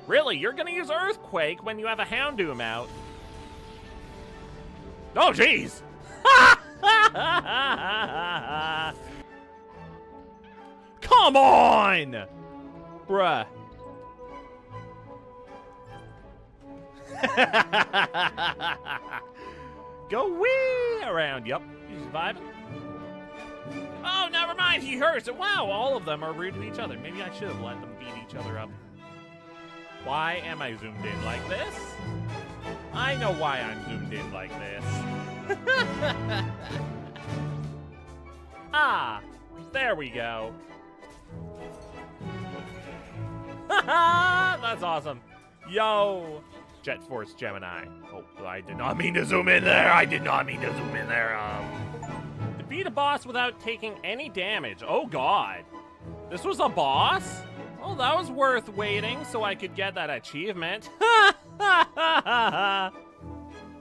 Really? You're gonna use Earthquake when you have a Houndoom out? Oh, jeez! Come on! Bruh. Go wee around. Yup, he's surviving. Oh, never mind, he hurts. Wow, all of them are rude to each other. Maybe I should have let them beat each other up. Why am I zoomed in like this? I know why I'm zoomed in like this. Ah, there we go. That's awesome. Yo, Jet Force Gemini. Oh, I did not mean to zoom in there. I did not mean to zoom in there. Defeat a boss without taking any damage. Oh, God. This was a boss? Oh, that was worth waiting so I could get that achievement.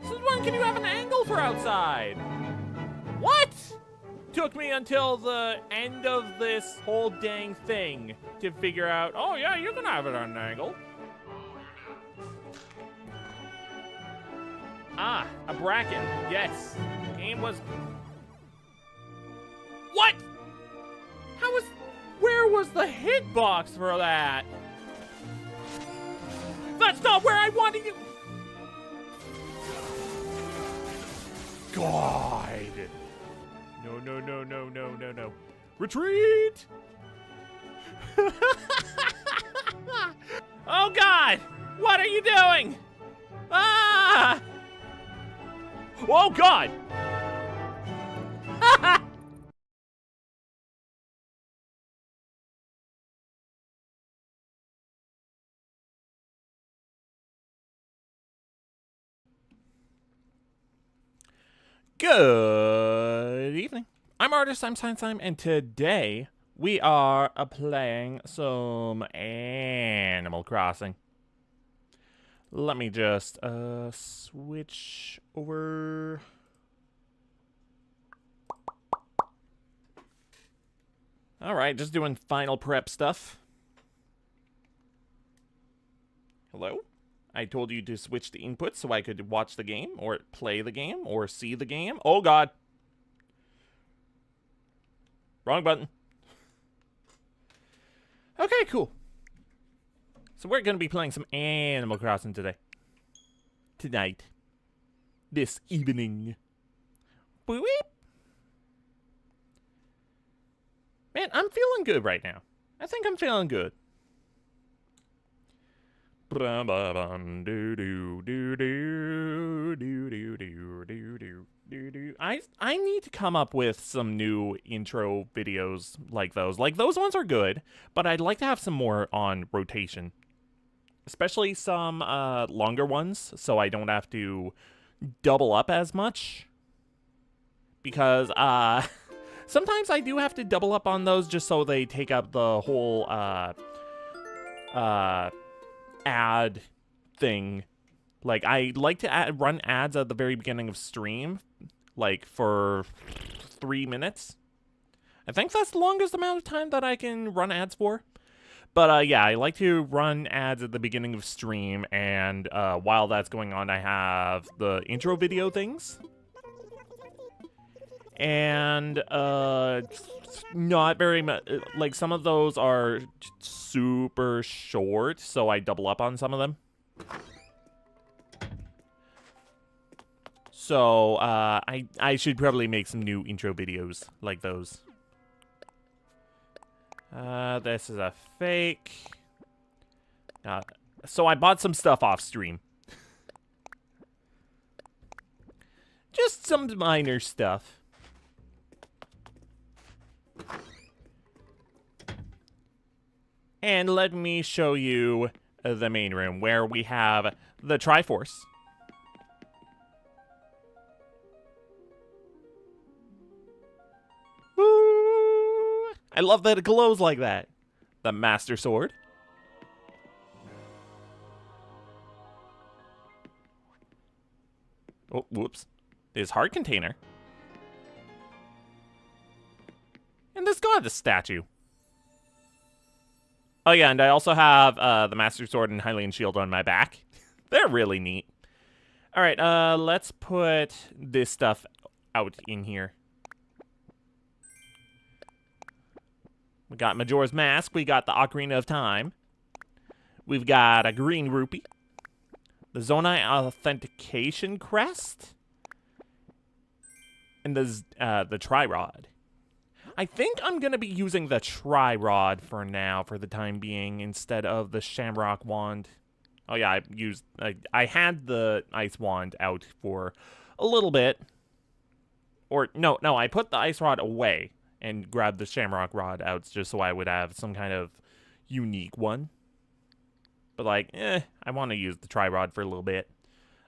Since when can you have an angle for outside? What? Took me until the end of this whole dang thing to figure out, oh yeah, you can have it on an angle. Ah, a bracket, yes. Game was... What? Where was the hitbox for that? That's not where I wanted you. God. No, no, no, no, no, no, no. Retreat! Oh, God! What are you doing? Ah! Oh, God! Good evening. I'm Artist, I'm Science Time, and today we are playing some Animal Crossing. Let me just switch over. Alright, just doing final prep stuff. Hello? I told you to switch the input so I could watch the game, or play the game, or see the game. Oh, God. Wrong button. Okay, cool. So we're going to be playing some Animal Crossing today. Tonight. This evening. Boop. Man, I'm feeling good right now. I think I'm feeling good. I need to come up with some new intro videos like those. Like, those ones are good, but I'd like to have some more on rotation. Especially some longer ones, so I don't have to double up as much. Because sometimes I do have to double up on those just so they take up the whole ad thing. Like, I like to run ads at the very beginning of stream, like for 3 minutes. I think that's the longest amount of time that I can run ads for. But yeah, I like to run ads at the beginning of stream, and while that's going on, I have the intro video things. And not very much, like, some of those are super short, so I double up on some of them. So I should probably make some new intro videos like those. This is a fake. So I bought some stuff off stream. Just some minor stuff. And let me show you the main room where we have the Triforce. Woo! I love that it glows like that. The Master Sword. Oh, whoops. His heart container. And this goddess statue. Oh yeah, and I also have the Master Sword and Hylian Shield on my back. They're really neat. All right, let's put this stuff out in here. We got Majora's Mask. We got the Ocarina of Time. We've got a green rupee. The Zonai Authentication Crest. And the Tri-Rod. I think I'm going to be using the Tri-Rod for now, for the time being, instead of the Shamrock Wand. Oh yeah, I had the Ice Wand out for a little bit. Or, no, I put the Ice Rod away and grabbed the Shamrock Rod out just so I would have some kind of unique one. But like, I want to use the Tri-Rod for a little bit.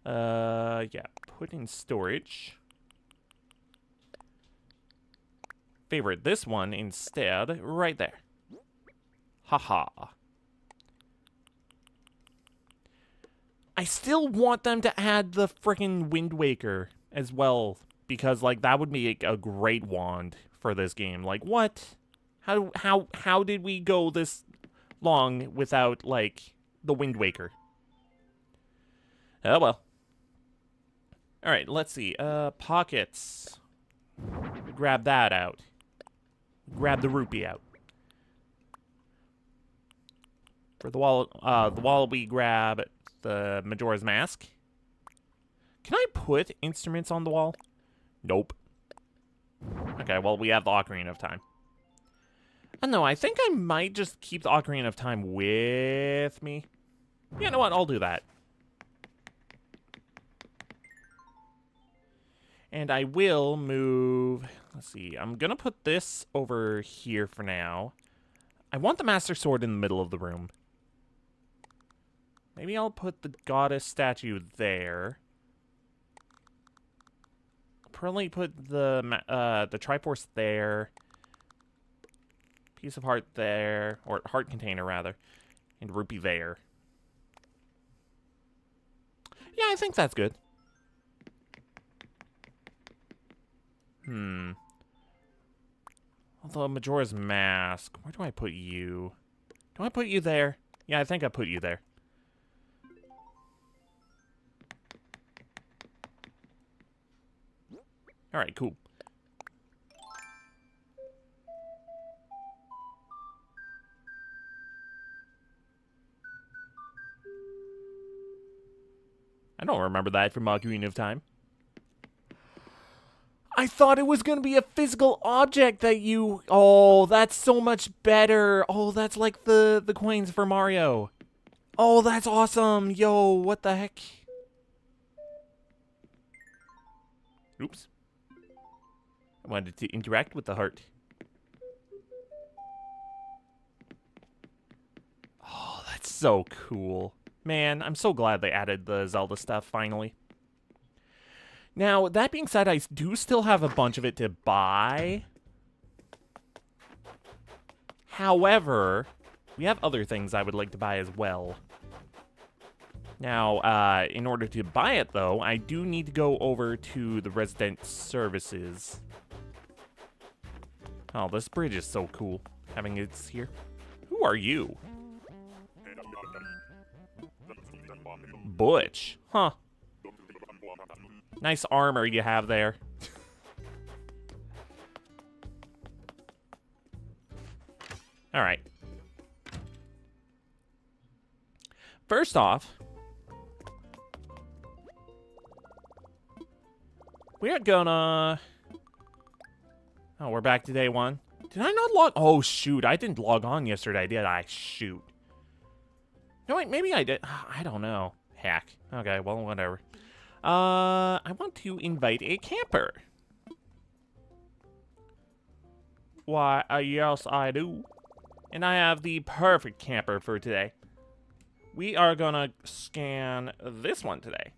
Yeah, put in storage. Favorite this one instead, right there. Haha. I still want them to add the frickin' Wind Waker as well, because like that would make a great wand for this game. Like what? How did we go this long without like the Wind Waker? Oh well. All right, let's see. Pockets. Grab that out. Grab the rupee out. For the wall we grab the Majora's Mask. Can I put instruments on the wall? Nope. Okay, well, we have the Ocarina of Time. I don't know, I think I might just keep the Ocarina of Time with me. You know what, I'll do that. And I will move... Let's see, I'm gonna put this over here for now. I want the Master Sword in the middle of the room. Maybe I'll put the goddess statue there. I'll probably put the Triforce there. Piece of heart there, or heart container rather, and rupee there. Yeah, I think that's good. Although Majora's Mask, where do I put you? Do I put you there? Yeah, I think I put you there. Alright, cool. I don't remember that from Ocarina of Time. I thought it was going to be a physical object that you... Oh, that's so much better. Oh, that's like the coins for Mario. Oh, that's awesome. Yo, what the heck? Oops. I wanted to interact with the heart. Oh, that's so cool. Man, I'm so glad they added the Zelda stuff finally. Now, that being said, I do still have a bunch of it to buy. However, we have other things I would like to buy as well. Now, in order to buy it, though, I do need to go over to the resident services. Oh, this bridge is so cool, having it here. Who are you? Butch. Huh. Nice armor you have there. Alright. First off, we're gonna... Oh, we're back to day one. Did I not log... Oh, shoot. I didn't log on yesterday, did I? Shoot. No, wait, maybe I did. I don't know. Heck. Okay, well, whatever. I want to invite a camper. Why, yes, I do. And I have the perfect camper for today. We are gonna scan this one today.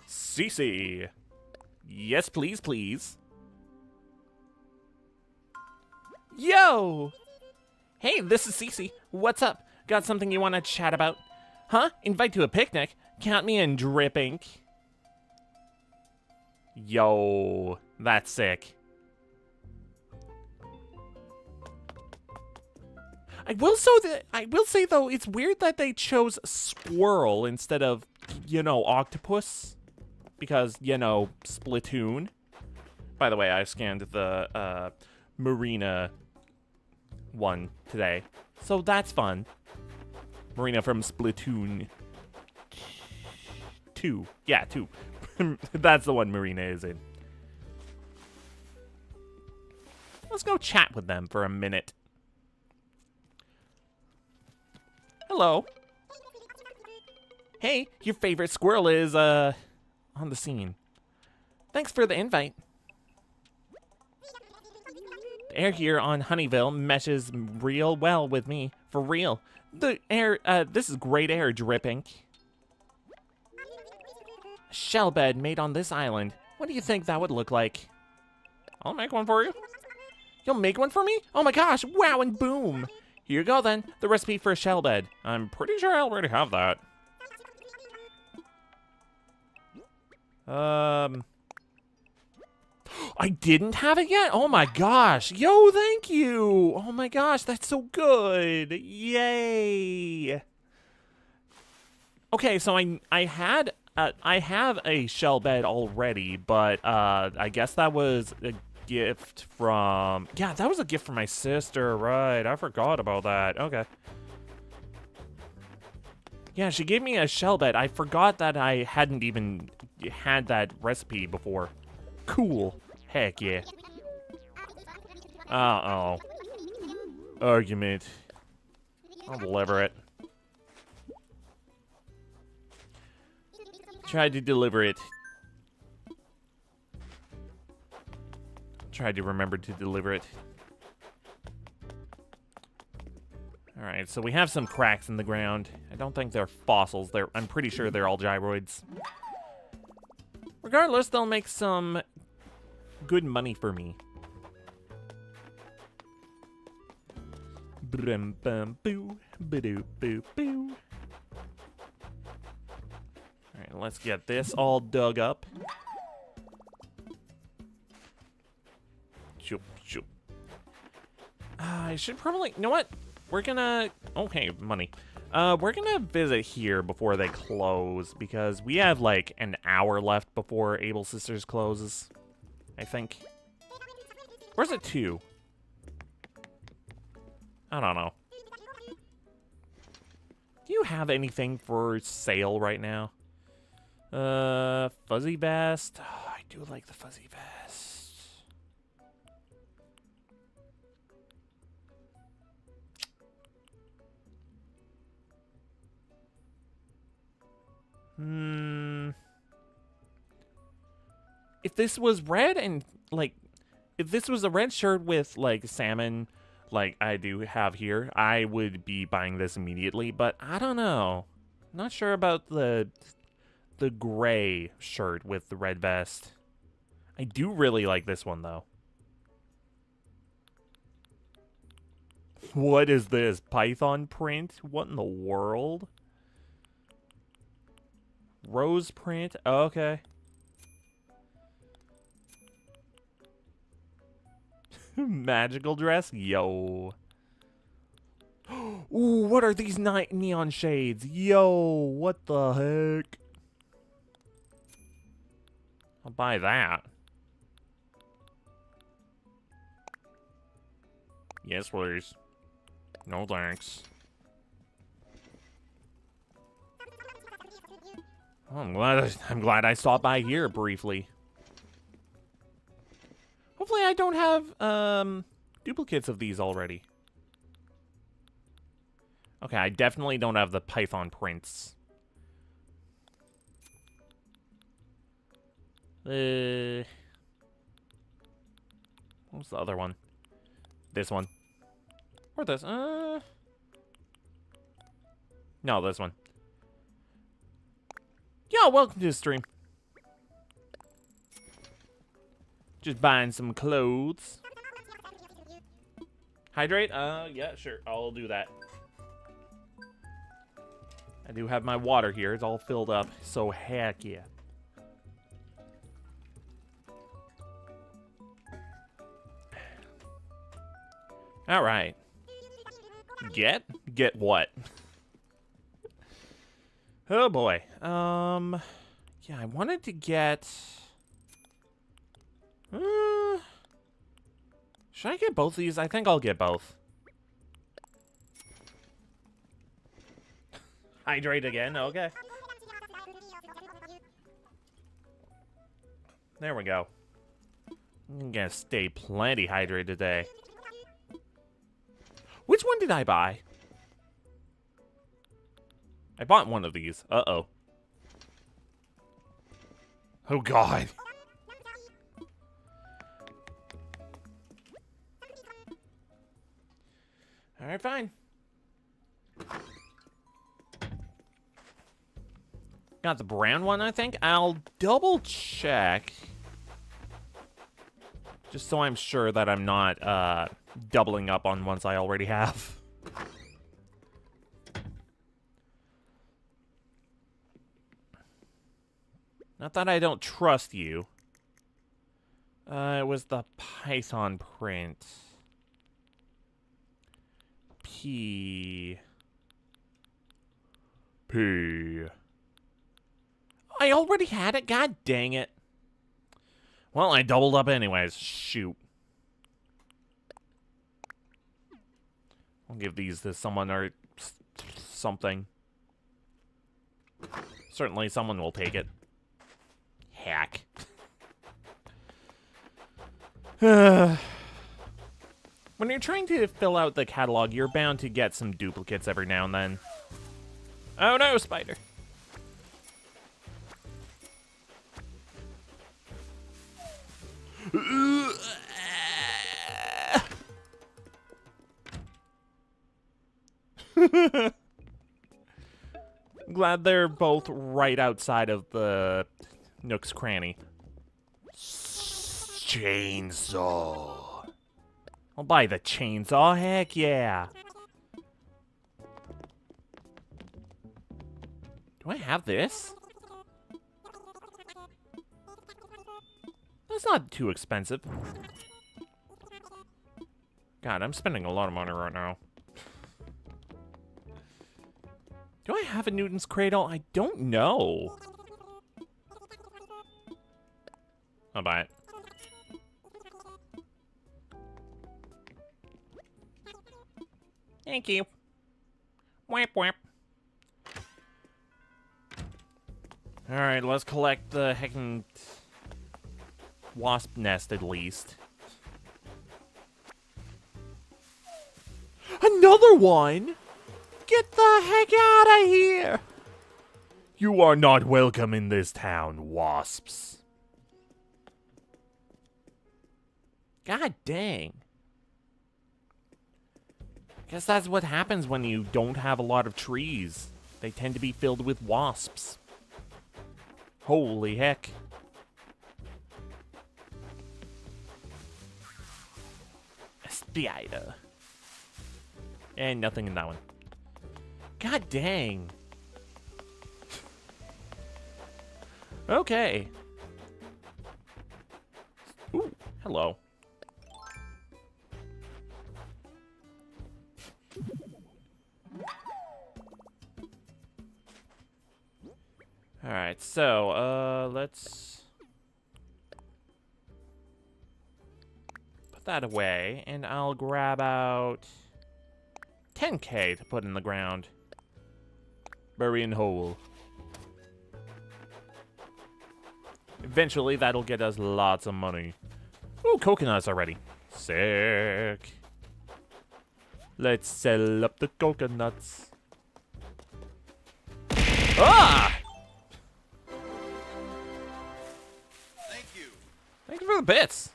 Cece. Yes, please, please. Yo! Hey, this is Cece. What's up? Got something you want to chat about? Huh? Invite to a picnic? Count me in, Drip Ink. Yo, that's sick. I will say though, it's weird that they chose squirrel instead of, you know, octopus, because, you know, Splatoon. By the way, I scanned the Marina one today, so that's fun. Marina from Splatoon 2. Yeah, 2. That's the one Marina is in. Let's go chat with them for a minute. Hello. Hey, your favorite squirrel is, on the scene. Thanks for the invite. The air here on Honeyville meshes real well with me. For real. The air, this is great air dripping. A shell bed made on this island. What do you think that would look like? I'll make one for you. You'll make one for me? Oh my gosh, wow and boom. Here you go then, the recipe for a shell bed. I'm pretty sure I already have that. I didn't have it yet? Oh my gosh. Yo, thank you. Oh my gosh, that's so good. Yay. Okay, so I have a shell bed already, but I guess that was a gift from... Yeah, that was a gift from my sister, right. I forgot about that. Okay. Yeah, she gave me a shell bed. I forgot that I hadn't even had that recipe before. Cool. Heck yeah. Uh-oh. Argument. I'll deliver it. Tried to deliver it. Tried to remember to deliver it. Alright, so we have some cracks in the ground. I don't think they're fossils. I'm pretty sure they're all gyroids. Regardless, they'll make some good money for me. Brum bum boo, ba-doo boo boo. Alright, let's get this all dug up. Shoop, shoop. I should probably... You know what? We're gonna... Okay, money. We're gonna visit here before they close, because we have, like, an hour left before Able Sisters closes. I think. Where's it 2? I don't know. Do you have anything for sale right now? Fuzzy vest. Oh, I do like the fuzzy vest. If this was red and, like, if this was a red shirt with, like, salmon, like I do have here, I would be buying this immediately, but I don't know. Not sure about the gray shirt with the red vest. I do really like this one, though. What is this? Python print? What in the world? Rose print? Oh, okay. Magical dress? Yo. Ooh, what are these neon shades? Yo, what the heck? I'll buy that. Yes, please. No thanks. Oh, I'm glad I stopped by here briefly. Hopefully I don't have duplicates of these already. Okay, I definitely don't have the Python prints. What was the other one? This one. Or this? No, this one. Yo, welcome to the stream. Just buying some clothes. Hydrate? Yeah, sure. I'll do that. I do have my water here. It's all filled up. So heck yeah. All right. Get? Get what? Oh boy. Yeah, I wanted to get... should I get both these? I think I'll get both. Hydrate again, okay. There we go. I'm gonna stay plenty hydrated today. Which one did I buy? I bought one of these. Uh-oh. Oh, God. Alright, fine. Got the brown one, I think. I'll double check. Just so I'm sure that I'm not doubling up on ones I already have. Not that I don't trust you. It was the Python print. P. I already had it? God dang it. Well, I doubled up anyways. Shoot. I'll give these to someone or something. Certainly someone will take it. Hack. When you're trying to fill out the catalog, you're bound to get some duplicates every now and then. Oh no, spider. Glad they're both right outside of the Nook's cranny. Chainsaw. I'll buy the chainsaw, heck yeah. Do I have this? That's not too expensive. God, I'm spending a lot of money right now. Do I have a Newton's Cradle? I don't know. I'll buy it. Thank you. Whap whap. Alright, let's collect the heckin' wasp nest at least. Another one? Get the heck out of here! You are not welcome in this town, wasps. God dang. Guess that's what happens when you don't have a lot of trees. They tend to be filled with wasps. Holy heck. A spider. And nothing in that one. God dang. Okay. Ooh, hello. Alright, so, let's put that away, and I'll grab out 10K to put in the ground. Bury in hole. Eventually, that'll get us lots of money. Ooh, coconuts already. Sick. Let's sell up the coconuts. Ah! Thank you. Thank you for the bits.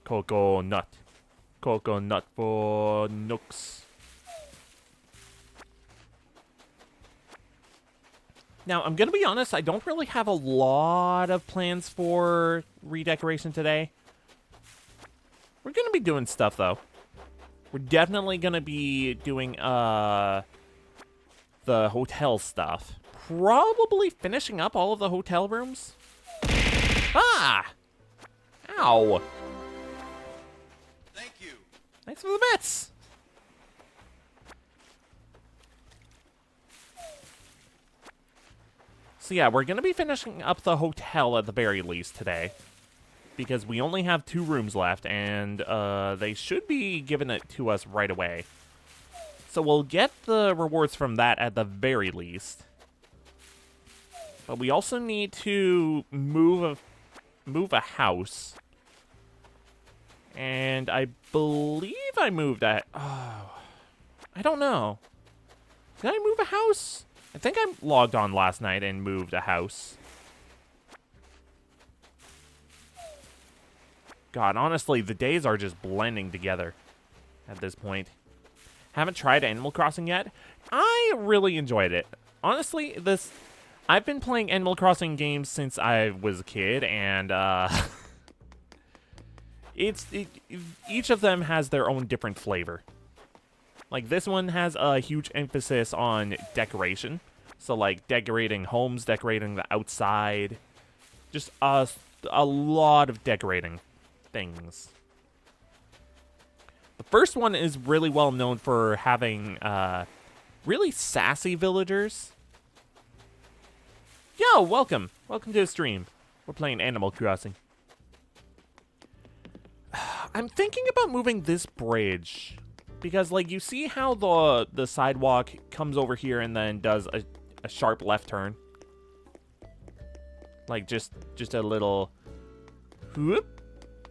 Coconut. Coconut for Nooks. Now, I'm going to be honest, I don't really have a lot of plans for redecoration today. We're going to be doing stuff, though. We're definitely going to be doing, the hotel stuff. Probably finishing up all of the hotel rooms. Ah! Ow! Thank you. Thanks for the bits! So yeah, we're going to be finishing up the hotel at the very least today. Because we only have 2 rooms left, and they should be giving it to us right away. So we'll get the rewards from that at the very least. But we also need to move a house. And I believe I moved that. Oh, I don't know. Did I move a house? I think I logged on last night and moved a house. God, honestly, the days are just blending together at this point. Haven't tried Animal Crossing yet. I really enjoyed it. Honestly, I've been playing Animal Crossing games since I was a kid, and each of them has their own different flavor. Like, this one has a huge emphasis on decoration. So, like, decorating homes, decorating the outside. Just a lot of decorating things. The first one is really well known for having really sassy villagers. Yo, welcome. Welcome to the stream. We're playing Animal Crossing. I'm thinking about moving this bridge. Because, like, you see how the sidewalk comes over here and then does a sharp left turn? Like, just a little... whoop.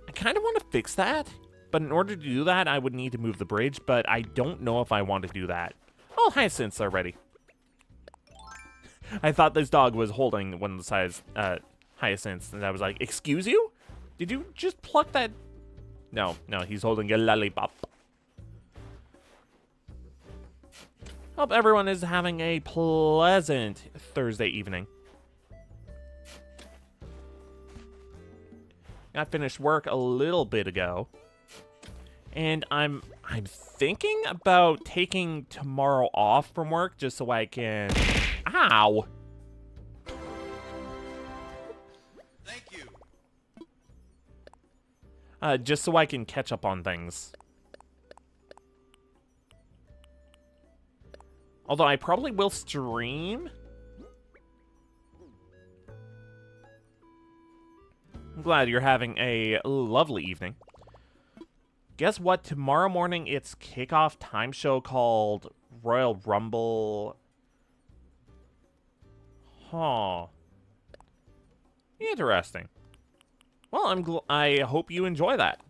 I kind of want to fix that. But in order to do that, I would need to move the bridge. But I don't know if I want to do that. Oh, hyacinths are ready. I thought this dog was holding one of the size hyacinths. And I was like, excuse you? Did you just pluck that? No, he's holding a lollipop. Hope everyone is having a pleasant Thursday evening. I finished work a little bit ago. And I'm thinking about taking tomorrow off from work just so I can... Ow! Thank you. Just so I can catch up on things. Although I probably will stream. I'm glad you're having a lovely evening. Guess what? Tomorrow morning it's kickoff time show called Royal Rumble. Huh. Interesting. Well, I hope you enjoy that.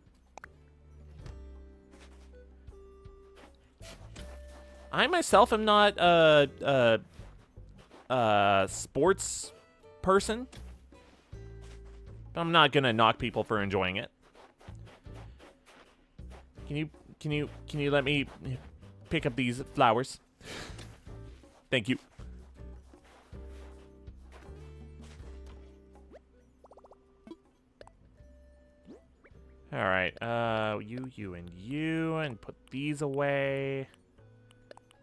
I myself am not a sports person. I'm not gonna knock people for enjoying it. Can you let me pick up these flowers? Thank you. All right, you, and put these away.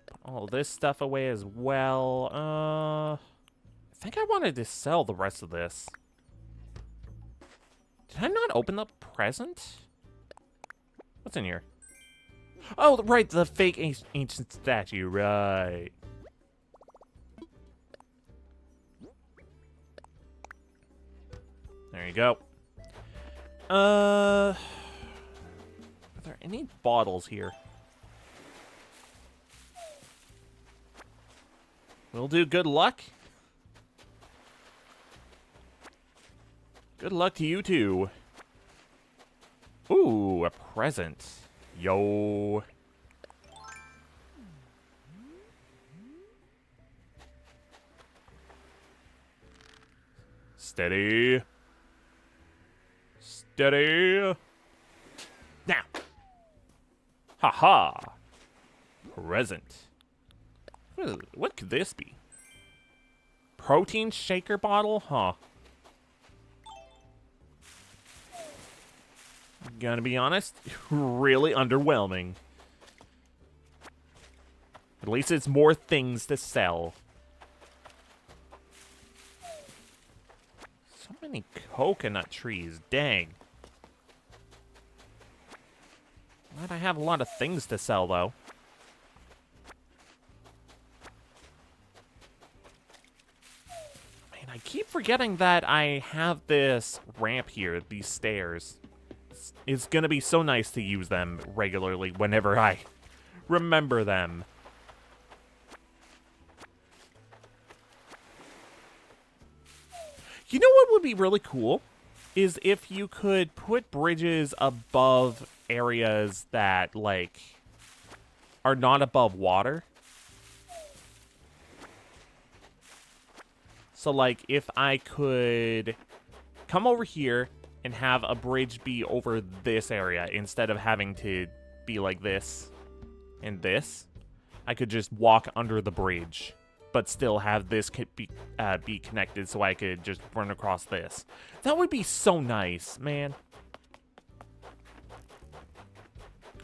Put all this stuff away as well. I think I wanted to sell the rest of this. Did I not open the present? What's in here? Oh, right, the fake ancient statue, right. There you go. Are there any bottles here? We'll do good luck. Good luck to you too. Ooh, a present. Yo. Steady. Steady. Now. Haha. Present. What could this be? Protein shaker bottle? Huh. Gonna be honest, really underwhelming. At least it's more things to sell. So many coconut trees, dang. Glad I have a lot of things to sell, though. Man, I keep forgetting that I have this ramp here, these stairs. It's gonna be so nice to use them regularly whenever I remember them. You know what would be really cool? Is if you could put bridges above areas that, like, are not above water. So, like, if I could come over here and have a bridge be over this area instead of having to be like this and this, I could just walk under the bridge, but still have this be connected so I could just run across this. That would be so nice, man.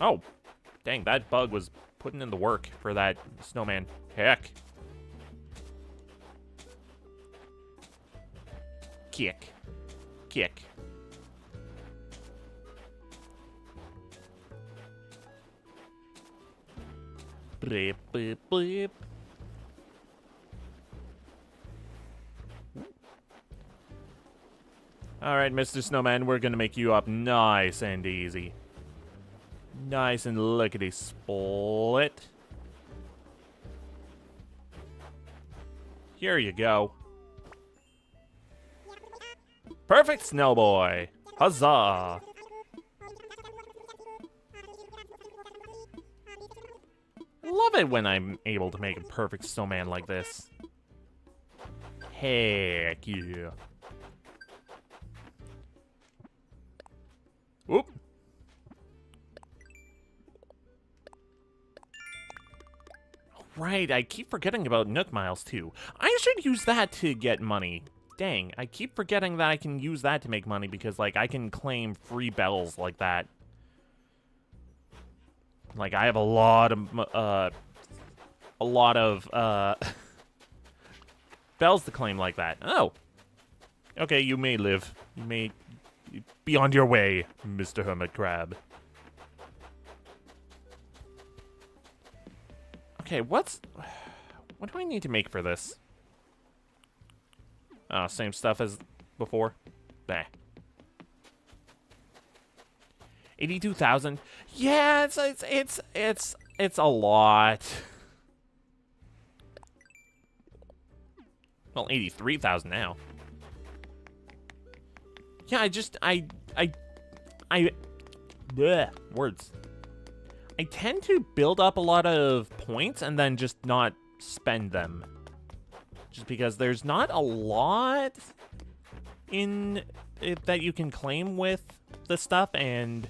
Oh, dang, that bug was putting in the work for that snowman. Heck. Kick. Kick. Bleep, bleep, bleep. Alright, Mr. Snowman, we're gonna make you up nice and easy. Nice and lickety-split. Here you go. Perfect snow boy. Huzzah. I love it when I'm able to make a perfect snowman like this. Heck yeah. Oop. Right, I keep forgetting about Nook Miles too. I should use that to get money. Dang, I keep forgetting that I can use that to make money because, like, I can claim free bells like that. Like, I have a lot of bells to claim like that. Oh. Okay, you may live. You may be on your way, Mr. Hermit Crab. Okay, what do I need to make for this? Same stuff as before. Nah. 82,000. Yeah, it's a lot. Well, 83,000 now. Yeah, bleh, words. I tend to build up a lot of points and then just not spend them. Just because there's not a lot in it that you can claim with the stuff, and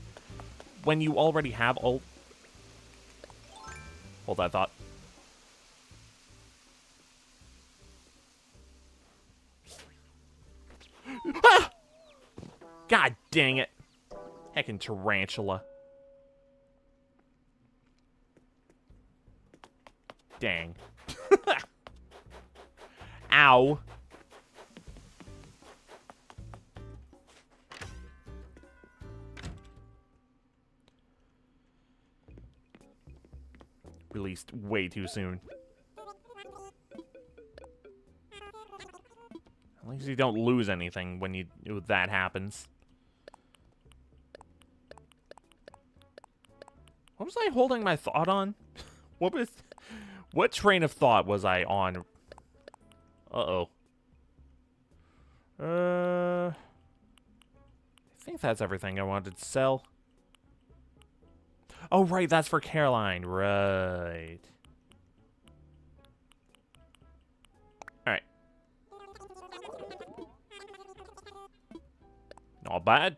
when you already have all... Hold that thought. Ah! God dang it. Heckin' tarantula. Dang. Ow. Released way too soon. At least you don't lose anything when that happens. What was I holding my thought on? What train of thought was I on? Uh-oh. I think that's everything I wanted to sell. Oh, right, that's for Caroline. Right. Alright. Not bad.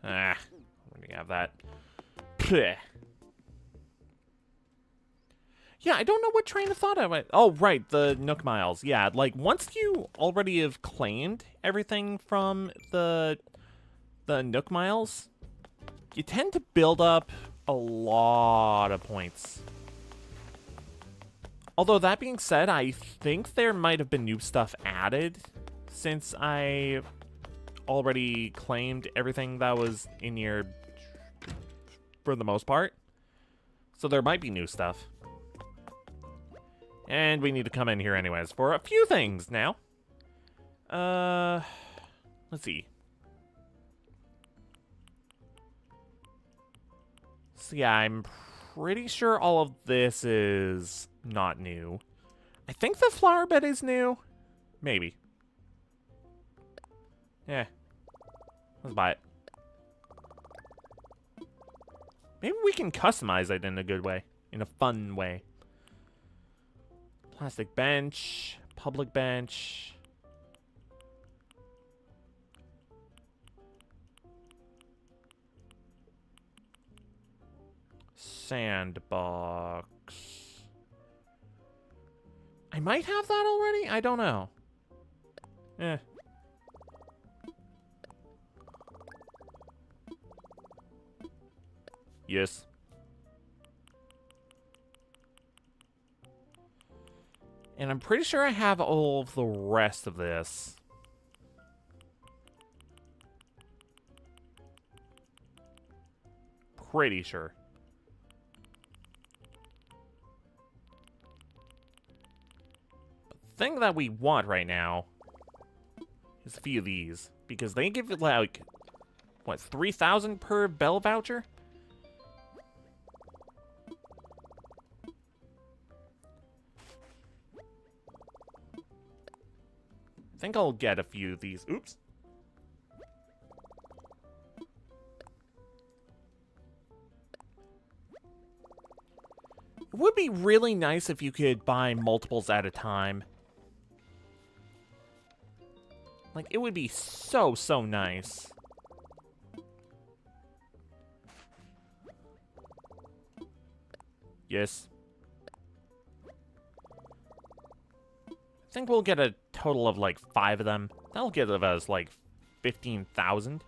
Ah, I'm gonna have that. Blech. Yeah, I don't know what train of thought I went. Oh, right, the Nook Miles. Yeah, like, once you already have claimed everything from the Nook Miles, you tend to build up a lot of points. Although that being said, I think there might have been new stuff added since I already claimed everything that was in here for the most part. So there might be new stuff. And we need to come in here anyways for a few things now. Let's see. So yeah, I'm pretty sure all of this is not new. I think the flower bed is new. Maybe. Yeah. Let's buy it. Maybe we can customize it in a good way. In a fun way. Plastic bench. Public bench. Sandbox. I might have that already? I don't know. Eh. Yes. And I'm pretty sure I have all of the rest of this. Pretty sure. The thing that we want right now is a few of these. Because they give it like, what, 3,000 per bell voucher? I think I'll get a few of these. Oops. It would be really nice if you could buy multiples at a time. Like, it would be so, so nice. Yes. I think we'll get a total of like 5 of them. That'll give us like 15,000.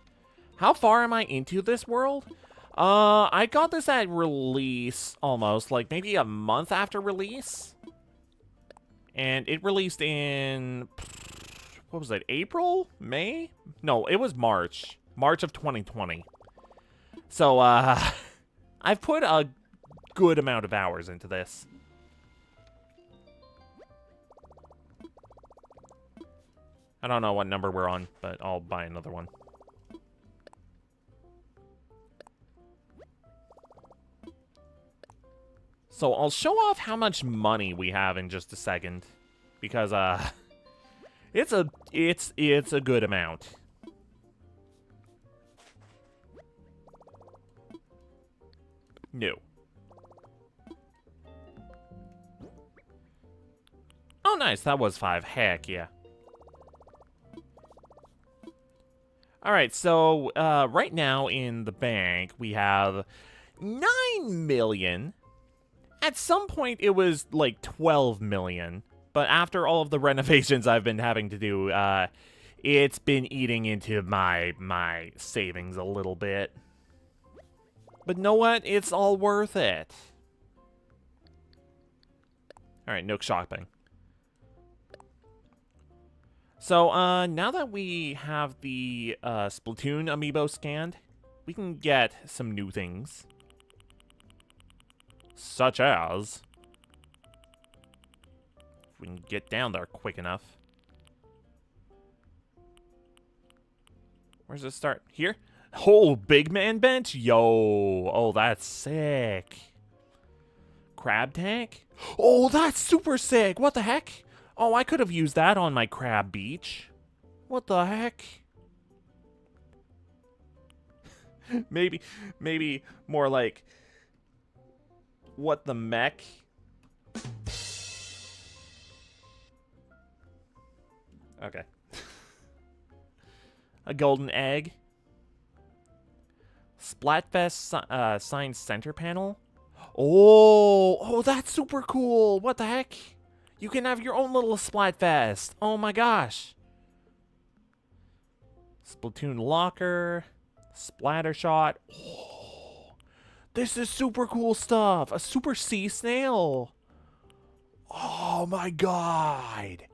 How far am I into this world? I got this at release almost, like maybe a month after release. And it released in, what was it, April? May? No, it was March. March of 2020. So, I've put a good amount of hours into this. I don't know what number we're on, but I'll buy another one. So I'll show off how much money we have in just a second, because it's a good amount. No. Oh, nice. That was 5. Heck yeah. All right. So right now in the bank we have 9 million. At some point, it was like 12 million. But after all of the renovations I've been having to do, it's been eating into my savings a little bit. But know what? It's all worth it. All right, Nook shopping. So, now that we have the Splatoon amiibo scanned, we can get some new things. Such as, if we can get down there quick enough. Where's it start? Here? Oh, big man bench? Yo. Oh, that's sick. Crab tank? Oh, that's super sick. What the heck? Oh, I could have used that on my crab beach. What the heck? maybe more like, what the mech? Okay. A golden egg. Splatfest Science Center panel. Oh, that's super cool. What the heck? You can have your own little Splatfest. Oh my gosh. Splatoon locker. Splatter shot. Oh, this is super cool stuff. A super sea snail. Oh, Oh my god.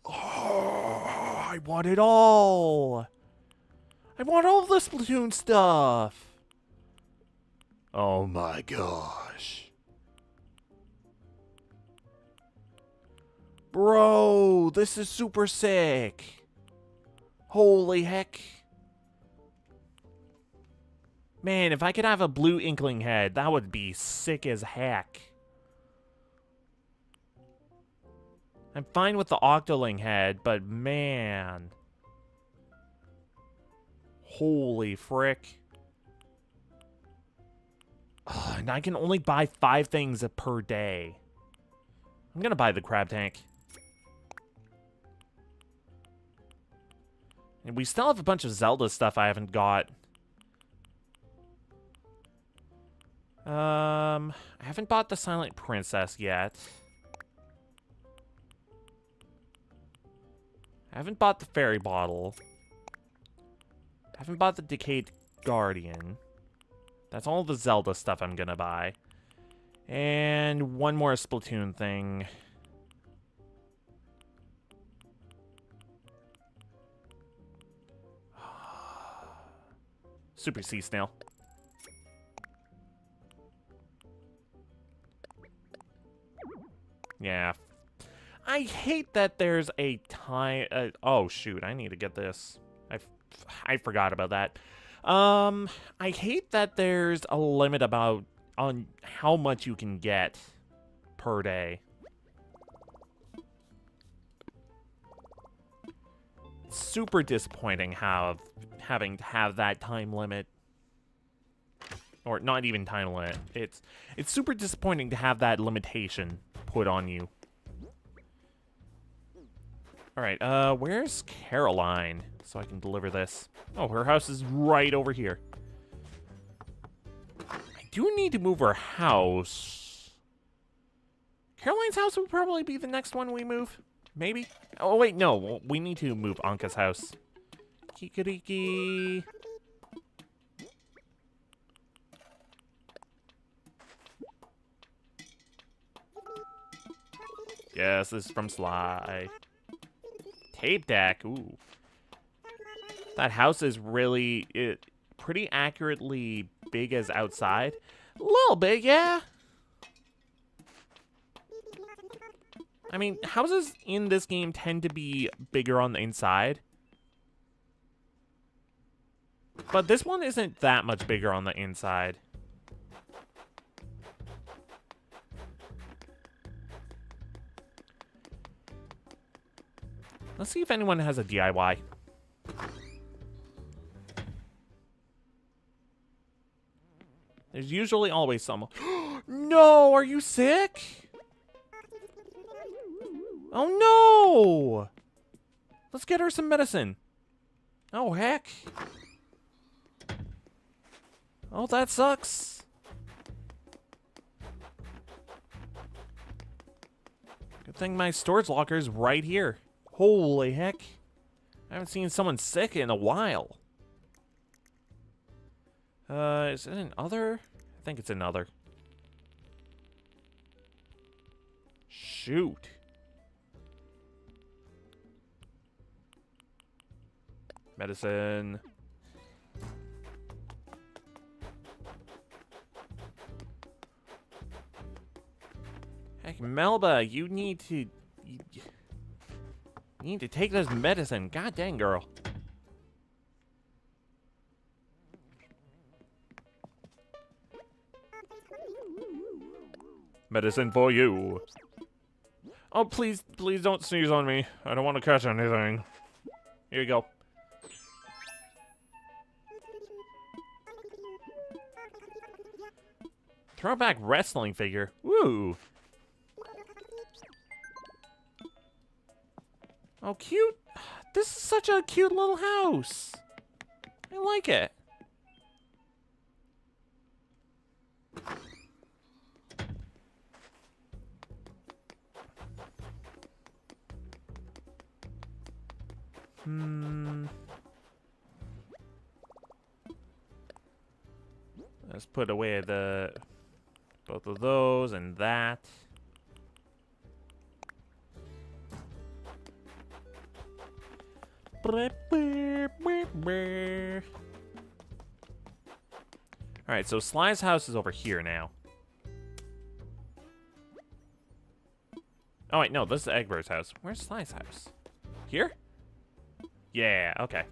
Oh, I want it all. I want all the Splatoon stuff. Oh my gosh. Bro, this is super sick. Holy heck. Man, if I could have a blue Inkling head, that would be sick as heck. I'm fine with the Octoling head, but man. Holy frick. Ugh, and I can only buy 5 things per day. I'm gonna buy the crab tank. And we still have a bunch of Zelda stuff I haven't got. I haven't bought the Silent Princess yet. I haven't bought the Fairy Bottle. I haven't bought the Decayed Guardian. That's all the Zelda stuff I'm gonna buy. And one more Splatoon thing. Super Sea Snail. Yeah. I hate that there's a time... oh, shoot. I need to get this. I forgot about that. I hate that there's a limit on how much you can get per day. It's super disappointing having to have that time limit. Or not even time limit. It's super disappointing to have that limitation put on you. Alright, where's Caroline? So I can deliver this. Oh, her house is right over here. I do need to move her house. Caroline's house will probably be the next one we move. Maybe? Oh, wait, no. We need to move Anka's house. Kikariki. Yes, this is from Sly. Tape deck. Ooh. That house is really pretty accurately big as outside. A little bit, yeah. I mean, houses in this game tend to be bigger on the inside. But this one isn't that much bigger on the inside. Let's see if anyone has a DIY. There's usually always someone. No, are you sick? Oh no! Let's get her some medicine. Oh heck. Oh, that sucks. Good thing my storage locker is right here. Holy heck. I haven't seen someone sick in a while. Is it an other? I think it's another. Shoot. Medicine. Heck, Melba, you need to... You need to take this medicine. God dang, girl. Medicine for you. Oh, please, please don't sneeze on me. I don't want to catch anything. Here you go. Throwback wrestling figure. Woo. Oh, cute. This is such a cute little house. I like it. Let's put away both of those and that. Alright, so Sly's house is over here now. Oh, wait, no, this is Egbert's house. Where's Sly's house? Here? Yeah, okay.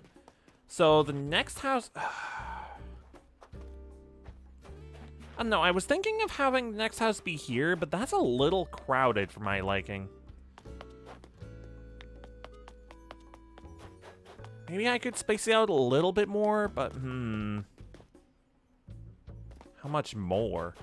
So the next house... I don't know, I was thinking of having the next house be here, but that's a little crowded for my liking. Maybe I could space it out a little bit more, but how much more?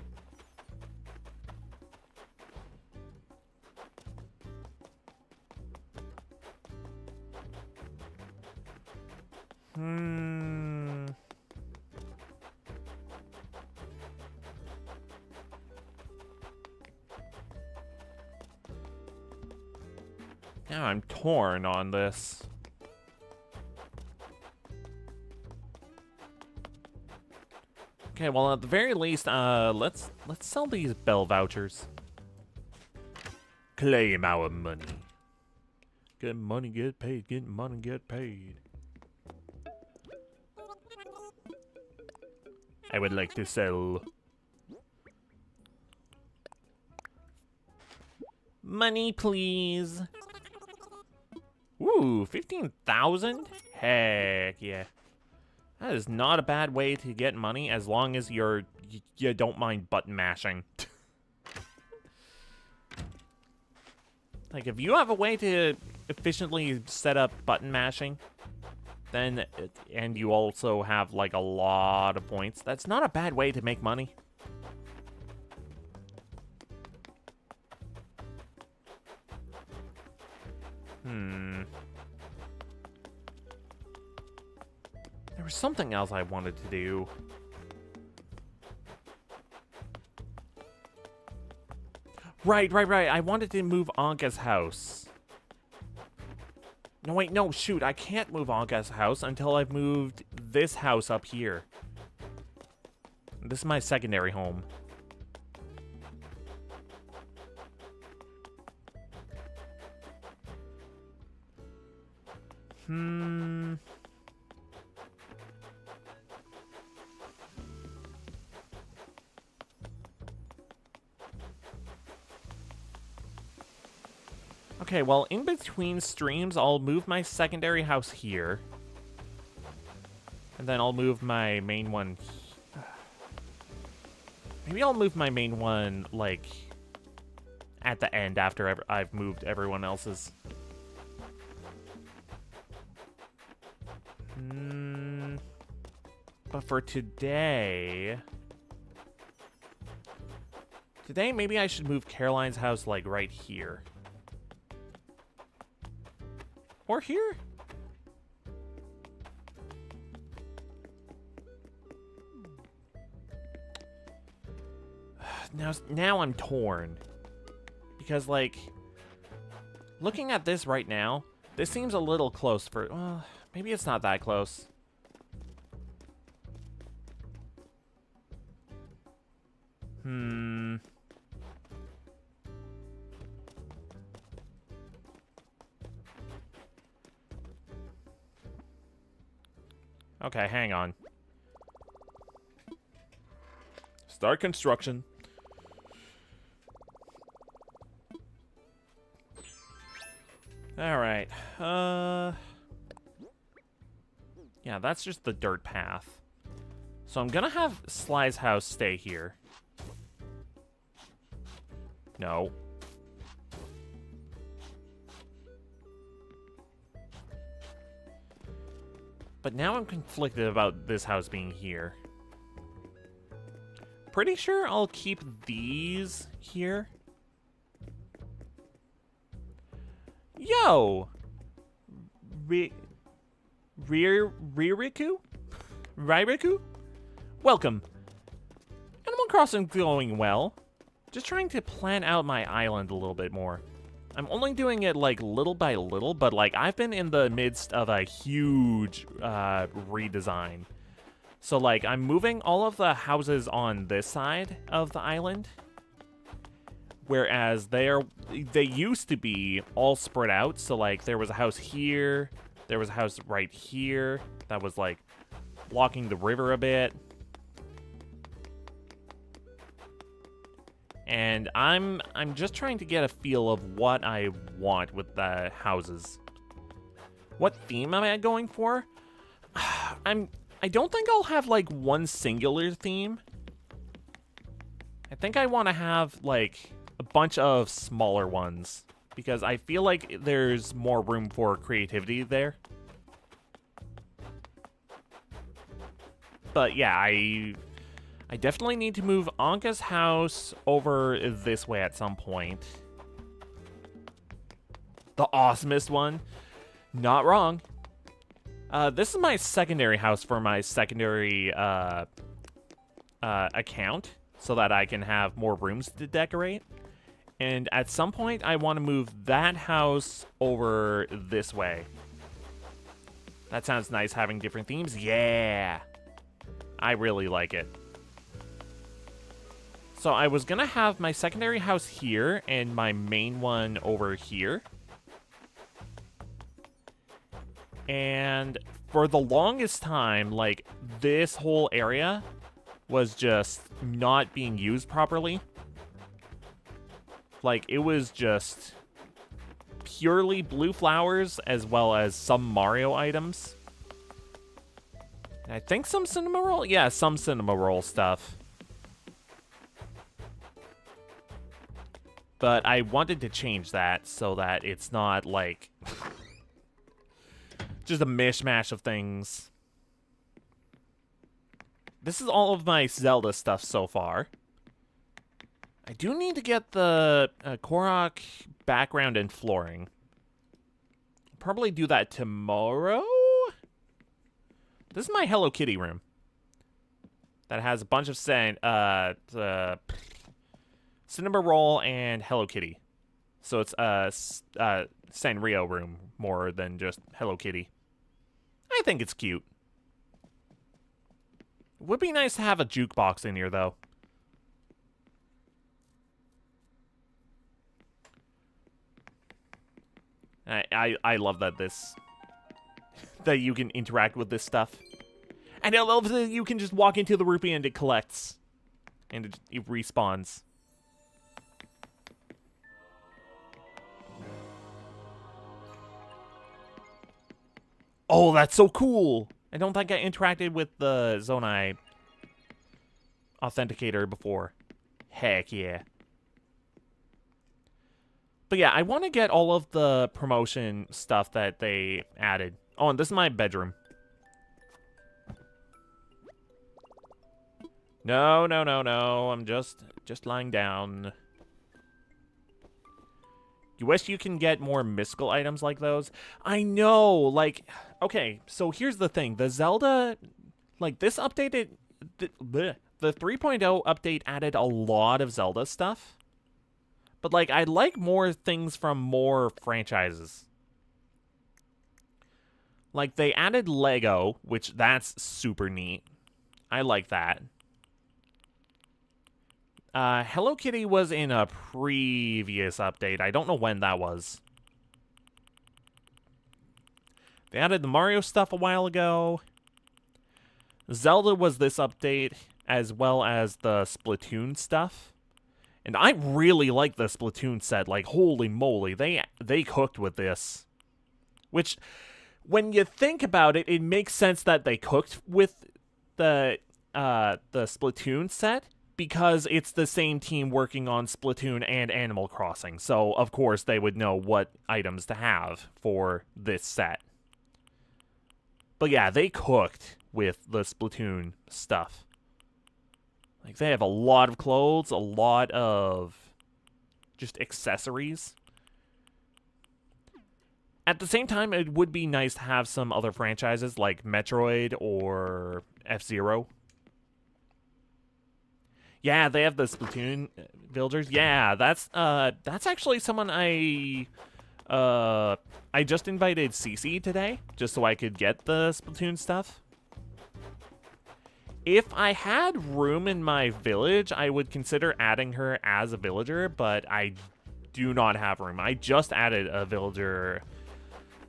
Now I'm torn on this. Okay, well at the very least, let's sell these bell vouchers. Claim our money. Get money, get paid. Get money, get paid. I would like to sell money, please. Ooh, 15,000? Heck yeah. That is not a bad way to get money as long as you don't mind button mashing. Like, if you have a way to efficiently set up button mashing, then, and you also have, like, a lot of points, that's not a bad way to make money. There was something else I wanted to do. Right. I wanted to move Anka's house. No, wait, no, shoot. I can't move Anka's house until I've moved this house up here. This is my secondary home. Okay, well, in between streams, I'll move my secondary house here. And then I'll move my main one. Maybe I'll move my main one, like, at the end after I've moved everyone else's. But for today... Today, maybe I should move Caroline's house, like, right here. Or here? Now I'm torn. Because, like, looking at this right now, this seems a little close for... Well, maybe it's not that close. Okay, hang on. Start construction. Alright. Yeah, that's just the dirt path. So I'm gonna have Sly's house stay here. No. But now I'm conflicted about this house being here. Pretty sure I'll keep these here. Yo! Ririku? Welcome. Animal Crossing going well. Just trying to plan out my island a little bit more. I'm only doing it, like, little by little, but, like, I've been in the midst of a huge redesign. So, like, I'm moving all of the houses on this side of the island, whereas they used to be all spread out. So, like, there was a house here, There was a house right here that was like blocking the river a bit. And I'm just trying to get a feel of what I want with the houses. What theme am I going for? I don't think I'll have like one singular theme. I think I want to have like a bunch of smaller ones because I feel like there's more room for creativity there. But yeah, I definitely need to move Anka's house over this way at some point. The awesomest one. Not wrong. This is my secondary house for my secondary account so that I can have more rooms to decorate. And at some point, I want to move that house over this way. That sounds nice, having different themes. Yeah. I really like it. So I was going to have my secondary house here and my main one over here. And for the longest time, like, this whole area was just not being used properly. Like, it was just purely blue flowers as well as some Mario items. And I think some Cinema Roll? Yeah, some Cinema Roll stuff. But I wanted to change that so that it's not, like, just a mishmash of things. This is all of my Zelda stuff so far. I do need to get the Korok background and flooring. Probably do that tomorrow. This is my Hello Kitty room. That has a bunch of Cinema Roll and Hello Kitty. So it's a Sanrio room more than just Hello Kitty. I think it's cute. It would be nice to have a jukebox in here, though. I love that that you can interact with this stuff. And I love that you can just walk into the rupee and it collects. And it respawns. Oh, that's so cool! I don't think I interacted with the Zonai authenticator before. Heck yeah. But yeah, I want to get all of the promotion stuff that they added. Oh, and this is my bedroom. No, no, no, no. I'm just lying down. You wish you can get more mystical items like those? I know, like, okay, so here's the thing. The Zelda, like, this updated, the 3.0 update added a lot of Zelda stuff. But, like, I like more things from more franchises. Like, they added Lego, which that's super neat. I like that. Hello Kitty was in a previous update. I don't know when that was. They added the Mario stuff a while ago. Zelda was this update, as well as the Splatoon stuff. And I really like the Splatoon set. Like, holy moly, they cooked with this. Which, when you think about it, it makes sense that they cooked with the Splatoon set, because it's the same team working on Splatoon and Animal Crossing. So, of course, they would know what items to have for this set. But yeah, they cooked with the Splatoon stuff. Like, they have a lot of clothes, a lot of just accessories. At the same time, it would be nice to have some other franchises like Metroid or F-Zero. Yeah, they have the Splatoon villagers. Yeah, that's actually someone I just invited Cece today, just so I could get the Splatoon stuff. If I had room in my village, I would consider adding her as a villager, but I do not have room. I just added a villager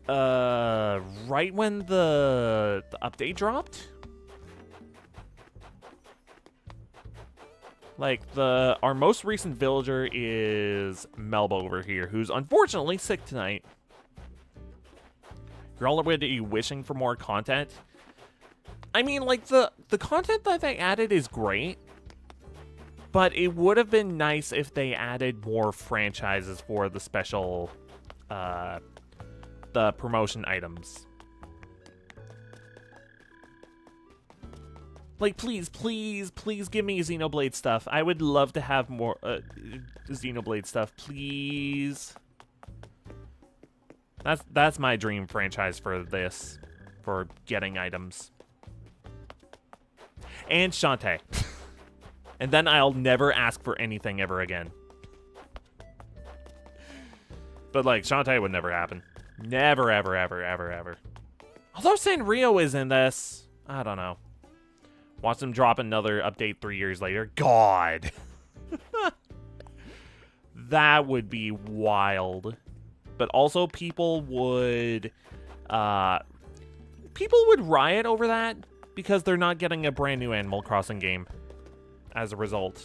Right when the update dropped? Like, our most recent villager is Melba over here, who's unfortunately sick tonight. You're already wishing for more content? I mean, like, the content that they added is great, but it would have been nice if they added more franchises for the special, the promotion items. Like, please, please, please give me Xenoblade stuff. I would love to have more Xenoblade stuff, please. That's my dream franchise for this, for getting items. And Shantae. And then I'll never ask for anything ever again. But, like, Shantae would never happen. Never, ever, ever, ever, ever. Although Sanrio is in this, I don't know. Watch them drop another update 3 years later. God. That would be wild. But also people would riot over that because they're not getting a brand new Animal Crossing game as a result.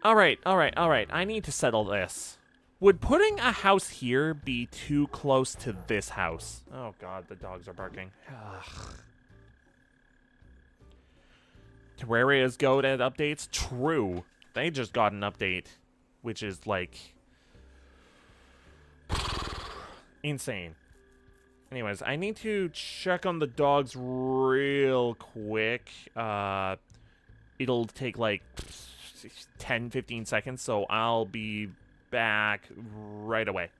All right. I need to settle this. Would putting a house here be too close to this house? Oh god, the dogs are barking. Terraria's go at updates? True. They just got an update, which is, like, insane. Anyways, I need to check on the dogs real quick. It'll take, like, 10-15 seconds, so I'll be back right away.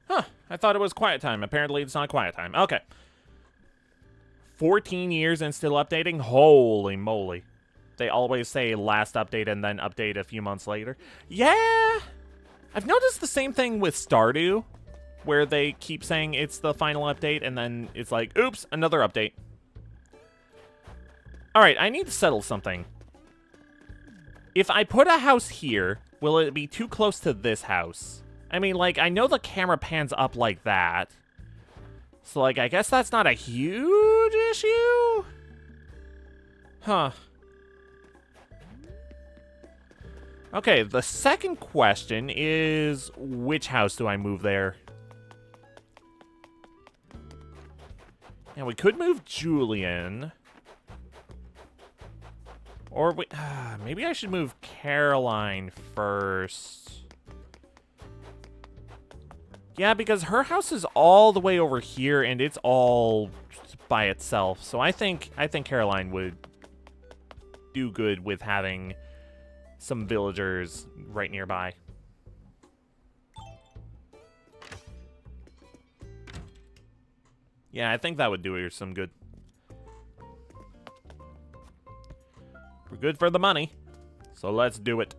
Huh, I thought it was quiet time. Apparently it's not quiet time. Okay. 14 years and still updating? Holy moly. They always say last update and then update a few months later. Yeah! I've noticed the same thing with Stardew, where they keep saying it's the final update and then it's like, oops, another update. Alright, I need to settle something. If I put a house here, will it be too close to this house? I mean, like, I know the camera pans up like that. So, like, I guess that's not a huge issue? Huh. Okay, the second question is, which house do I move there? Now, we could move Julian. Or, maybe I should move Caroline first. Yeah, because her house is all the way over here, and it's all by itself. So I think Caroline would do good with having some villagers right nearby. Yeah, I think that would do her some good. We're good for the money, so let's do it.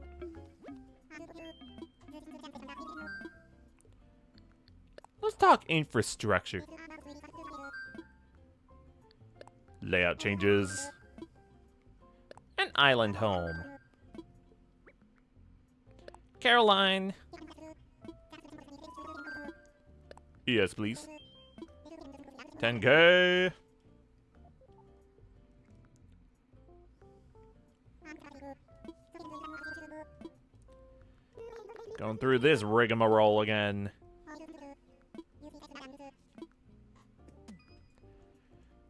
Let's talk infrastructure. Layout changes. An island home. Caroline. Yes, please. 10K. Going through this rigmarole again.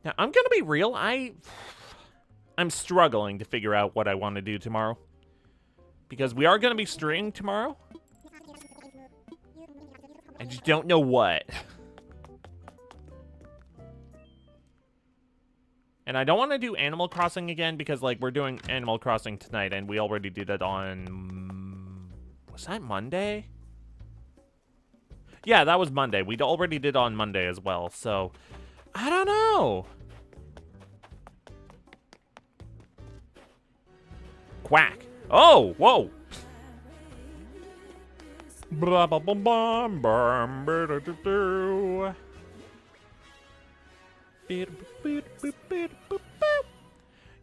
Now, I'm gonna be real, I'm struggling to figure out what I want to do tomorrow. Because we are gonna be streaming tomorrow. I just don't know what. And I don't want to do Animal Crossing again because, like, we're doing Animal Crossing tonight and we already did it on... Was that Monday? Yeah, that was Monday. We already did on Monday as well, so I don't know. Quack. Oh, whoa.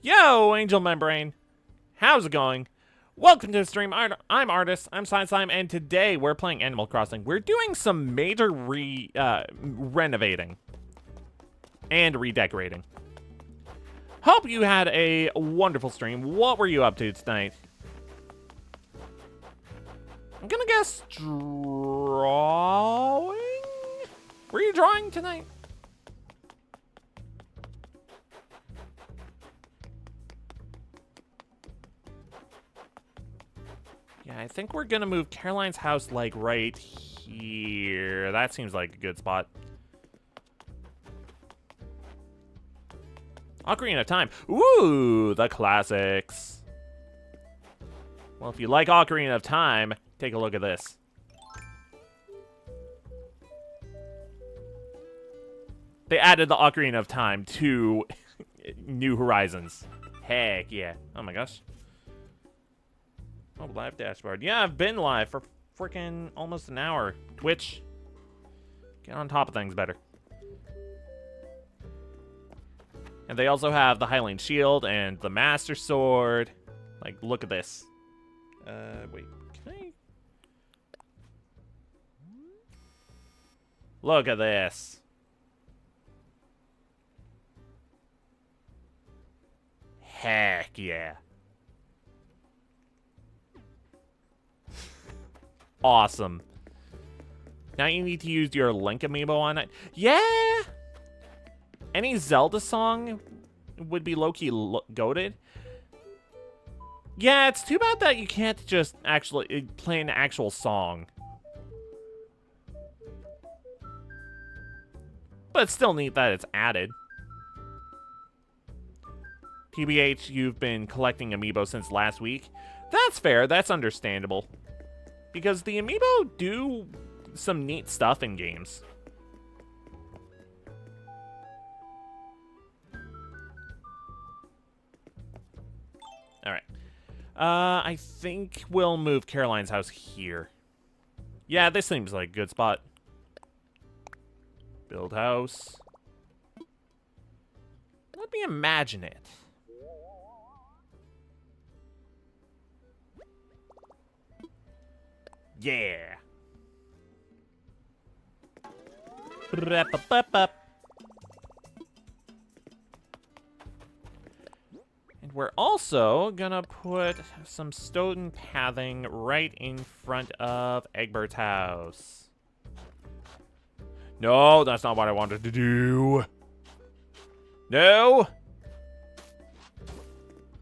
Yo, Angel Membrane. How's it going? Welcome to the stream. I'm Artist. I'm Science Slime, and today we're playing Animal Crossing. We're doing some major renovating and redecorating. Hope you had a wonderful stream. What were you up to tonight? I'm gonna guess drawing? Were you drawing tonight? Yeah, I think we're gonna move Caroline's house, like, right here. That seems like a good spot. Ocarina of Time. Ooh, the classics. Well, if you like Ocarina of Time, take a look at this. They added the Ocarina of Time to New Horizons. Heck yeah. Oh my gosh. Oh, live dashboard. Yeah, I've been live for freaking almost an hour. Twitch. Get on top of things better. And they also have the Hylian Shield and the Master Sword. Like, look at this. Wait. Can I? Look at this. Heck yeah. Awesome. Now you need to use your Link amiibo on it. Yeah! Any Zelda song would be low-key goated. Yeah, it's too bad that you can't just actually play an actual song. But it's still neat that it's added. TBH, you've been collecting amiibo since last week. That's fair, that's understandable. Because the amiibo do some neat stuff in games. Alright. I think we'll move Caroline's house here. Yeah, this seems like a good spot. Build house. Let me imagine it. Yeah. And we're also gonna put some stone pathing right in front of Egbert's house. No, that's not what I wanted to do. No.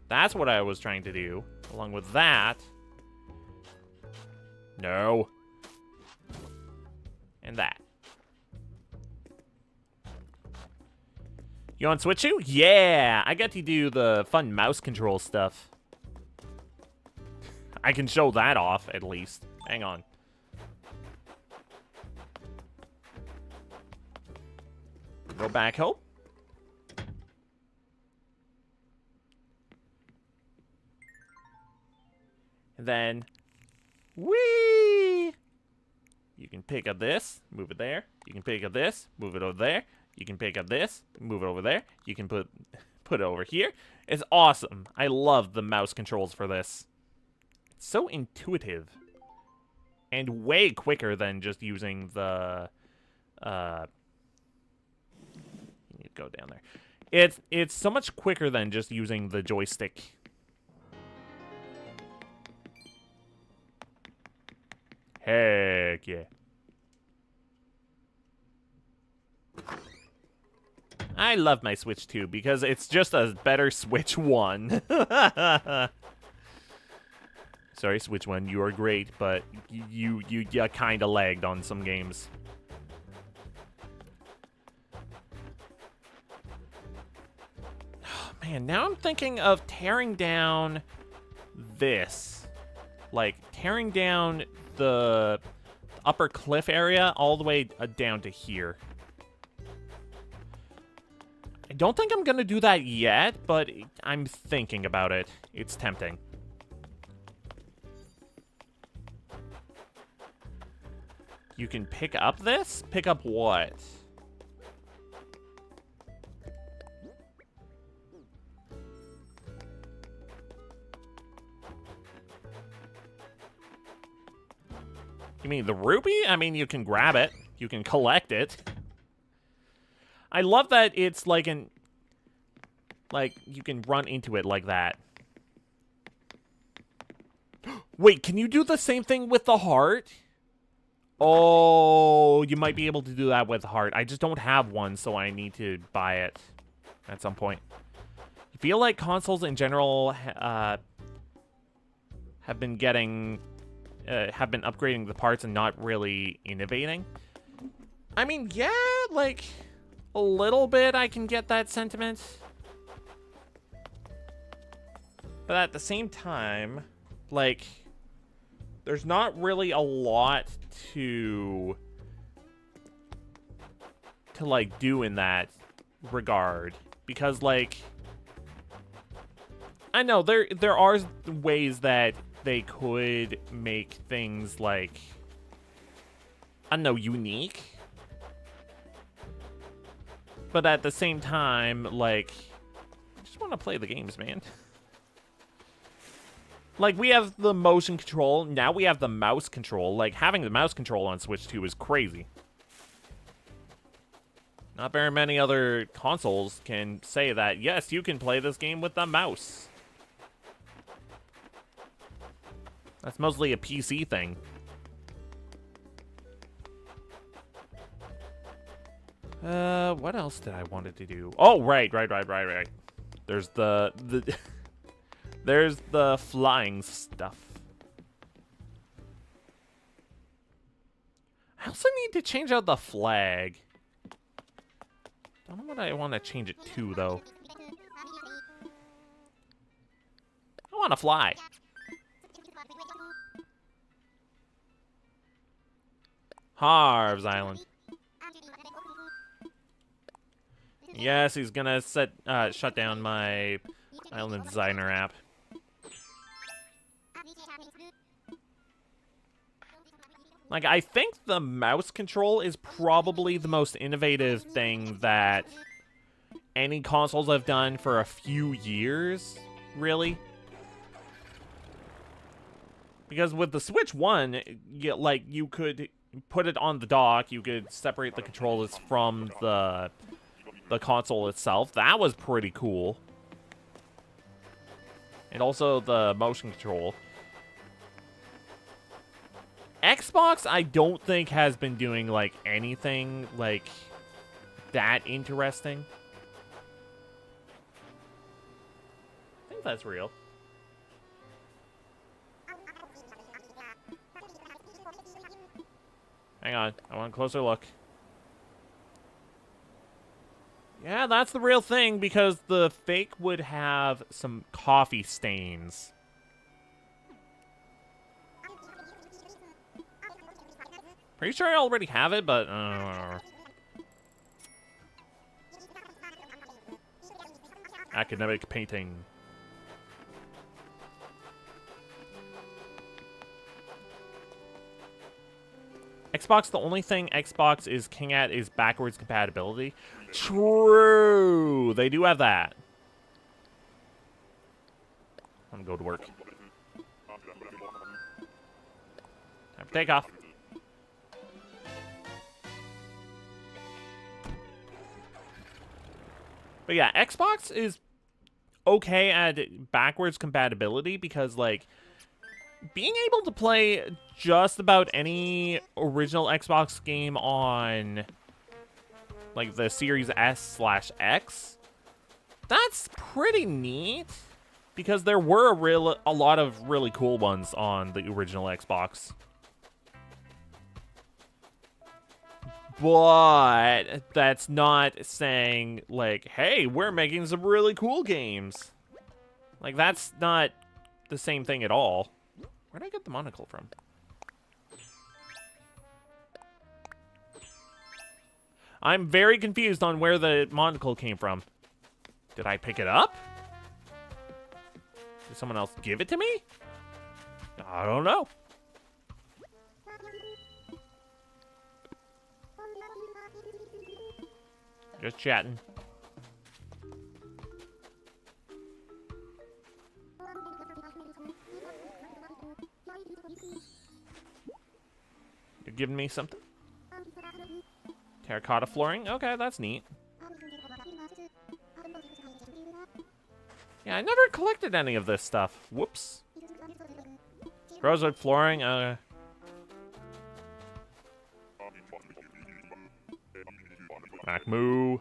That's what I was trying to do. Along with that. No. And that. You on Switch too? Yeah! I got to do the fun mouse control stuff. I can show that off, at least. Hang on. Go back, Hope. And then... whee! You can pick up this, move it there. You can pick up this, move it over there. You can pick up this, move it over there. You can put it over here. It's awesome. I love the mouse controls for this. It's so intuitive. And way quicker than just using the... you need to go down there. It's so much quicker than just using the joystick. Heck yeah. I love my Switch 2 because it's just a better Switch 1. Sorry, Switch 1, you are great, but you kind of lagged on some games. Oh, man, now I'm thinking of tearing down this. Like, tearing down the upper cliff area all the way down to here. I don't think I'm going to do that yet, but I'm thinking about it. It's tempting. You can pick up this? Pick up what? You mean the rupee? I mean, you can grab it. You can collect it. I love that it's like an... Like, you can run into it like that. Wait, can you do the same thing with the heart? Oh, you might be able to do that with the heart. I just don't have one, so I need to buy it at some point. I feel like consoles in general have been getting... have been upgrading the parts and not really innovating. I mean, yeah, like, a little bit I can get that sentiment. But at the same time, like, there's not really a lot to like, do in that regard. Because, like, I know there are ways that they could make things, like, I don't know, unique. But at the same time, like, I just want to play the games, man. Like, we have the motion control, now we have the mouse control. Like, having the mouse control on Switch 2 is crazy. Not very many other consoles can say that, yes, you can play this game with the mouse. That's mostly a PC thing. What else did I wanted to do? Oh, right. There's the there's the flying stuff. I also need to change out the flag. Don't know what I want to change it to, though. I want to fly. Harv's Island. Yes, he's gonna shut down my Island Designer app. Like, I think the mouse control is probably the most innovative thing that any consoles have done for a few years, really. Because with the Switch 1, you could put it on the dock, you could separate the controllers from the console itself. That was pretty cool. And also the motion control. Xbox, I don't think has been doing, like, anything, like, that interesting. I think that's real. Hang on, I want a closer look. Yeah, that's the real thing, because the fake would have some coffee stains. Pretty sure I already have it, but academic painting. Xbox, the only thing Xbox is king at is backwards compatibility. True! They do have that. I'm gonna go to work. Time for takeoff. But yeah, Xbox is okay at backwards compatibility because, like, being able to play just about any original Xbox game on, like, the Series S/X, that's pretty neat. Because there were a lot of really cool ones on the original Xbox. But that's not saying, like, hey, we're making some really cool games. Like, that's not the same thing at all. Where'd I get the monocle from? I'm very confused on where the monocle came from. Did I pick it up? Did someone else give it to me? I don't know. Just chatting. You're giving me something? Terracotta flooring? Okay, that's neat. Yeah, I never collected any of this stuff. Whoops. Rosewood flooring, Macmoo.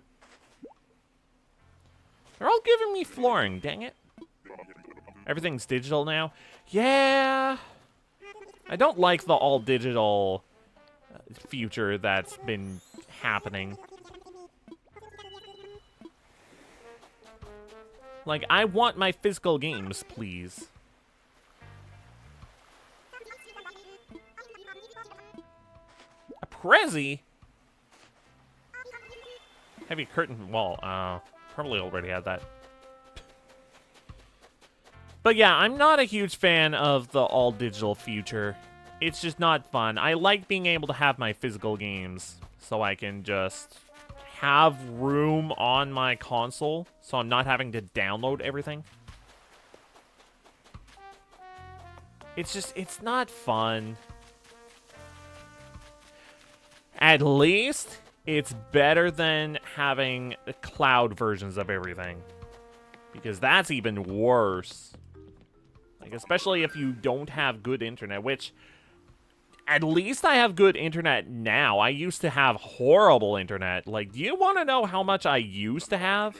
They're all giving me flooring, dang it. Everything's digital now. Yeah. I don't like the all-digital future that's been happening. Like, I want my physical games, please. A Prezi? Heavy curtain wall. Probably already had that. But yeah, I'm not a huge fan of the all-digital future. It's just not fun. I like being able to have my physical games so I can just have room on my console so I'm not having to download everything. It's not fun. At least it's better than having the cloud versions of everything. Because that's even worse. Like, especially if you don't have good internet, which at least I have good internet now. I used to have horrible internet. Like, do you want to know how much I used to have?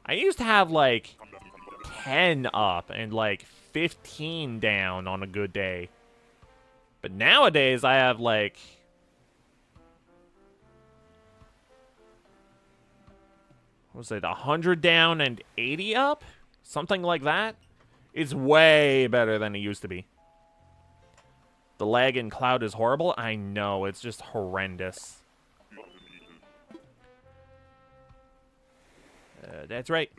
I used to have, like, 10 up and, like, 15 down on a good day. But nowadays, I have, like... what was it, 100 down and 80 up? Something like that? It's way better than it used to be. The lag in cloud is horrible? I know, it's just horrendous. That's right.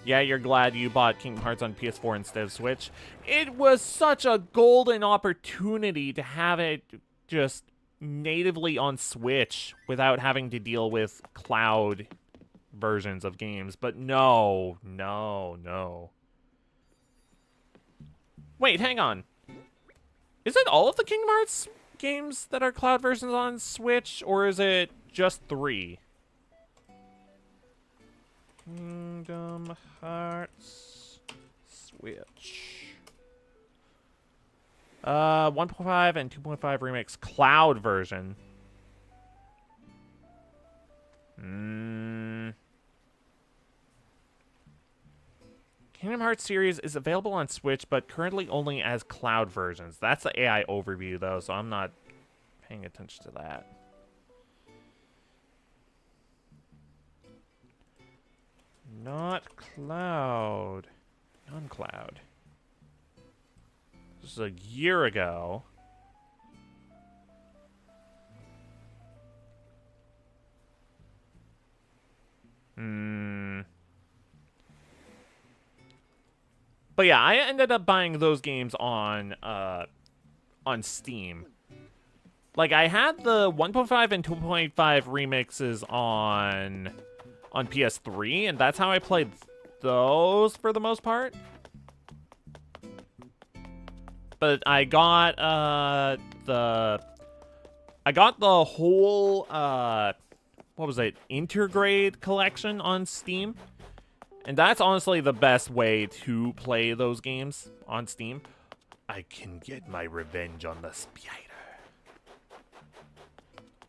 Yeah, you're glad you bought Kingdom Hearts on PS4 instead of Switch. It was such a golden opportunity to have it just natively on Switch without having to deal with cloud versions of games. But no. Wait, hang on. Is it all of the Kingdom Hearts games that are cloud versions on Switch, or is it just 3? Kingdom Hearts Switch. 1.5 and 2.5 remix cloud version. Kingdom Hearts series is available on Switch, but currently only as cloud versions. That's the AI overview, though, so I'm not paying attention to that. Not cloud. Non-cloud. This is a year ago. But yeah, I ended up buying those games on Steam. Like, I had the 1.5 and 2.5 remixes on PS3, and that's how I played those for the most part. But I got the whole what was it? Intergrade collection on Steam. And that's honestly the best way to play those games on Steam. I can get my revenge on the spider.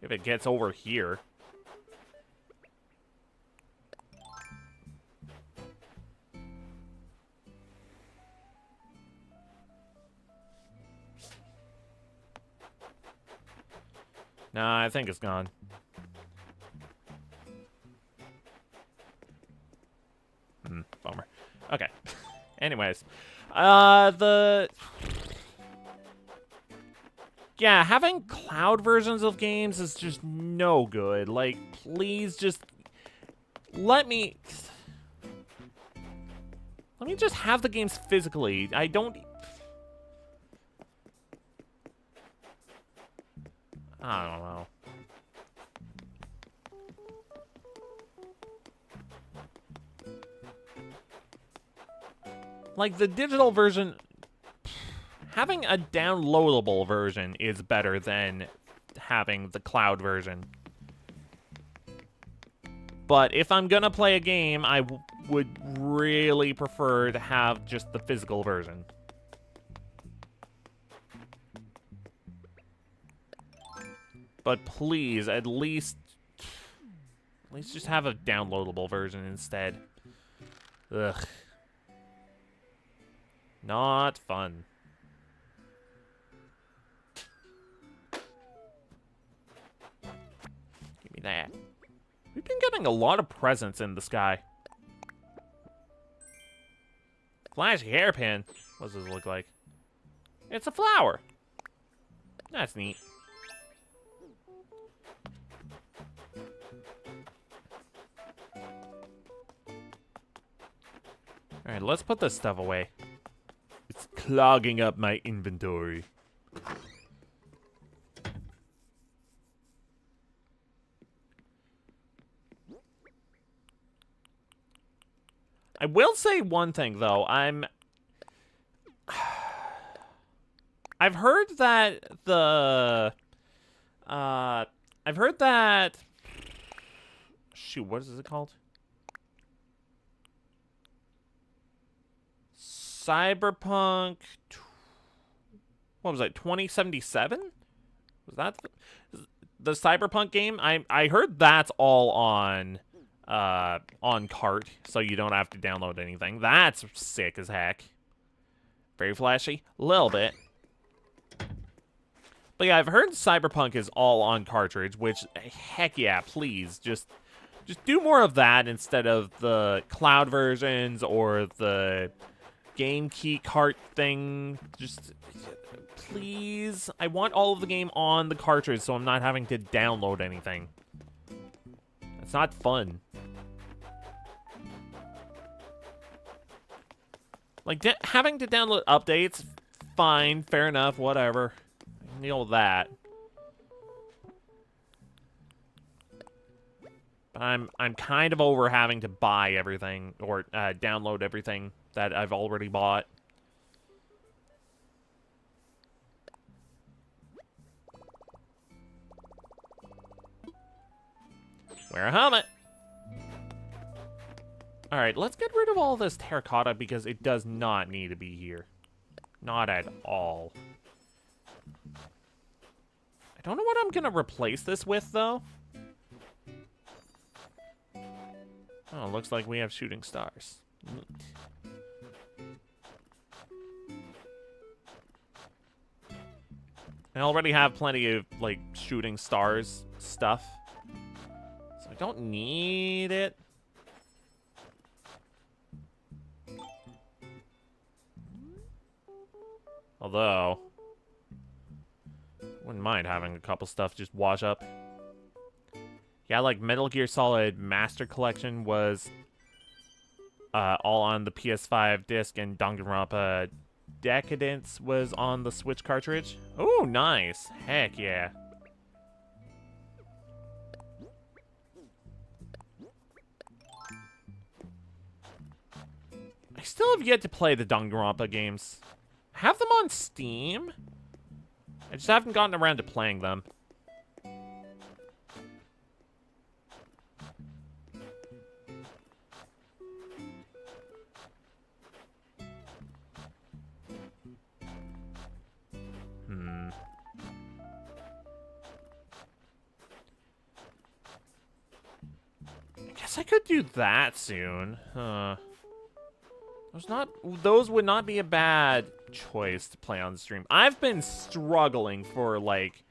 If it gets over here. Nah, I think it's gone. Bummer. Okay. Anyways. Yeah, having cloud versions of games is just no good. Like, please just let me just have the games physically. I don't know. Like, the digital version, having a downloadable version is better than having the cloud version. But if I'm gonna play a game, I would really prefer to have just the physical version. But please, at least just have a downloadable version instead. Ugh. Not fun. Give me that. We've been getting a lot of presents in the sky. Flashy hairpin. What does this look like? It's a flower. That's neat. Alright, let's put this stuff away. It's clogging up my inventory. I will say one thing, though. I've heard that I've heard that... Shoot, what is it called? Cyberpunk... What was that, 2077? Was that the Cyberpunk game? I heard that's all on cart, so you don't have to download anything. That's sick as heck. Very flashy, a little bit. But yeah, I've heard Cyberpunk is all on cartridge, which, heck yeah, please, just do more of that instead of the cloud versions or the game key cart thing. Just, please, I want all of the game on the cartridge so I'm not having to download anything. It's not fun. Like, having to download updates, fine, fair enough, whatever. Deal with that. But I'm kind of over having to buy everything or download everything that I've already bought. Wear a helmet. Alright, let's get rid of all this terracotta because it does not need to be here. Not at all. I don't know what I'm gonna replace this with, though. Oh, looks like we have shooting stars. Neat. I already have plenty of, like, shooting stars stuff. So I don't need it. Although, wouldn't mind having a couple stuff just wash up. Yeah, like Metal Gear Solid Master Collection was all on the PS5 disc, and Danganronpa Decadence was on the Switch cartridge. Oh, nice. Heck yeah. I still have yet to play the Danganronpa games. I have them on Steam. I just haven't gotten around to playing them. I guess I could do that soon. Huh. Those would not be a bad choice to play on the stream. I've been struggling for like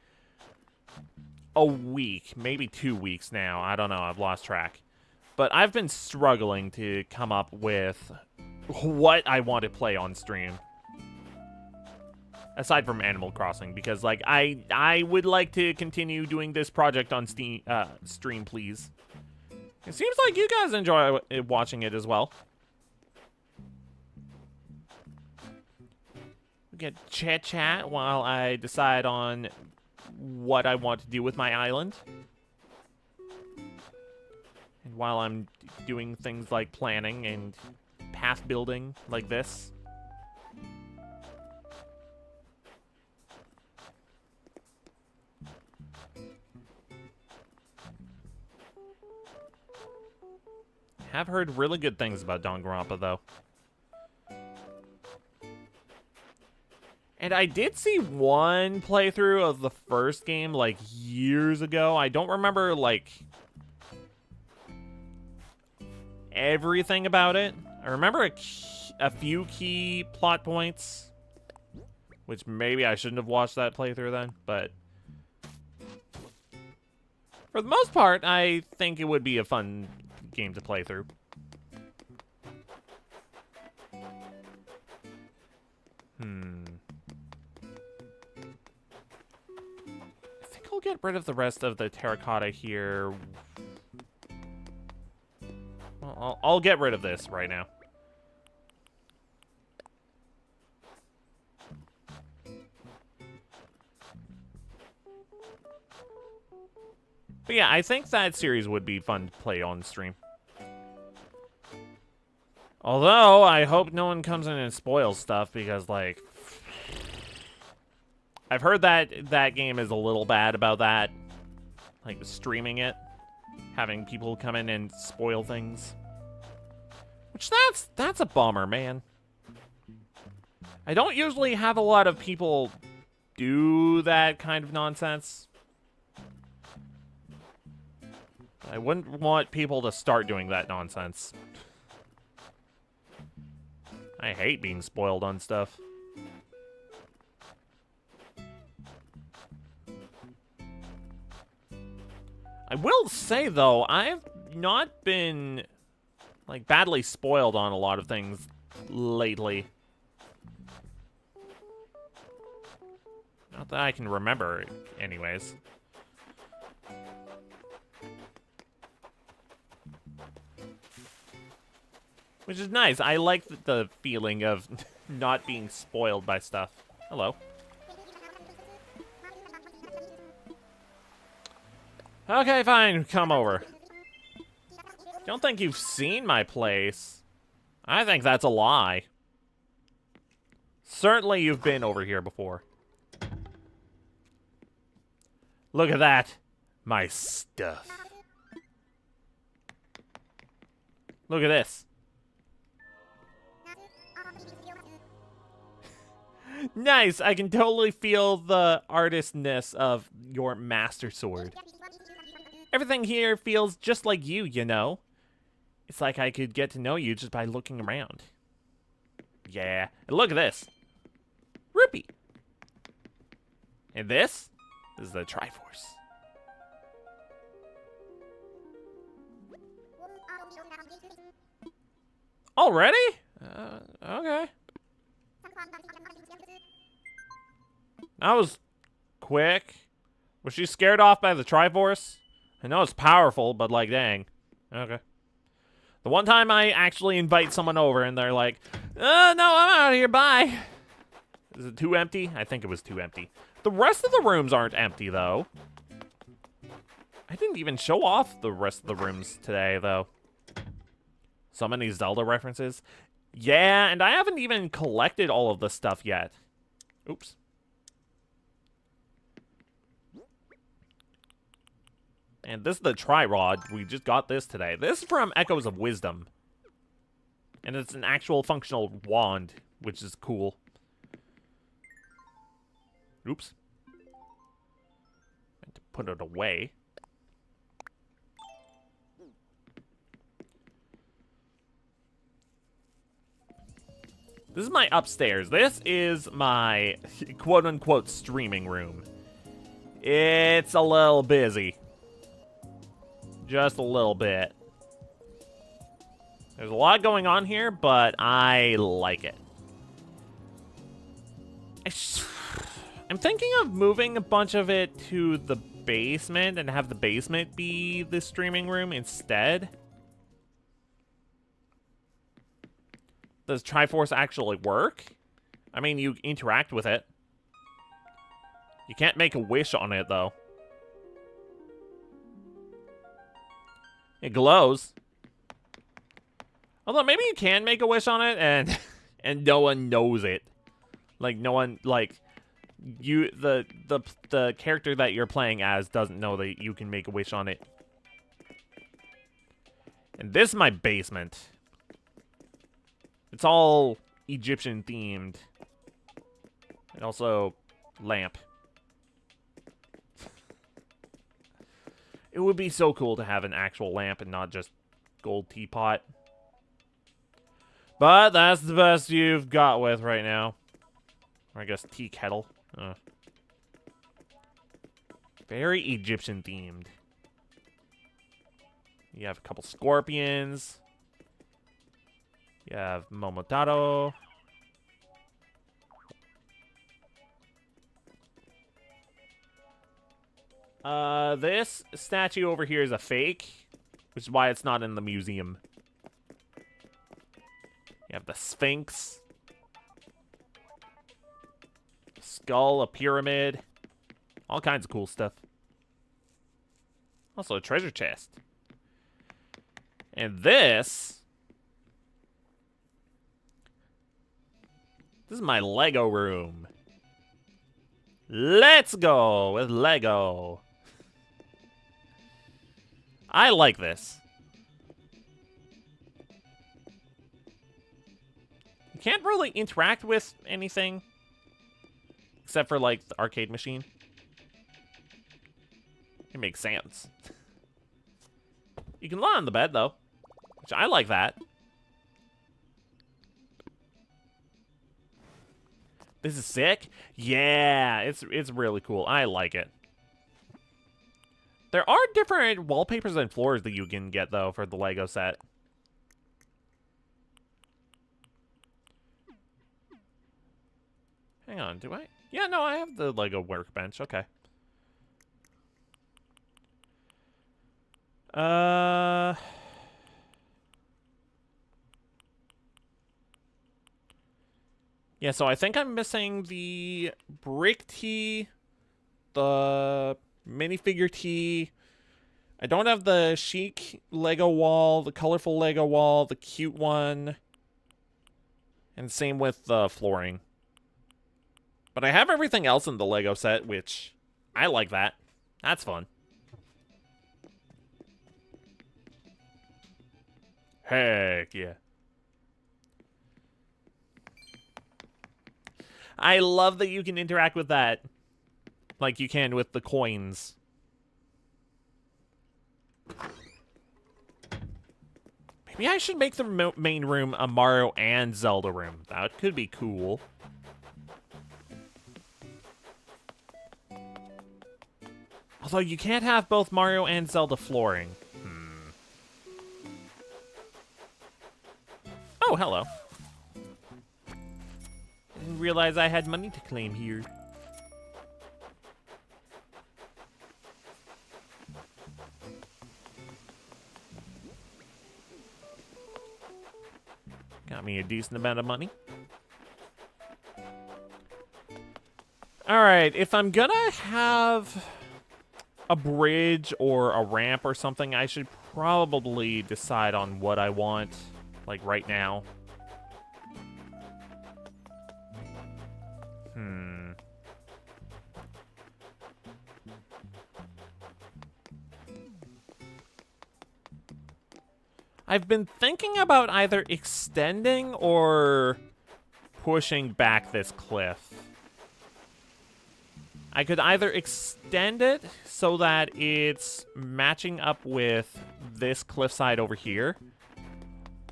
a week, maybe 2 weeks now. I don't know, I've lost track. But I've been struggling to come up with what I want to play on stream. Aside from Animal Crossing, because like I would like to continue doing this project on Steam stream, please. It seems like you guys enjoy watching it as well. We get chat while I decide on what I want to do with my island. And while I'm doing things like planning and path building like this. Have heard really good things about Danganronpa, though. And I did see one playthrough of the first game, like, years ago. I don't remember, like, everything about it. I remember a few key plot points, which maybe I shouldn't have watched that playthrough then, but for the most part, I think it would be a fun game to play through. I think I'll get rid of the rest of the terracotta here. Well, I'll get rid of this right now. But yeah, I think that series would be fun to play on stream. Although, I hope no one comes in and spoils stuff, because, like, I've heard that that game is a little bad about that. Like, streaming it. Having people come in and spoil things. Which, that's a bummer, man. I don't usually have a lot of people do that kind of nonsense. I wouldn't want people to start doing that nonsense. I hate being spoiled on stuff. I will say, though, I've not been, like, badly spoiled on a lot of things lately. Not that I can remember, anyways. Which is nice. I like the feeling of not being spoiled by stuff. Hello. Okay, fine. Come over. Don't think you've seen my place. I think that's a lie. Certainly you've been over here before. Look at that. My stuff. Look at this. Nice, I can totally feel the artistness of your master sword. Everything here feels just like you know. It's like I could get to know you just by looking around. Yeah, and look at this. Rupee. And this is the Triforce. Already? Okay. That was quick. Was she scared off by the Triforce? I know it's powerful, but like, dang. Okay. The one time I actually invite someone over and they're like, no, I'm out of here, bye. Is it too empty? I think it was too empty. The rest of the rooms aren't empty, though. I didn't even show off the rest of the rooms today, though. So many Zelda references. Yeah, and I haven't even collected all of the stuff yet. Oops. And this is the Tri-Rod. We just got this today. This is from Echoes of Wisdom. And it's an actual functional wand, which is cool. Oops. Meant to put it away. This is my upstairs. This is my quote-unquote streaming room. It's a little busy. Just a little bit. There's a lot going on here, but I like it. I'm thinking of moving a bunch of it to the basement and have the basement be the streaming room instead. Does Triforce actually work? I mean, you interact with it. You can't make a wish on it, though. It glows. Although maybe you can make a wish on it and and no one knows it. Like no one like you the character that you're playing as doesn't know that you can make a wish on it. And this is my basement. It's all Egyptian themed. And also lamp. It would be so cool to have an actual lamp and not just gold teapot. But that's the best you've got with right now. Or I guess tea kettle. Very Egyptian themed. You have a couple scorpions. You have Momotaro. This statue over here is a fake, which is why it's not in the museum. You have the Sphinx. Skull, a pyramid. All kinds of cool stuff. Also a treasure chest. And this is my Lego room. Let's go with Lego. I like this. You can't really interact with anything except for like the arcade machine. It makes sense. You can lie on the bed though, which I like that. This is sick. Yeah, it's really cool. I like it. There are different wallpapers and floors that you can get though for the Lego set. Hang on, do I? Yeah, no, I have the Lego workbench. Okay. Yeah, so I think I'm missing the brick tee, the minifigure tee. I don't have the chic Lego wall, the colorful Lego wall, the cute one. And same with the flooring. But I have everything else in the Lego set, which I like that. That's fun. Heck yeah. I love that you can interact with that like you can with the coins. Maybe I should make the main room a Mario and Zelda room. That could be cool. Although you can't have both Mario and Zelda flooring. Oh, hello. Didn't realize I had money to claim here. Got me a decent amount of money. Alright, if I'm gonna have a bridge or a ramp or something, I should probably decide on what I want, like right now. I've been thinking about either extending or pushing back this cliff. I could either extend it so that it's matching up with this cliffside over here,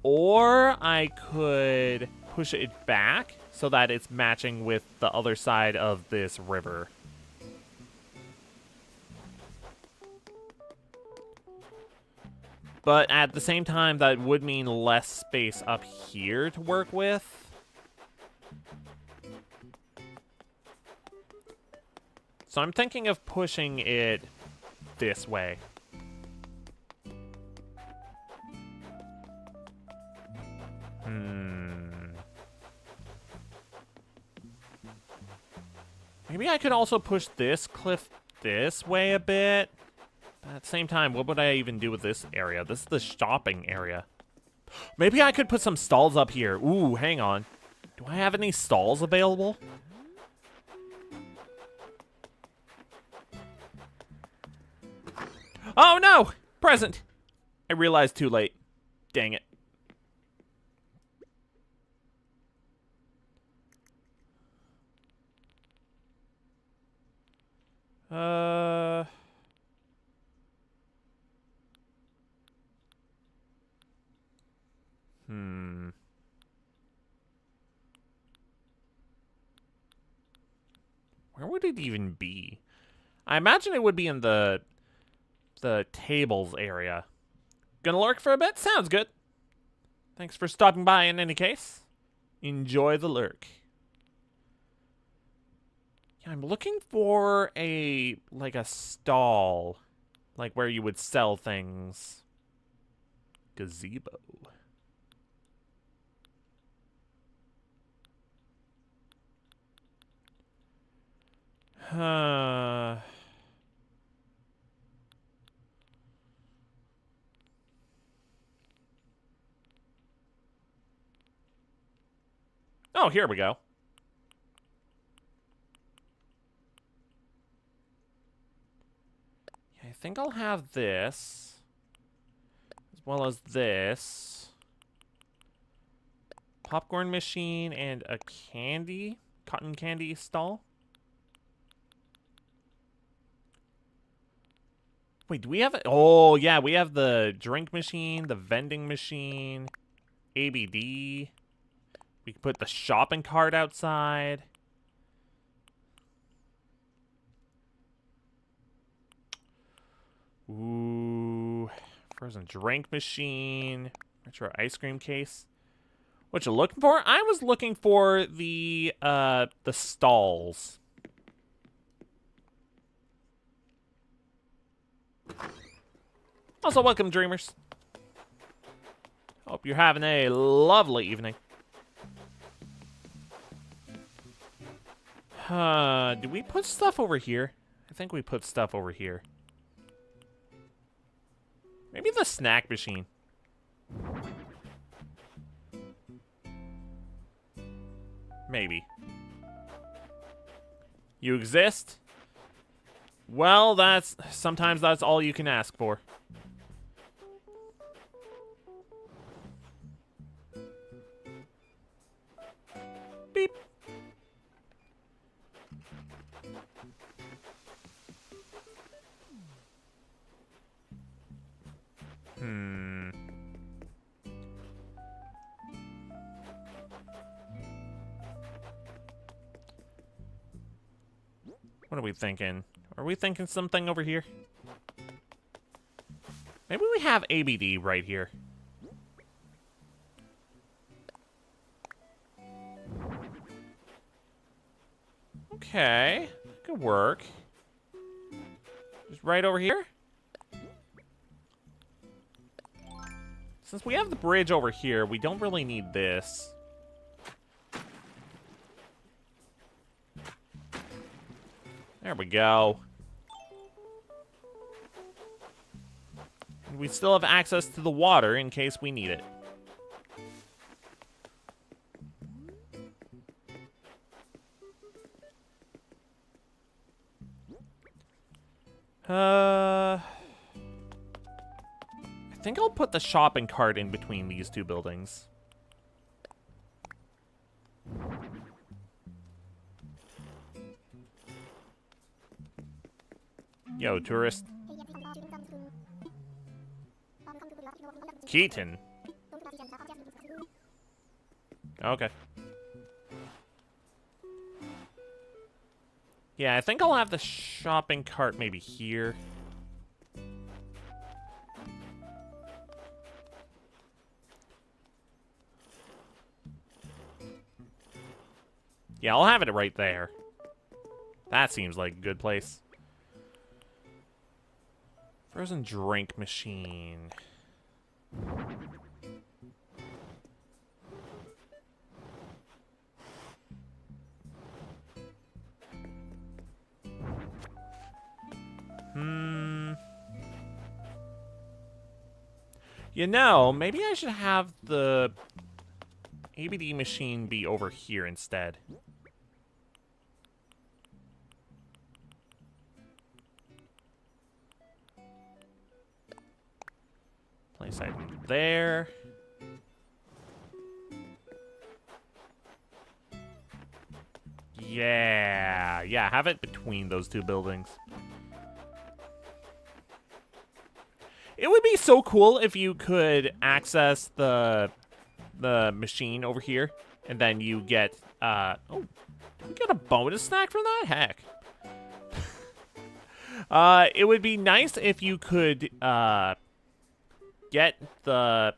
or I could push it back so that it's matching with the other side of this river. But at the same time, that would mean less space up here to work with. So I'm thinking of pushing it this way. Maybe I could also push this cliff this way a bit. But at the same time, what would I even do with this area? This is the shopping area. Maybe I could put some stalls up here. Ooh, hang on. Do I have any stalls available? Oh no! Present! I realized too late. Dang it. Where would it even be? I imagine it would be in the tables area. Gonna lurk for a bit? Sounds good. Thanks for stopping by in any case. Enjoy the lurk. Yeah, I'm looking for a stall. Like where you would sell things. Gazebo. Oh, here we go. I think I'll have this. As well as this. Popcorn machine and a cotton candy stall. Wait, do we have it? Oh, yeah, we have the drink machine, the vending machine, ABD. We can put the shopping cart outside. Ooh, frozen drink machine, retro ice cream case. What you looking for? I was looking for the stalls. Also, welcome, dreamers. Hope you're having a lovely evening. Do we put stuff over here? I think we put stuff over here. Maybe the snack machine. Maybe. You exist? Well, sometimes that's all you can ask for. Beep. What are we thinking? Are we thinking something over here? Maybe we have ABD right here. Okay. Good work. Just right over here? Since we have the bridge over here, we don't really need this. There we go. And we still have access to the water in case we need it. I think I'll put the shopping cart in between these two buildings. Yo, tourist. Keaton. Okay. Yeah, I think I'll have the shopping cart maybe here. Yeah, I'll have it right there. That seems like a good place. Frozen drink machine. You know, maybe I should have the ABD machine be over here instead. Place item there. Yeah, have it between those two buildings. It would be so cool if you could access the machine over here, and then you get oh, did we get a bonus snack from that? Heck. It would be nice if you could get the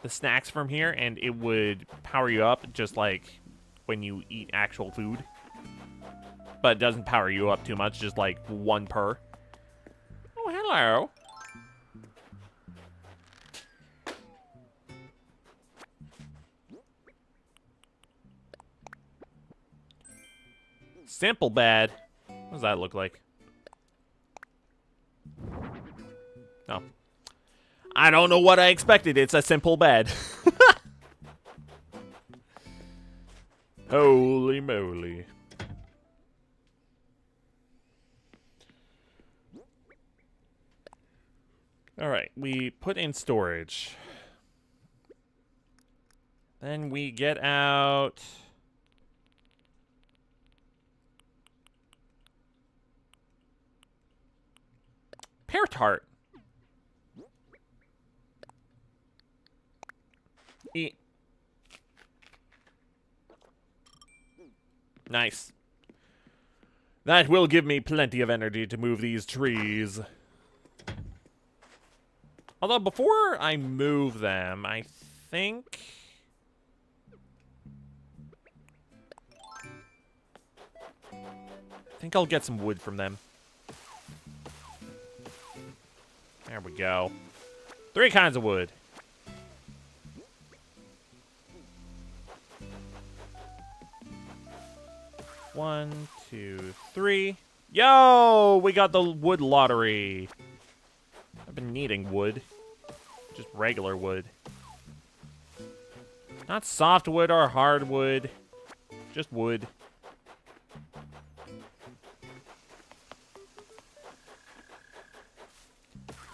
snacks from here, and it would power you up just like when you eat actual food. But it doesn't power you up too much, just like 1 per. Oh, hello. Simple bad. What does that look like? No. I don't know what I expected. It's a simple bed. Holy moly. Alright, we put in storage. Then we get out... pear tart. Eat. Nice. That will give me plenty of energy to move these trees. Although before I move them, I think I'll get some wood from them. There we go. 3 kinds of wood. One, 2, 3. Yo! We got the wood lottery. I've been needing wood. Just regular wood. Not softwood or hardwood. Just wood.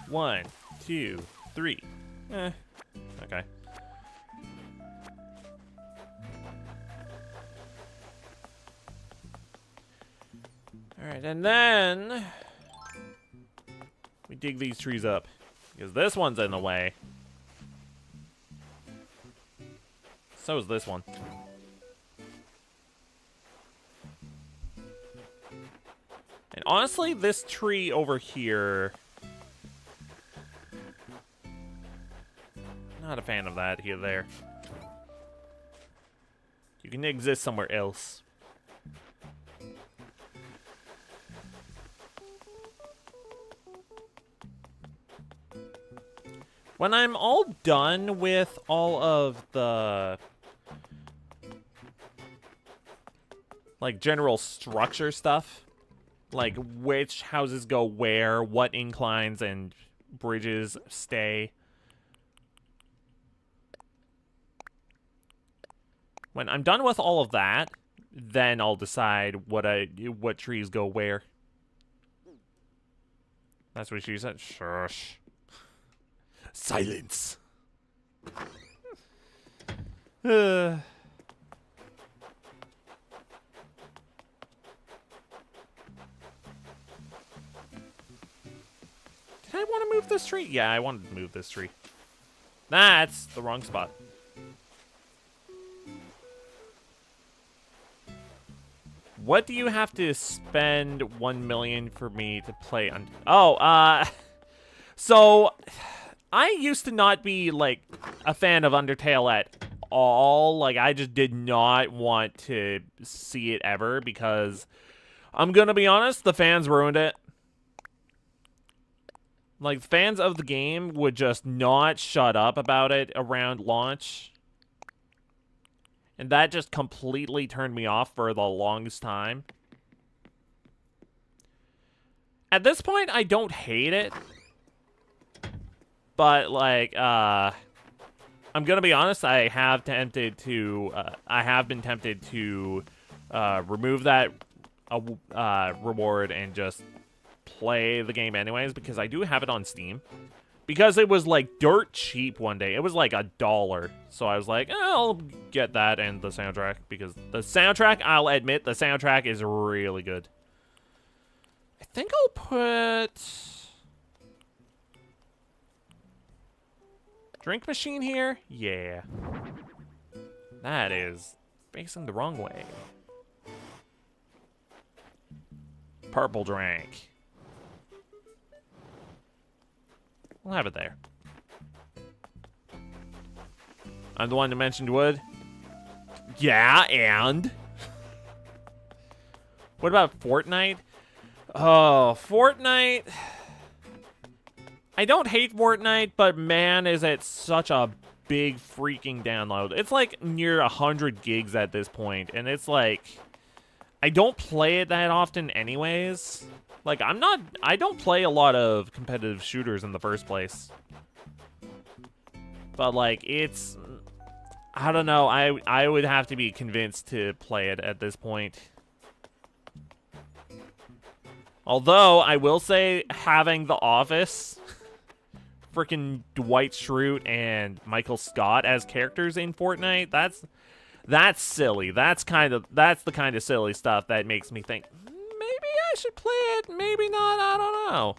One, 2, 3. Okay. Alright, and then we dig these trees up. Because this one's in the way. So is this one. And honestly, this tree over here... not a fan of that here there. You can exist somewhere else. When I'm all done with all of the like general structure stuff, like which houses go where, what inclines and bridges stay. When I'm done with all of that, then I'll decide what trees go where. That's what she said. Shush. Silence. Did I want to move this tree? Yeah, I wanted to move this tree. That's the wrong spot. What do you have to spend 1 million for me to play on? Oh, so I used to not be like a fan of Undertale at all. Like I just did not want to see it ever because I'm gonna be honest, the fans ruined it. Like, fans of the game would just not shut up about it around launch. And that just completely turned me off for the longest time. At this point, I don't hate it. But, like, I'm gonna be honest, I have been tempted to remove that reward and just play the game anyways, because I do have it on Steam. Because it was, like, dirt cheap one day. It was, like, $1. So I was like, I'll get that and the soundtrack. Because the soundtrack, I'll admit, the soundtrack is really good. I think I'll put... drink machine here? Yeah. That is facing the wrong way. Purple drink. We'll have it there. I'm the one who mentioned wood. Yeah, and? What about Fortnite? Oh, Fortnite. I don't hate Fortnite, but man, is it such a big freaking download. It's like near 100 gigs at this point, and it's like, I don't play it that often anyways. Like, I don't play a lot of competitive shooters in the first place. But, like, it's, I don't know, I would have to be convinced to play it at this point. Although, I will say, having The Office, freaking Dwight Schrute and Michael Scott as characters in Fortnite, that's silly. That's the kind of silly stuff that makes me think, maybe I should play it, maybe not, I don't know.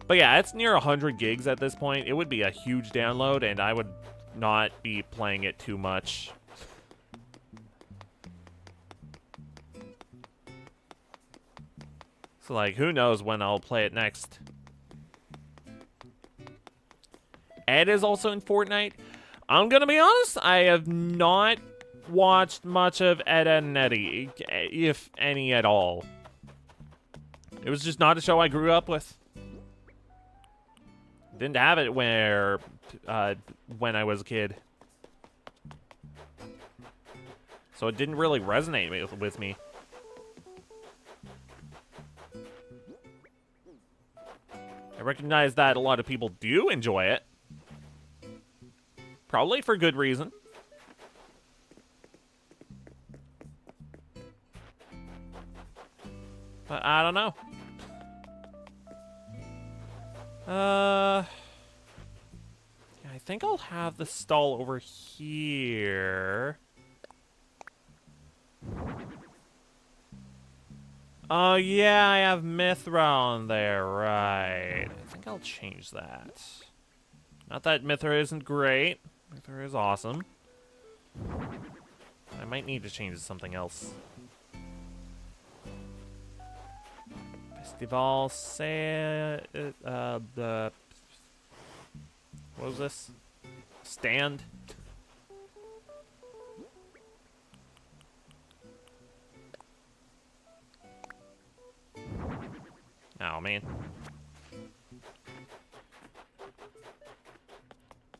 But yeah, it's near 100 gigs at this point. It would be a huge download, and I would not be playing it too much. So, like, who knows when I'll play it next. Ed is also in Fortnite. I'm gonna be honest, I have not watched much of Ed, Edd n Eddy, if any at all. It was just not a show I grew up with. Didn't have it when I was a kid. So it didn't really resonate with me. I recognize that a lot of people do enjoy it. Probably for good reason. But I don't know. Yeah, I think I'll have the stall over here. Oh, yeah, I have Mithra on there, right. I think I'll change that. Not that Mithra isn't great. Mithra is awesome. I might need to change to something else. Festival, say, the... What was this? Stand? Oh, man.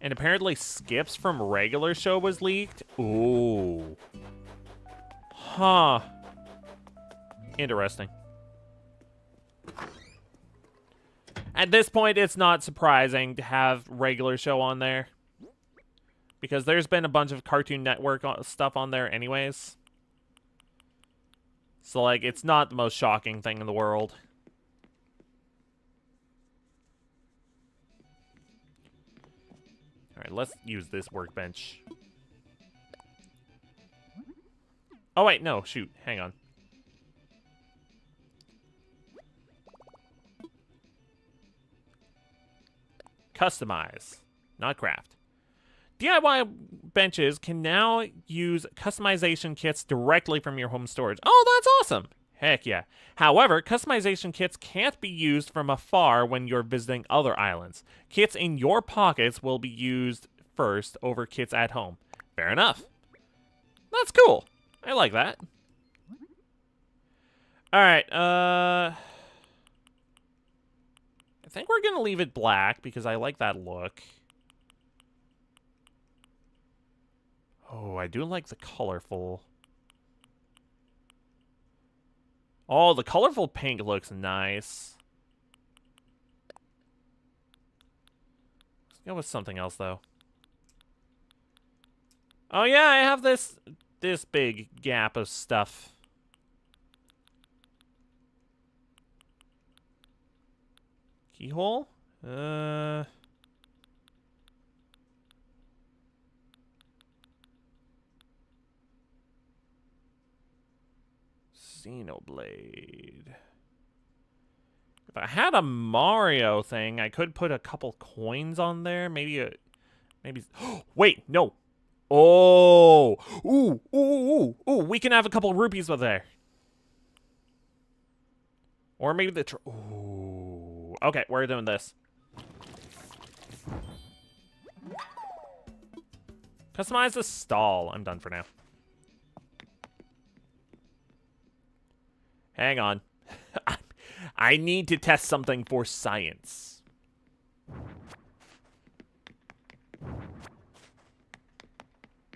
And apparently Skips from regular show was leaked. Ooh. Huh. Interesting. At this point, it's not surprising to have regular show on there. Because there's been a bunch of Cartoon Network stuff on there anyways. So, like, it's not the most shocking thing in the world. Alright, let's use this workbench. Oh, wait, no, shoot. Hang on. Customize, not craft. DIY benches can now use customization kits directly from your home storage. Oh, that's awesome. Heck yeah. However, customization kits can't be used from afar when you're visiting other islands. Kits in your pockets will be used first over kits at home. Fair enough. That's cool. I like that. Alright, I think we're gonna leave it black because I like that look. Oh, I do like the colorful. Oh, the colorful pink looks nice. Let's go with something else, though. Oh, yeah, I have this big gap of stuff. Keyhole? Xenoblade. If I had a Mario thing, I could put a couple coins on there. Maybe. Wait, no. Oh. Ooh, ooh, ooh, ooh. We can have a couple rupees with there. Or maybe the. Ooh. Okay, we're doing this. Customize the stall. I'm done for now. Hang on. I need to test something for science.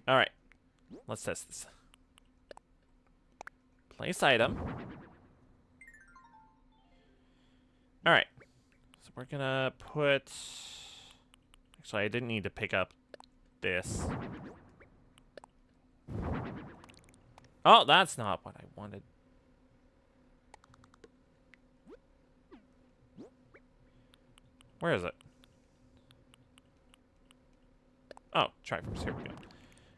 Alright. Let's test this. Place item. Alright. So we're gonna put... Actually, I didn't need to pick up this. Oh, that's not what I wanted. Where is it? Oh, Triforce. Here we go.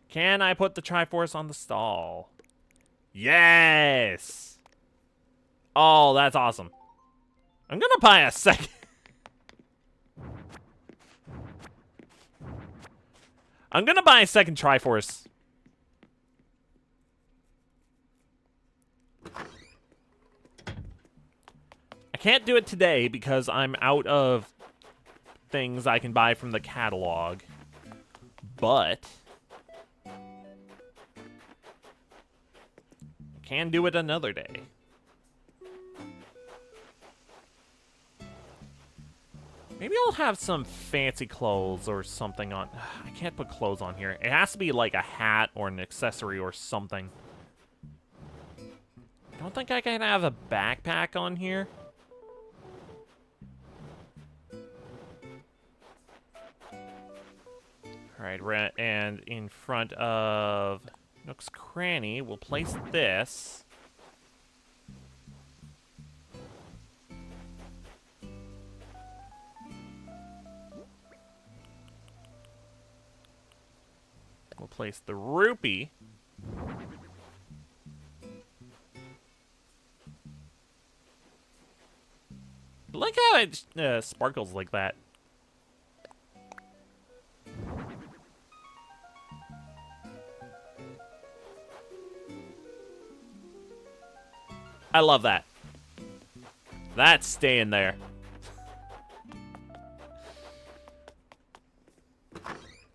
Can I put the Triforce on the stall? Yes! Oh, that's awesome. I'm gonna buy a second. I'm gonna buy a second Triforce. I can't do it today because I'm out of things I can buy from the catalog. But I can do it another day. Maybe I'll have some fancy clothes or something on. I can't put clothes on here. It has to be like a hat or an accessory or something. I don't think I can have a backpack on here. Alright, and in front of Nook's Cranny, we'll place this. We'll place the rupee. I like how it sparkles like that. I love that. That's staying there.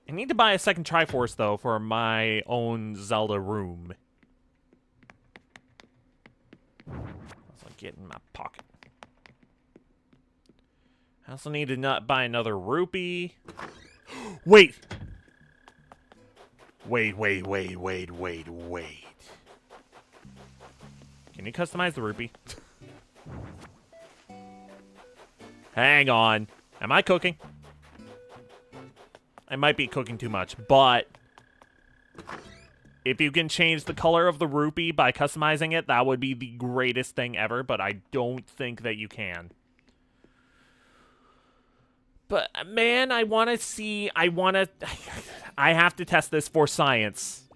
I need to buy a second Triforce, though, for my own Zelda room. Also get in my pocket. I also need to not buy another rupee. Wait! Wait. Can you customize the rupee? Hang on. Am I cooking? I might be cooking too much, but if you can change the color of the rupee by customizing it, that would be the greatest thing ever, but I don't think that you can. But, man, I want to see... I have to test this for science.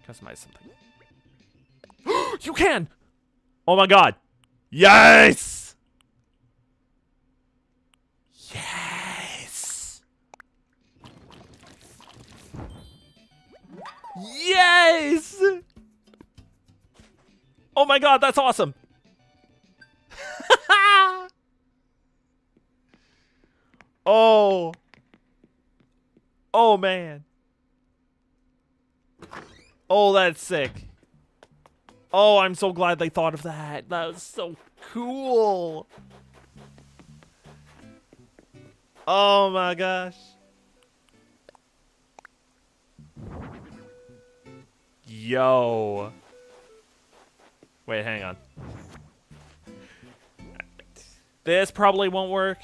Customize something. You can! Oh my god. Yes! Yes! Yes! Oh my god, that's awesome! Oh. Oh, man. Oh, that's sick. Oh, I'm so glad they thought of that. That was so cool. Oh my gosh. Yo. Wait, hang on. This probably won't work.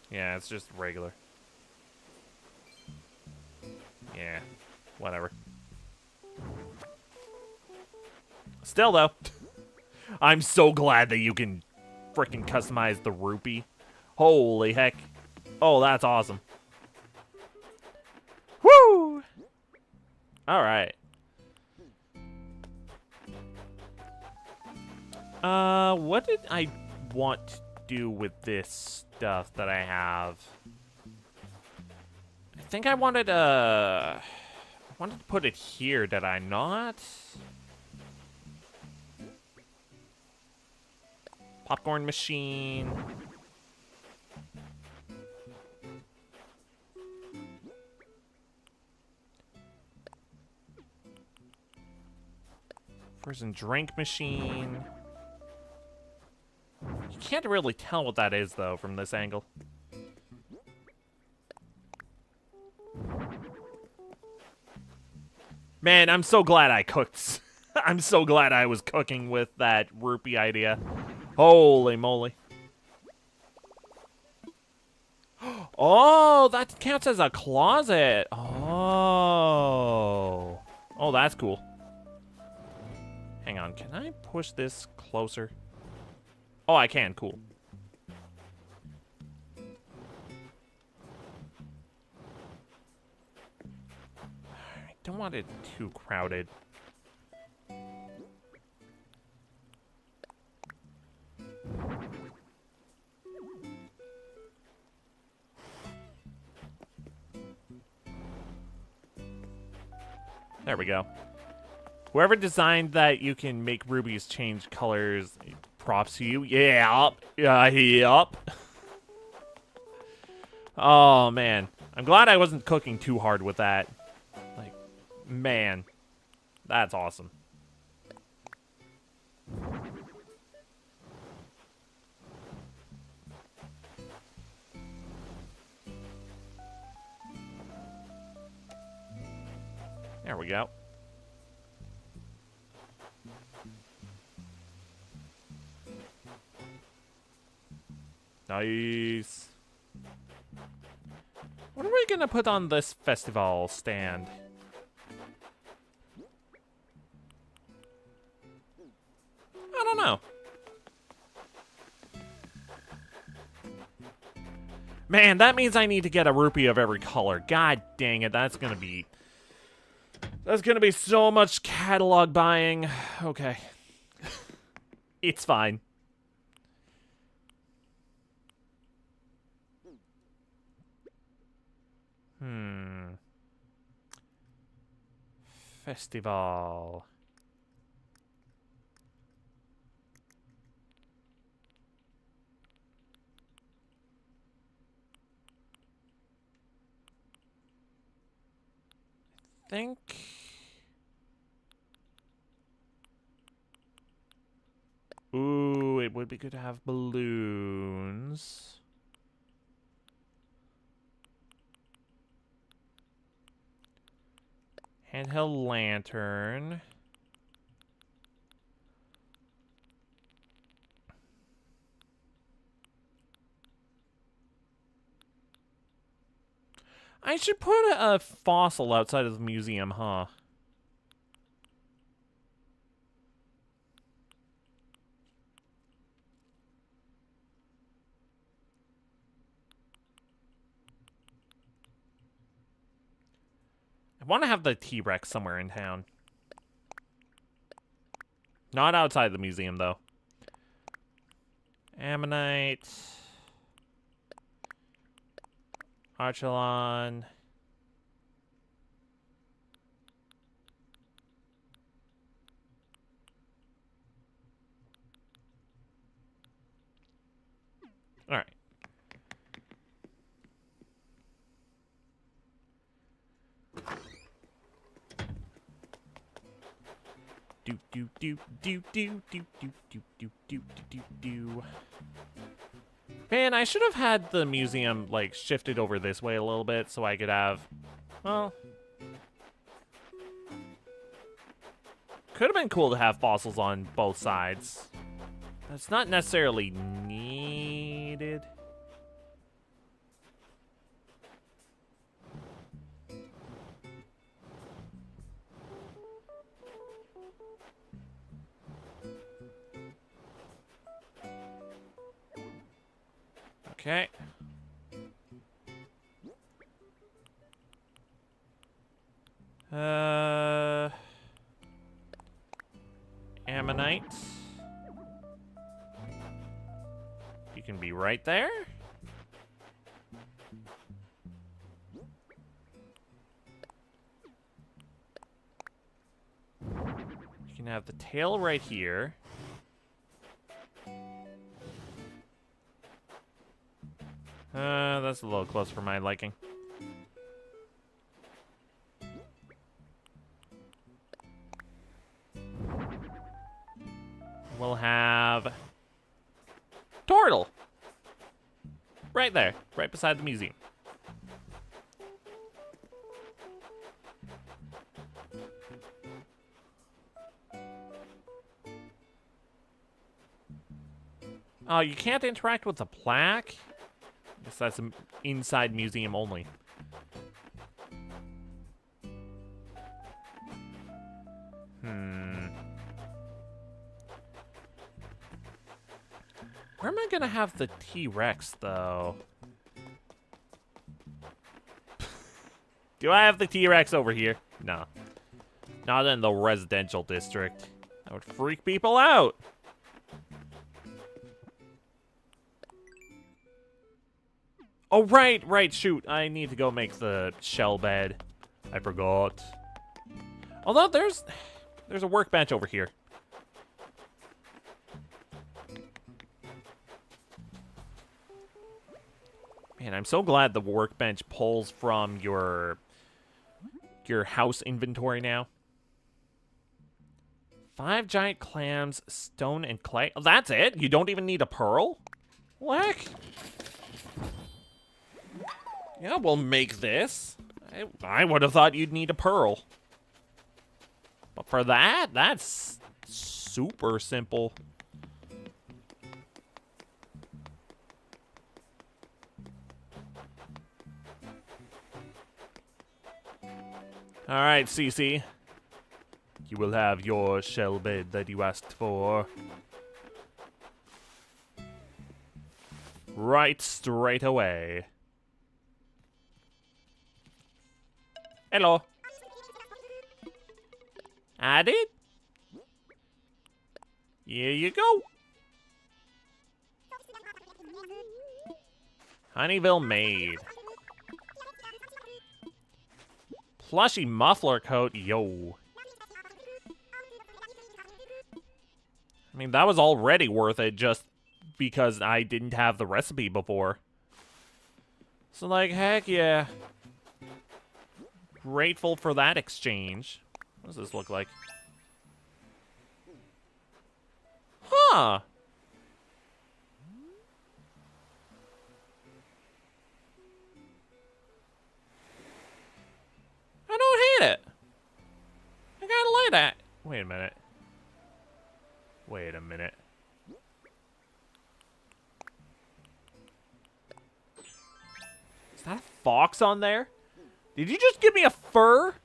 Yeah, it's just regular. Yeah, whatever. Still, though, I'm so glad that you can freaking customize the rupee. Holy heck. Oh, that's awesome. Woo! All right. What did I want to do with this stuff that I have? I think I wanted to put it here, did I not? Popcorn machine. Frozen drink machine. You can't really tell what that is, though, from this angle. Man, I'm so glad I cooked. I'm so glad I was cooking with that rupee idea. Holy moly. Oh, that counts as a closet. Oh. Oh, that's cool. Hang on, can I push this closer? Oh, I can, cool. I don't want it too crowded. There we go. Whoever designed that you can make rubies change colors, props to you. Yeah, yep. Oh, man. I'm glad I wasn't cooking too hard with that. Like, man. That's awesome. There we go. Nice. What are we gonna put on this festival stand? I don't know. Man, that means I need to get a rupee of every color. God dang it, that's gonna be so much catalog buying. Okay. It's fine. Festival. Think. Ooh, it would be good to have balloons. Handheld lantern. I should put a fossil outside of the museum, huh? I want to have the T-Rex somewhere in town. Not outside the museum, though. Ammonite. Archelon. All right. do do do do do do do do do do do do. Man, I should have had the museum like shifted over this way a little bit so I could have, well, could have been cool to have fossils on both sides. That's not necessarily needed. Okay. Ammonite. You can be right there. You can have the tail right here. That's a little close for my liking. We'll have turtle right there, right beside the museum. Oh, you can't interact with the plaque? I guess that's an inside museum only. Where am I gonna have the T-Rex, though? Do I have the T-Rex over here? No. Not in the residential district. That would freak people out. Oh, right, shoot. I need to go make the shell bed. I forgot. Although there's a workbench over here. Man, I'm so glad the workbench pulls from your house inventory now. 5 giant clams, stone and clay. Oh, that's it? You don't even need a pearl? Heck? Yeah, we'll make this. I would have thought you'd need a pearl. But for that, that's super simple. All right, Cece. You will have your shell bed that you asked for. Right straight away. Hello. I did. Here you go. Honeyville made. Plushy muffler coat, yo. I mean, that was already worth it just because I didn't have the recipe before. So, like, heck yeah. Grateful for that exchange. What does this look like? Huh. I don't hate it. I kinda like that. Wait a minute. Wait a minute. Is that a fox on there? Did you just give me a fur?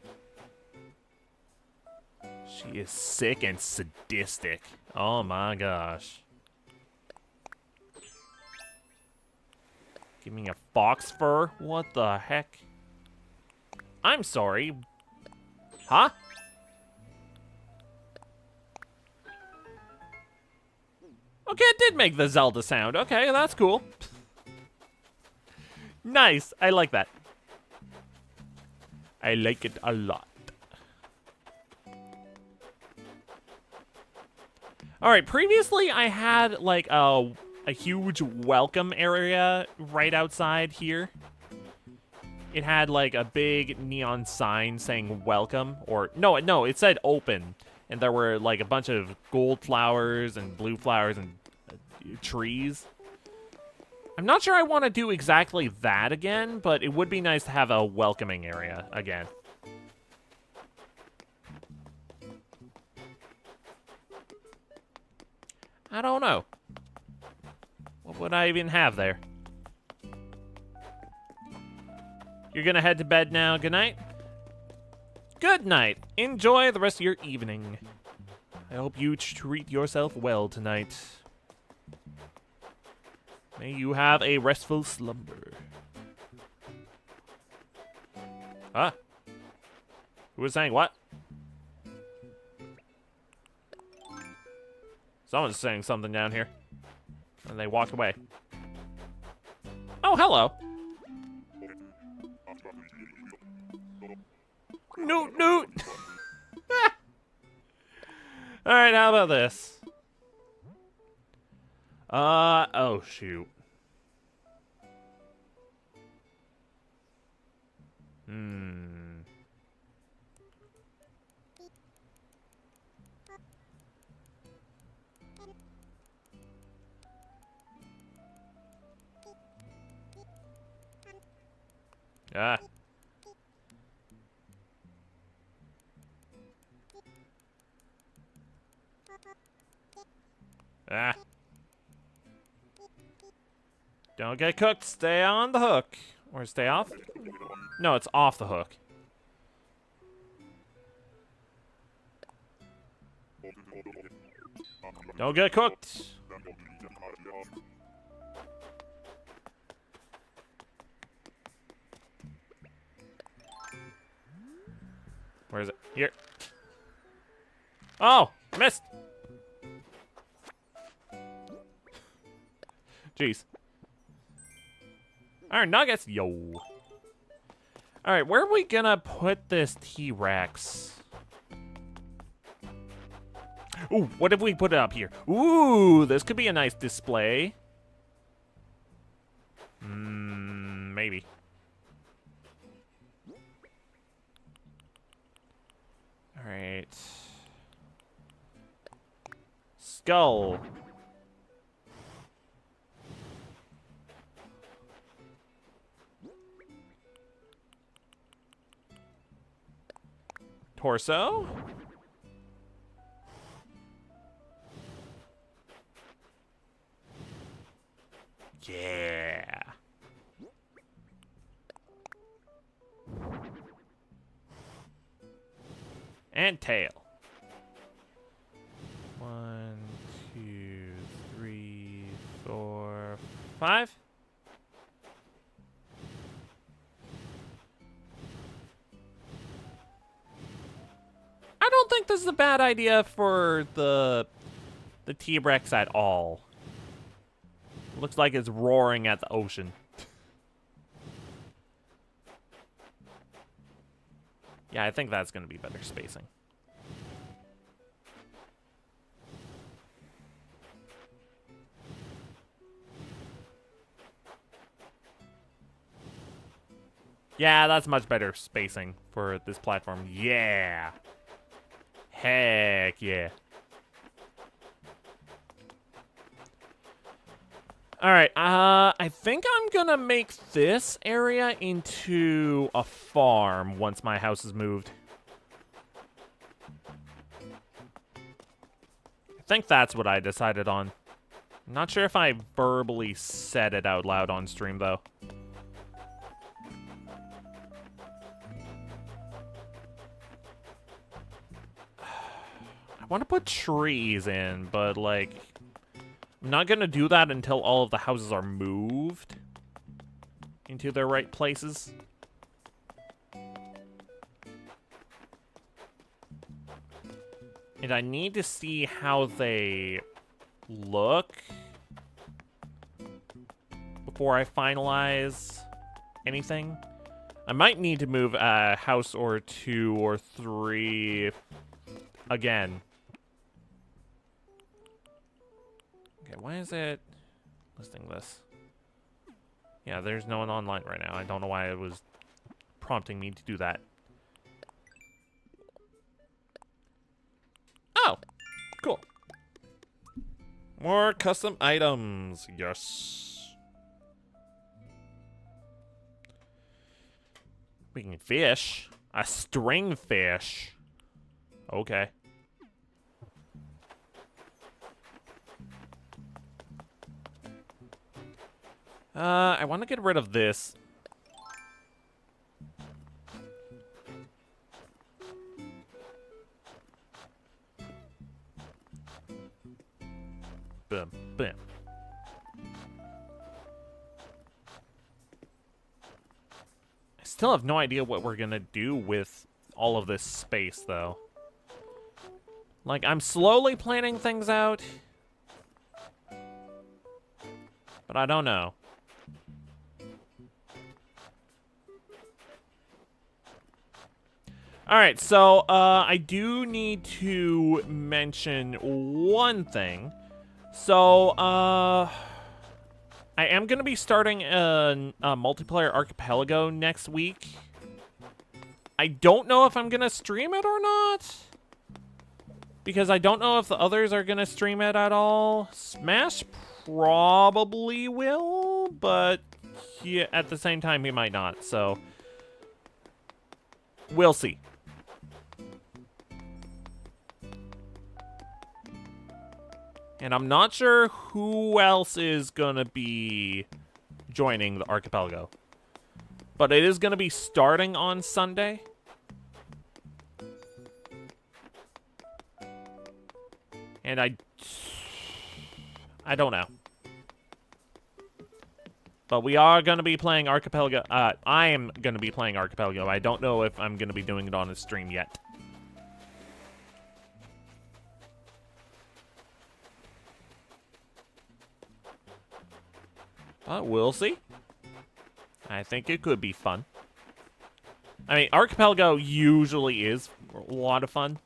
She is sick and sadistic. Oh my gosh. Give me a fox fur? What the heck? I'm sorry. Huh? Okay, it did make the Zelda sound. Okay, that's cool. Nice. I like that. I like it a lot. Alright, previously I had like a huge welcome area right outside here. It had like a big neon sign saying welcome, or no, it said open. and there were like a bunch of gold flowers and blue flowers and trees. I'm not sure I want to do exactly that again, but it would be nice to have a welcoming area again. I don't know. What would I even have there? You're gonna head to bed now. Good night. Good night. Enjoy the rest of your evening. I hope you treat yourself well tonight. May you have a restful slumber. Huh? Who was saying what? Someone's saying something down here. And they walked away. Oh, hello. Noot, noot. Alright, how about this? Oh, shoot. Ah. Ah. Don't get cooked. Stay on the hook. Or stay off? No, it's off the hook. Don't get cooked. Where is it? Here. Oh, missed. Jeez. Iron nuggets, yo. All right, where are we gonna put this T-Rex? Ooh, what if we put it up here? Ooh, this could be a nice display. Maybe. All right. Skull. Torso. Yeah. And tail. 1, 2, 3, 4, 5. I don't think this is a bad idea for the T-Rex at all. Looks like it's roaring at the ocean. Yeah, I think that's going to be better spacing. Yeah, that's much better spacing for this platform. Yeah. Heck yeah. Alright, I think I'm gonna make this area into a farm once my house is moved. I think that's what I decided on. I'm not sure if I verbally said it out loud on stream, though. I want to put trees in, but, like, I'm not going to do that until all of the houses are moved into their right places. And I need to see how they look before I finalize anything. I might need to move a house or 2 or 3 again. Okay, why is it listing this? Yeah, there's no one online right now. I don't know why it was prompting me to do that. Cool. More custom items. Yes. We can fish. A string fish. Okay. I want to get rid of this. Boom, boom. I still have no idea what we're gonna do with all of this space, though. Like, I'm slowly planning things out, but I don't know. Alright, so, I do need to mention one thing. So, I am going to be starting a multiplayer archipelago next week. I don't know if I'm going to stream it or not, because I don't know if the others are going to stream it at all. Smash probably will, but yeah, at the same time, he might not, so we'll see. And I'm not sure who else is going to be joining the archipelago. But it is going to be starting on Sunday. And I don't know. But we are going to be playing archipelago. I am going to be playing archipelago. I don't know if I'm going to be doing it on a stream yet. But we'll see. I think it could be fun. I mean, Archipelago usually is a lot of fun.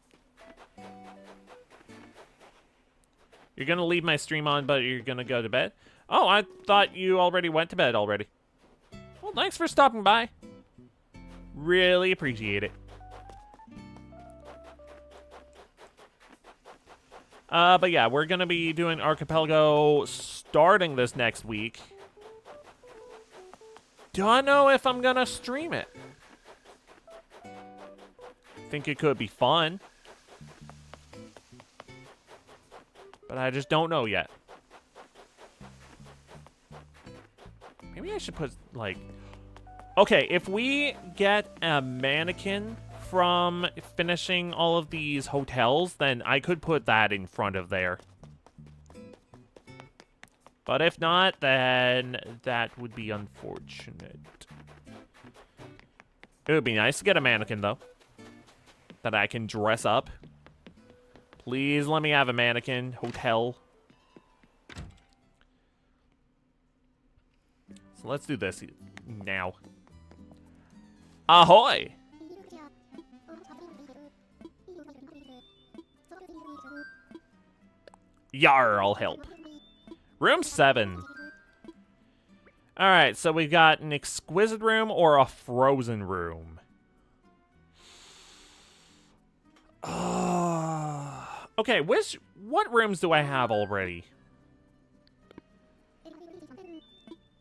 You're gonna leave my stream on, but you're gonna go to bed? Oh, I thought you already went to bed already. Well, thanks for stopping by. Really appreciate it. But yeah, we're gonna be doing Archipelago starting this next week. Don't know if I'm gonna stream it. Think it could be fun. But I just don't know yet. Maybe I should put, like... Okay, if we get a mannequin from finishing all of these hotels, then I could put that in front of there. But if not, then that would be unfortunate. It would be nice to get a mannequin, though, that I can dress up. Please let me have a mannequin hotel. So let's do this now. Ahoy! Yar, I'll help. Room 7. Alright, so we've got an exquisite room or a frozen room. Okay, what rooms do I have already?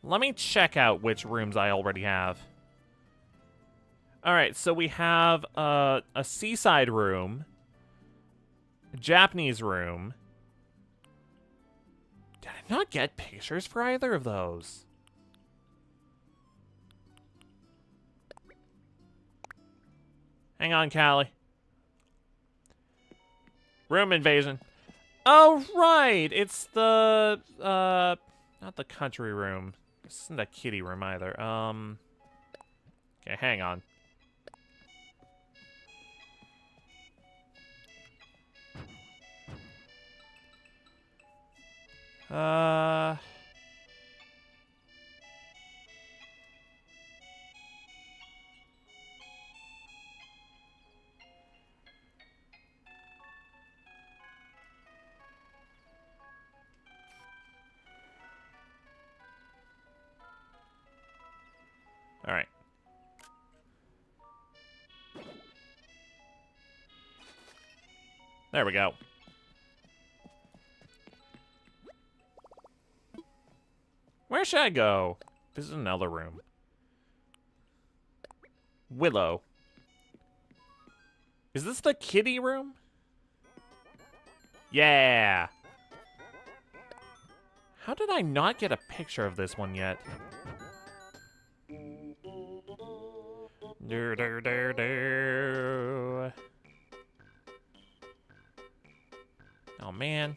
Let me check out which rooms I already have. Alright, so we have a seaside room, a Japanese room. Did I not get pictures for either of those? Hang on, Callie. Room invasion. Oh, right! It's the, not the country room. This isn't a kitty room either. Okay, hang on. All right. There we go. Where should I go? This is another room. Willow. Is this the kitty room? Yeah. How did I not get a picture of this one yet? Do, do, do, do. Oh, man.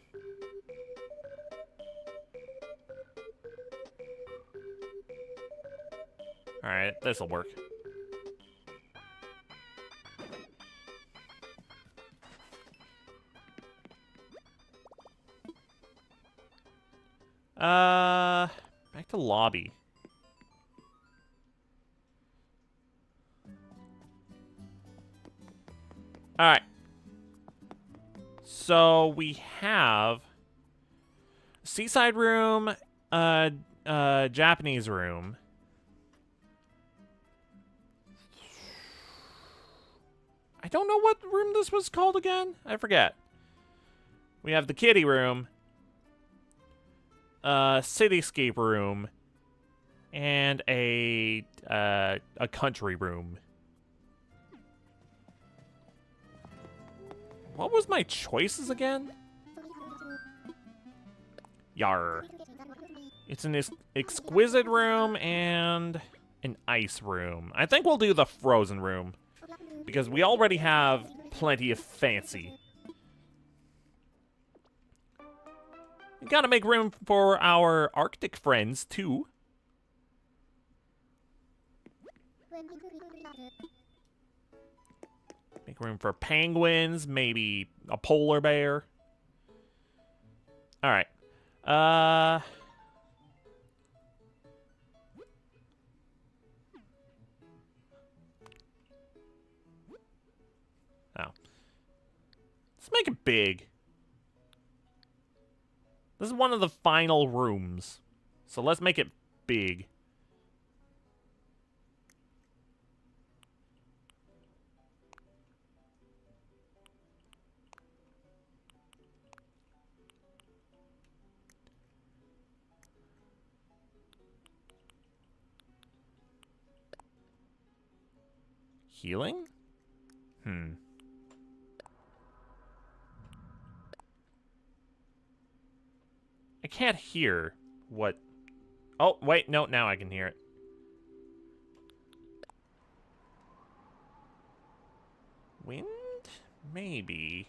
Alright, this'll work. Back to lobby. Alright. So we have seaside room, Japanese room. I don't know what room this was called again. I forget. We have the kitty room, cityscape room, and a country room. What was my choices again? Yar. It's an exquisite room and an ice room. I think we'll do the frozen room, because we already have plenty of fancy. We gotta make room for our Arctic friends, too. Make room for penguins, maybe a polar bear. Alright. Oh. Let's make it big. This is one of the final rooms. So let's make it big. Healing? I can't hear what... Oh, wait, no, now I can hear it. Wind? Maybe.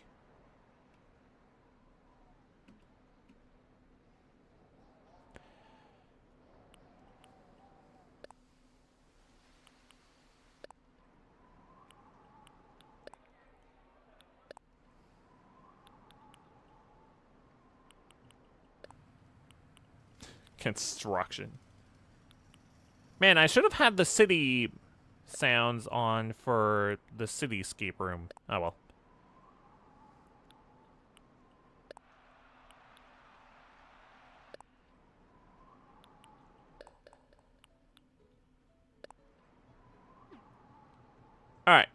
Construction. Man, I should have had the city sounds on for the cityscape room. Oh well. Alright.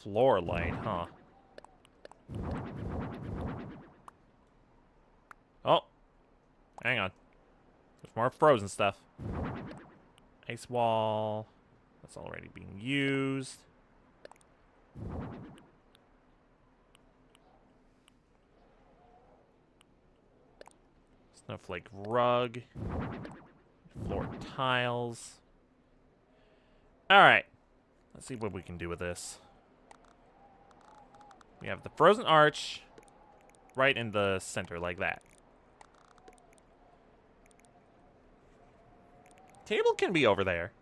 Floor light, huh? Oh. Hang on. There's more frozen stuff. Ice wall. That's already being used. Snowflake rug. Floor tiles. Alright. Let's see what we can do with this. We have the frozen arch right in the center, like that. Table can be over there.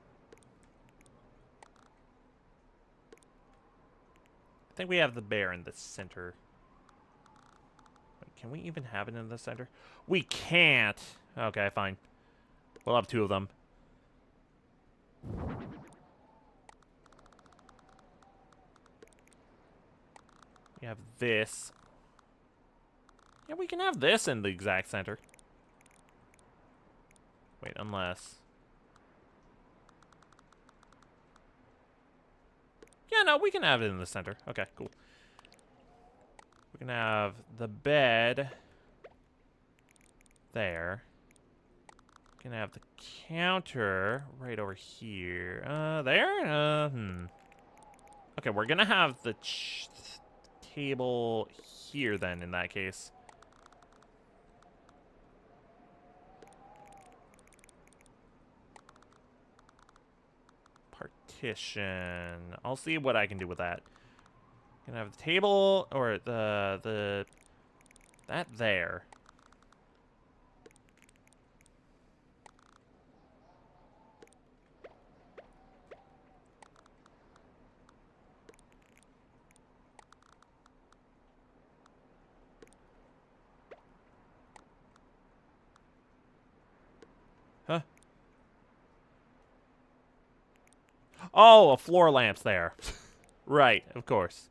I think we have the bear in the center. Wait, can we even have it in the center? We can't. Okay, fine. We'll have two of them. We have this. Yeah, we can have this in the exact center. Wait, unless... Yeah, no, we can have it in the center. Okay, cool. We're gonna have the bed there. Gonna have the counter right over here. There? Okay, we're gonna have the table here then, in that case. Partition. I'll see what I can do with that. Gonna have the table, or that there. Huh? Oh, a floor lamp's there. Right, of course.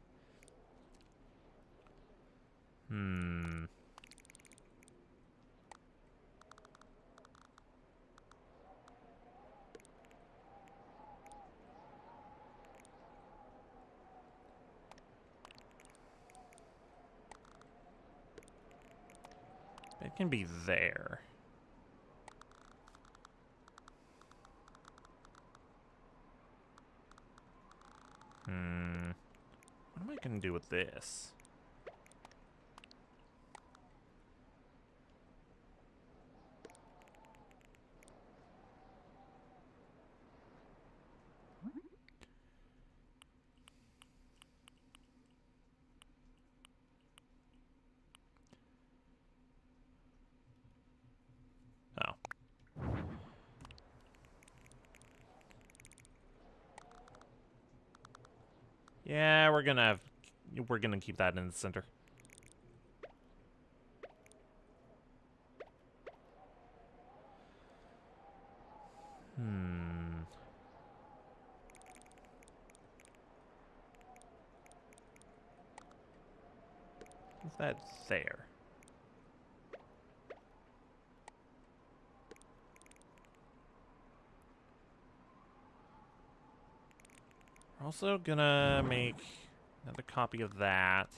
It can be there. What am I gonna do with this? Oh. Yeah, we're gonna keep that in the center. Is that there? We're also gonna make another copy of that.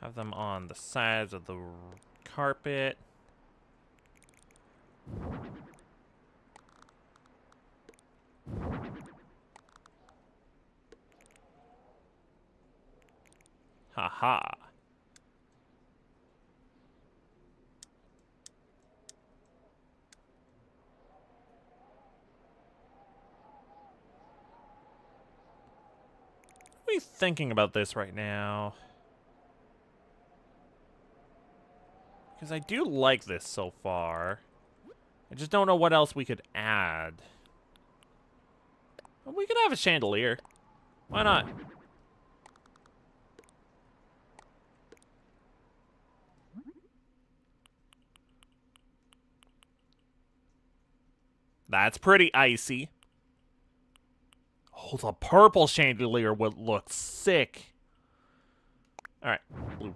Have them on the sides of the carpet. Haha. What are we thinking about this right now? Because I do like this so far. I just don't know what else we could add. Well, we could have a chandelier. Why not? That's pretty icy. Oh, the purple chandelier would look sick. Alright, blue.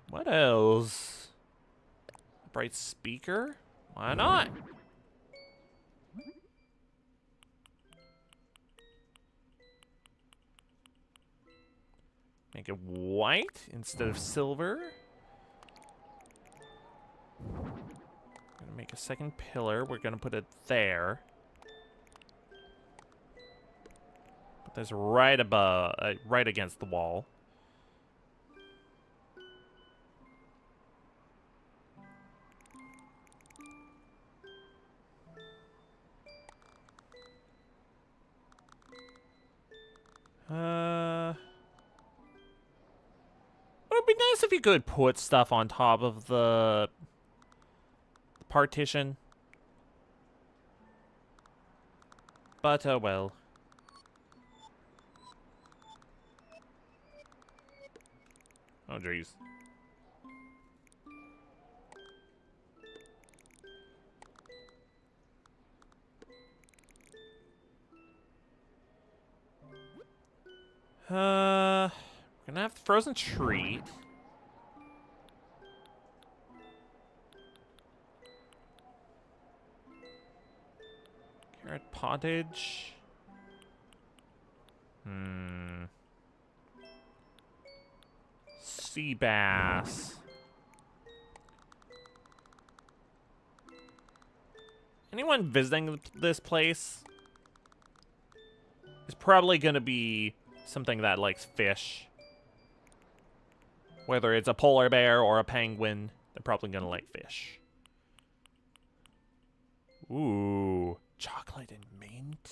What else? A bright speaker? Why not? Make it white instead of silver. Gonna make a second pillar. We're gonna put it there. Put this right above, right against the wall. It would be nice if you could put stuff on top of the partition. But, well. Oh, jeez. We're gonna have the frozen treat. Carrot pottage. Sea bass. Anyone visiting this place is probably going to be something that likes fish. Whether it's a polar bear or a penguin, they're probably going to like fish. Ooh, chocolate and mint.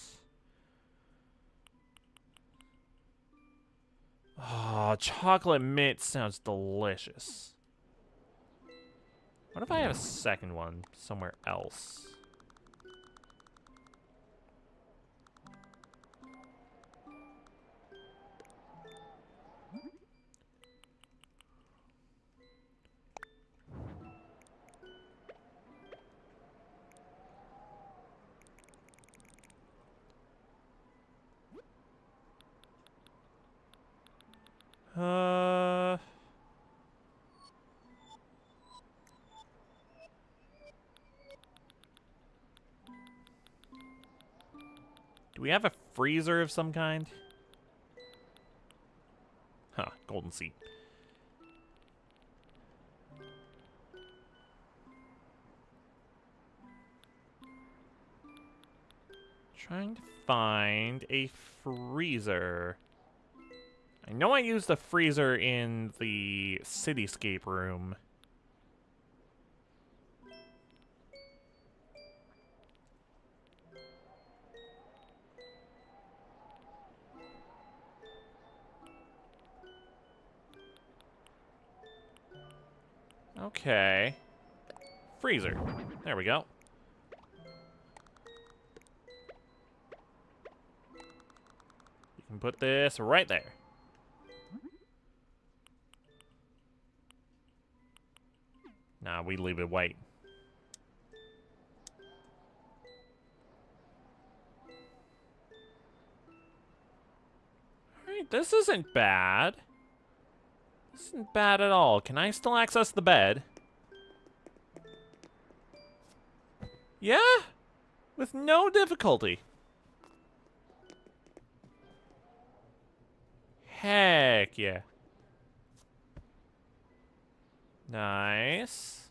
Oh, chocolate mint sounds delicious. What if I had a second one somewhere else? Do we have a freezer of some kind? Huh, golden seed. Trying to find a freezer. I know I used a freezer in the cityscape room. Okay. Freezer. There we go. You can put this right there. Nah, we leave it white. Alright, this isn't bad. This isn't bad at all. Can I still access the bed? Yeah? With no difficulty. Heck yeah. Nice.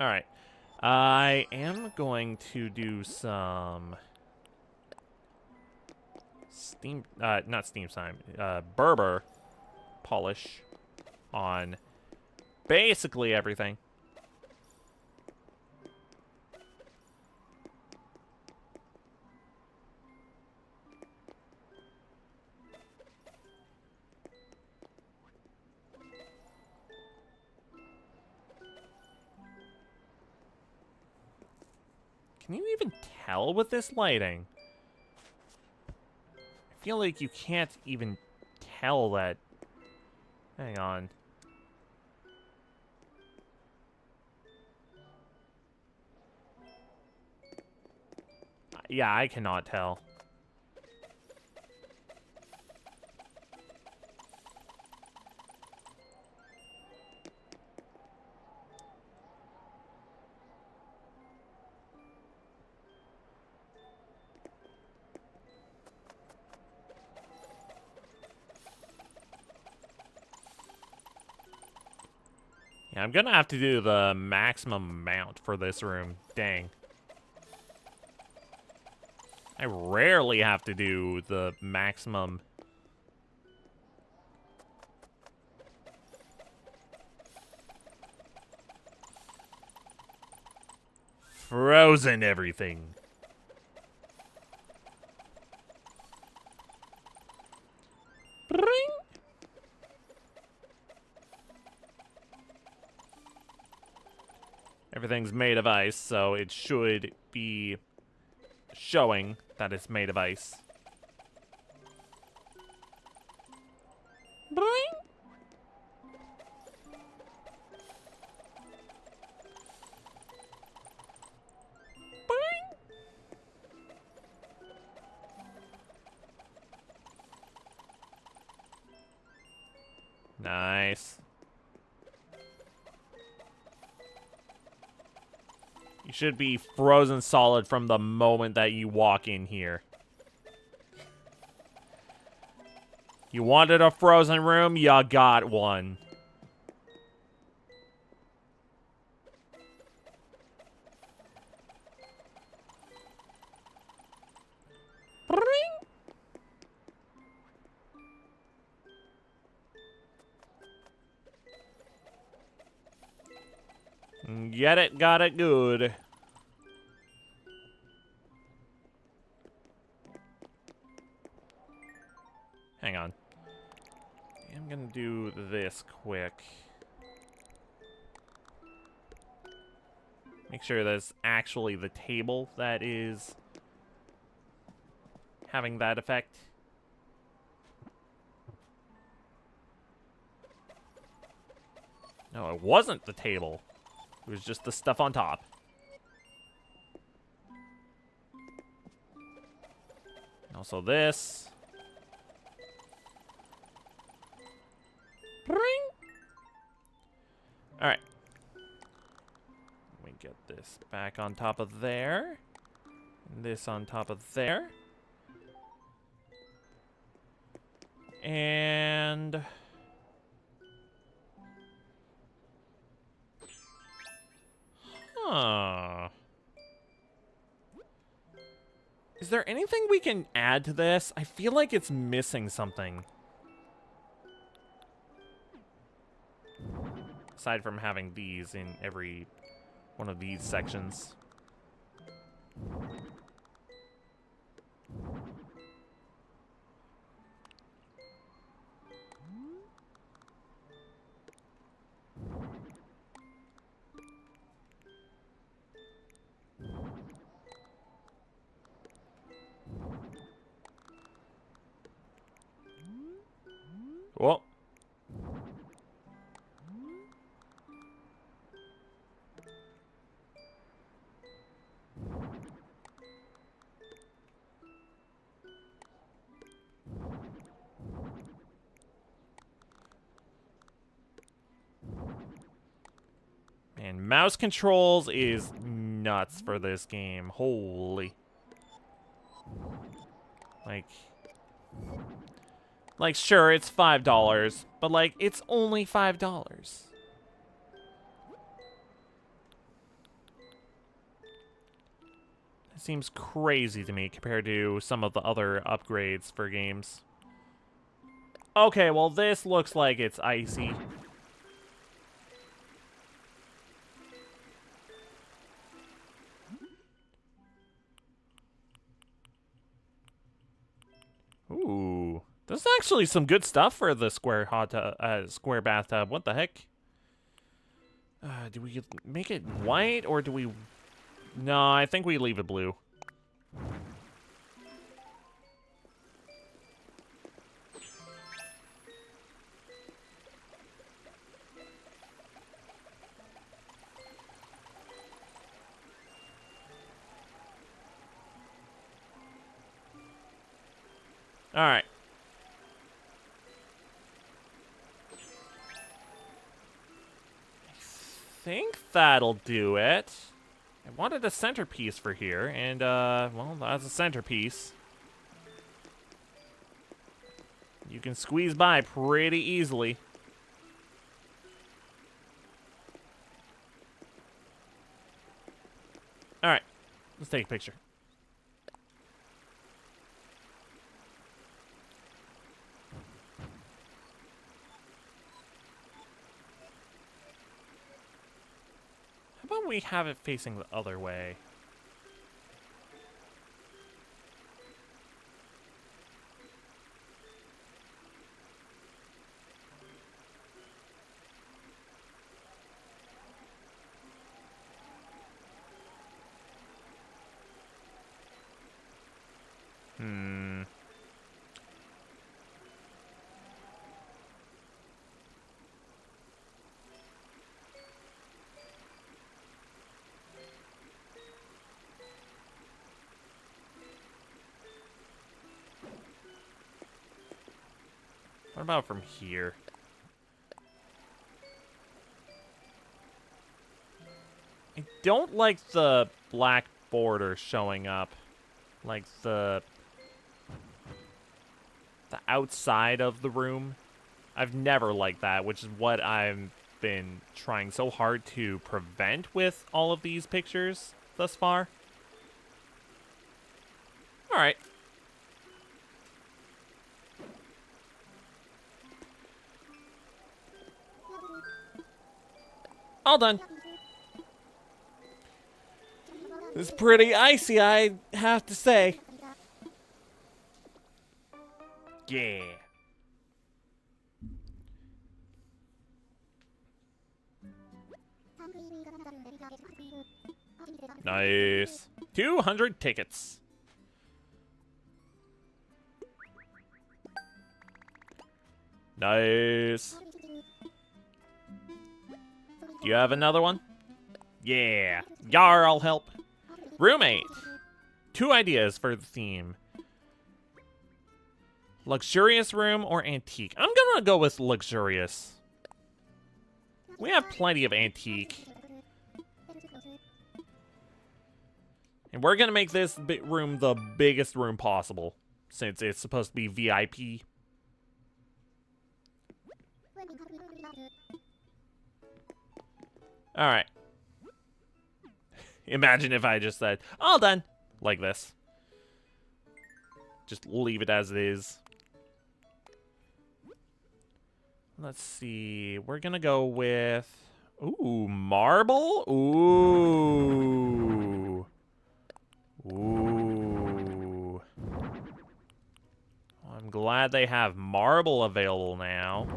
Alright. I am going to do some not steam slime, Berber polish on basically everything. Can you even tell with this lighting? I feel like you can't even tell that. Hang on. Yeah, I cannot tell. Yeah, I'm gonna have to do the maximum amount for this room. Dang. I rarely have to do the maximum. Frozen everything. Bring. Everything's made of ice, so it should be showing that it's made of ice. Boing. Boing. Nice. You should be frozen solid from the moment that you walk in here. You wanted a frozen room, you got one. Get it, got it good. Hang on. I'm gonna do this quick. Make sure that's actually the table that is having that effect. No, it wasn't the table. It was just the stuff on top. Also this. Alright. Let me get this back on top of there. And this on top of there. And... Huh. Is there anything we can add to this? I feel like it's missing something. Aside from having these in every one of these sections. Whoa. And mouse controls is nuts for this game. Holy. Like, sure, it's $5, but, like, it's only $5. It seems crazy to me compared to some of the other upgrades for games. Okay, well, this looks like it's icy. Ooh. There's actually some good stuff for the square square bathtub. What the heck? Do we make it white or do we... No, I think we leave it blue. All right. I think that'll do it. I wanted a centerpiece for here, and, well, that's a centerpiece. You can squeeze by pretty easily. Alright, let's take a picture. How about we have it facing the other way? What about from here? don't like the black border showing up. Like the outside of the room. I've never liked that, which is what I've been trying so hard to prevent with all of these pictures thus far. All right. All done. It's pretty icy, I have to say. Yeah. Nice. 200 tickets. Nice. Do you have another one? Yeah. Yar, I'll help. Roommate. 2 ideas for the theme. Luxurious room or antique? I'm gonna go with luxurious. We have plenty of antique. And we're gonna make this room the biggest room possible, since it's supposed to be VIP. Alright. Imagine if I just said, all done, like this. Just leave it as it is. Let's see, we're gonna go with, ooh, marble? Ooh. Ooh. I'm glad they have marble available now.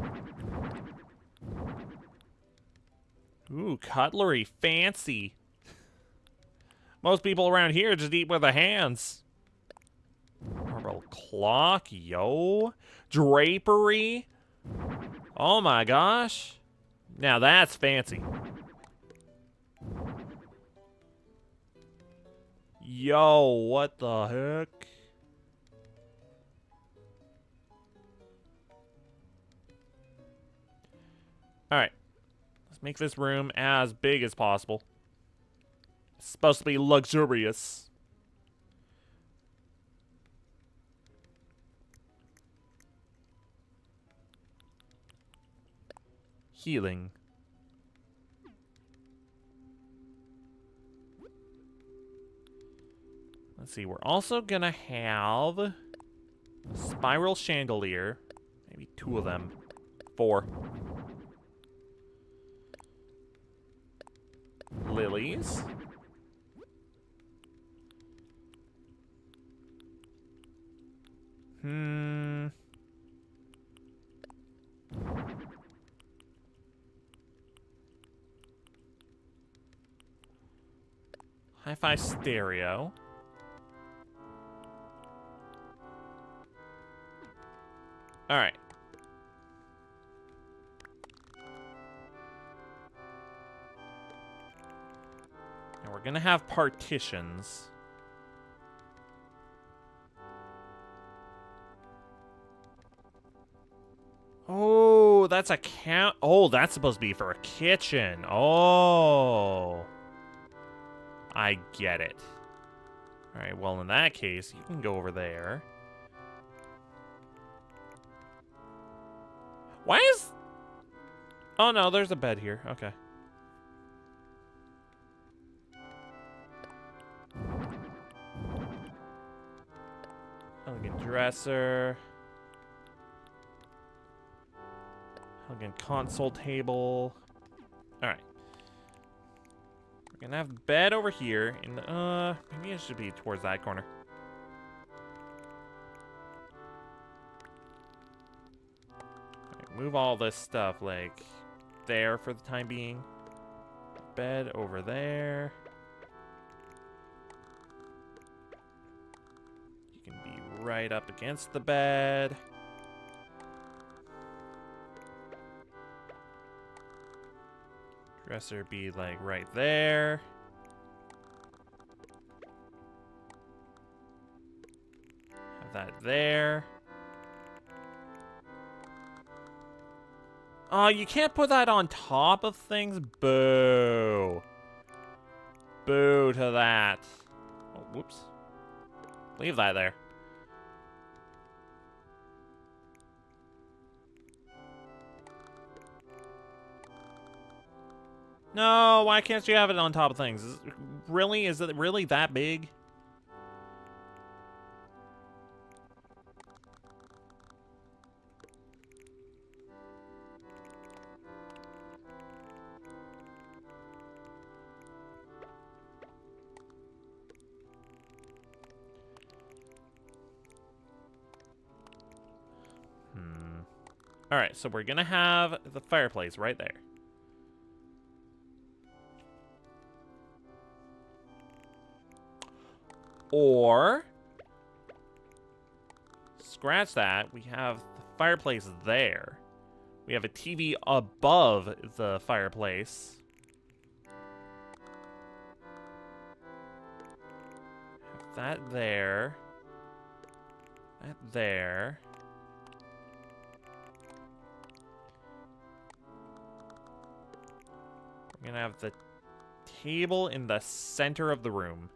Ooh, cutlery, fancy. Most people around here just eat with their hands. Marble clock, yo. Drapery. Oh my gosh. Now that's fancy. Yo, what the heck? Alright. Let's make this room as big as possible. It's supposed to be luxurious. Healing. Let's see, we're also gonna have a spiral chandelier. Maybe 2 of them. 4. Lilies. Hi-fi stereo. All right. And we're gonna have partitions. Oh, that's a count. Oh, that's supposed to be for a kitchen. Oh. I get it. All right, well, in that case, you can go over there. Why is... Oh, no, there's a bed here. Okay. Elegant dresser. Elegant console table. All right. We're gonna have bed over here, and maybe it should be towards that corner. Right, move all this stuff like there for the time being. Bed over there. You can be right up against the bed. Dresser be like right there. Have that there. Oh, you can't put that on top of things? Boo. Boo to that. Oh, whoops. Leave that there. No, why can't you have it on top of things? Is it really that big? Alright, so we're gonna have the fireplace right there. Or, scratch that, we have the fireplace there. We have a TV above the fireplace. Have that there. That there. We're gonna have the table in the center of the room.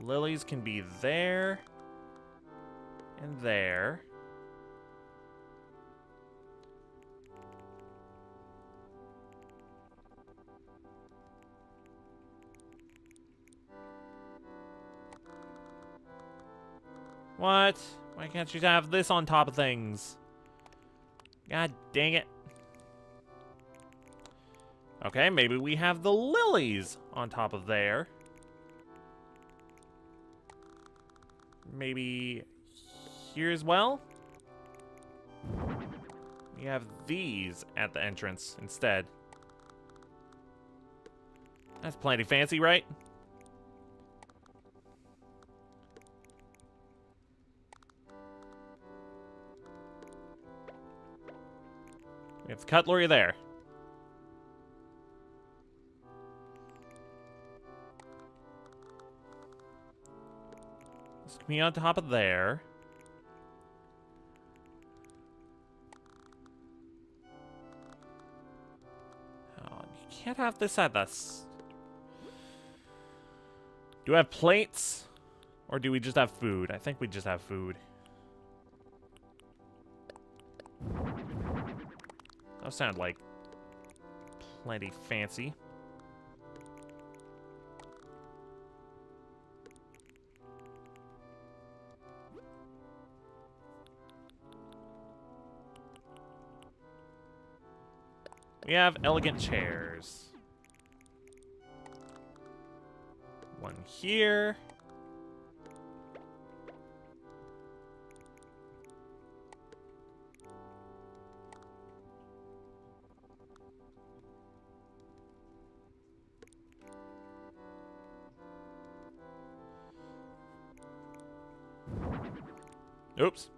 Lilies can be there and there. What? Why can't you have this on top of things? God dang it. Okay, maybe we have the lilies on top of there. Maybe here as well? We have these at the entrance instead. That's plenty fancy, right? We have the cutlery there. This can be on top of there. Oh, you can't have this at this. Do we have plates? Or do we just have food? I think we just have food. That sound like plenty fancy. We have elegant chairs. One here. Oops.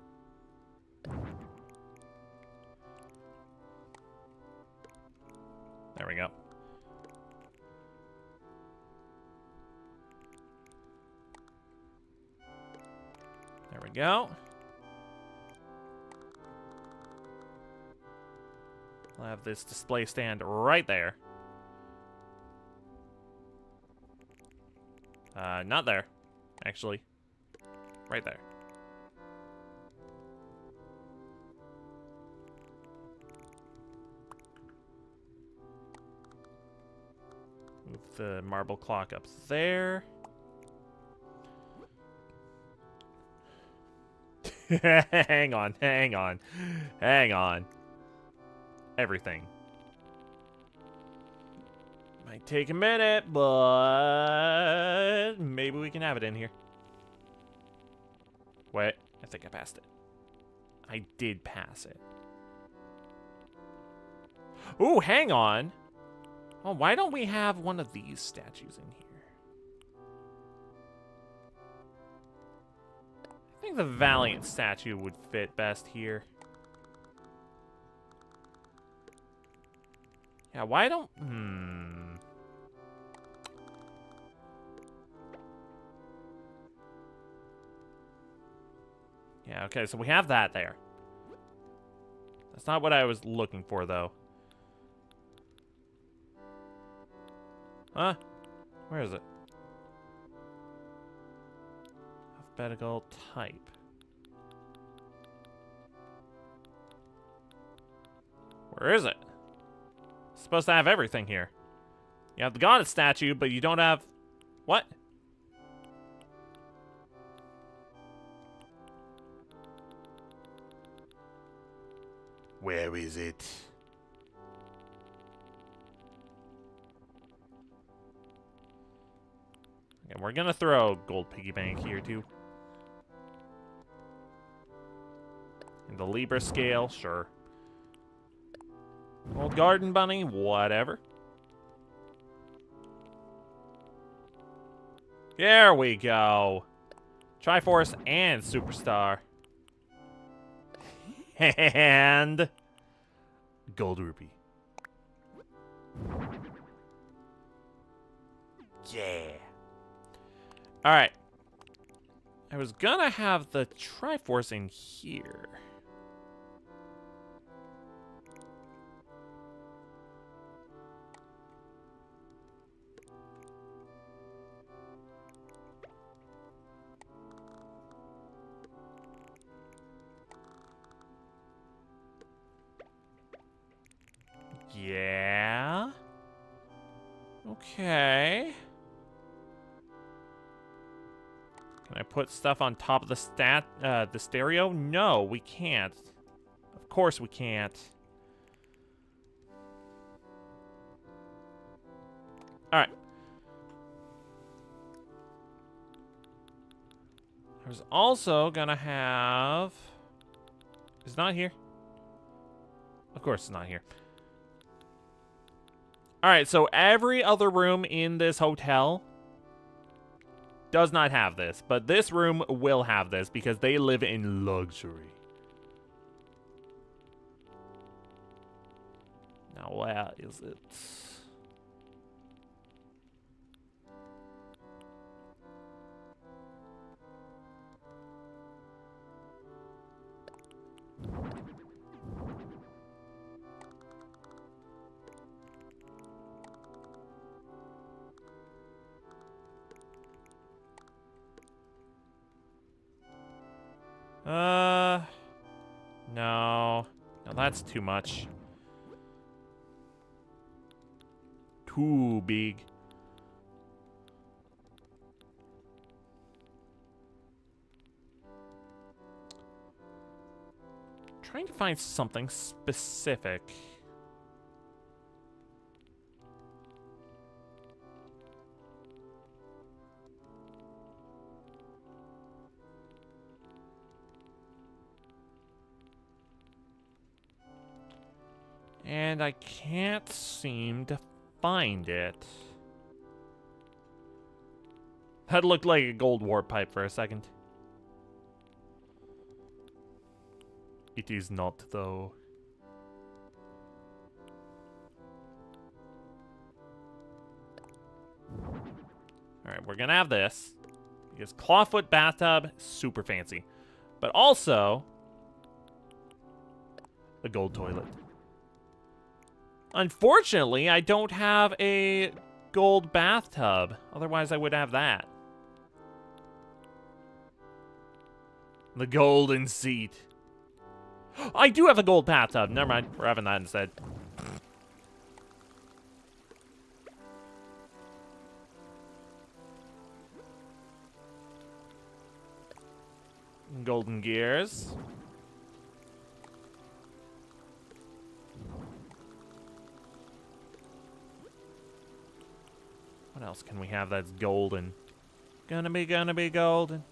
There we go. There we go. I'll have this display stand right there. Not there, actually. Right there. Move the marble clock up there. Hang on, hang on, hang on. Everything. Might take a minute, but maybe we can have it in here. Wait, I think I passed it. I did pass it. Ooh, hang on. Oh, why don't we have one of these statues in here? I think the Valiant statue would fit best here. Yeah, why don't... Yeah, okay, so we have that there. That's not what I was looking for, though. Huh? Where is it? Alphabetical type. Where is it? It's supposed to have everything here. You have the goddess statue, but you don't have... What? Where is it? Okay, we're gonna throw gold piggy bank here too. And the Libra scale, sure. Old garden bunny, whatever. There we go. Triforce and Superstar. And gold rupee. Yeah. All right. I was gonna have the Triforce in here. Yeah. Okay. Can I put stuff on top of the stereo? No, we can't. Of course we can't. All right. I was also gonna have... It's not here. Of course it's not here. Alright, so every other room in this hotel does not have this. But this room will have this because they live in luxury. Now, where is it? No. No, that's too much. Too big. Trying to find something specific. And I can't seem to find it. That looked like a gold warp pipe for a second. It is not, though. Alright, we're gonna have this. Because clawfoot bathtub, super fancy. But also, a gold toilet. Unfortunately, I don't have a gold bathtub. Otherwise, I would have that. The golden seat. I do have a gold bathtub. Never mind. We're having that instead. Golden gears. What else can we have that's golden? Gonna be golden.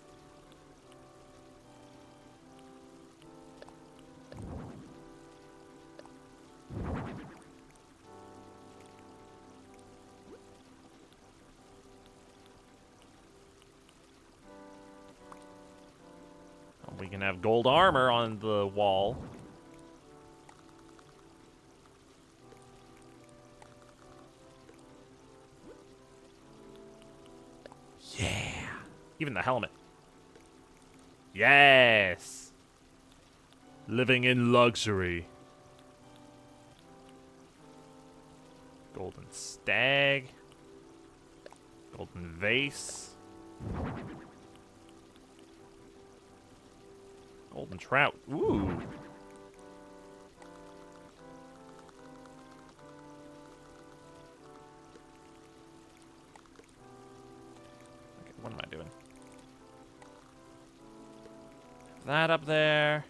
We can have gold armor on the wall. Yeah. Even the helmet. Yes. Living in luxury. Golden stag. Golden vase. Golden trout. Ooh. Okay, what am I doing? That up there.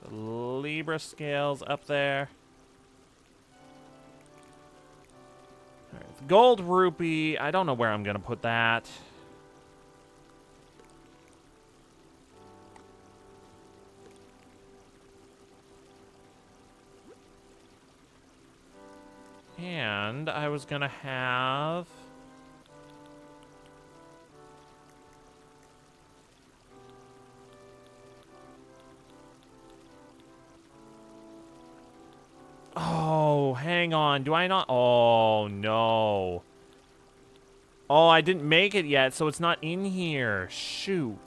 The Libra scales up there. Alright, the gold rupee. I don't know where I'm gonna put that. And I was gonna have... Oh, hang on. Do I not? Oh, no. Oh, I didn't make it yet, so it's not in here. Shoot.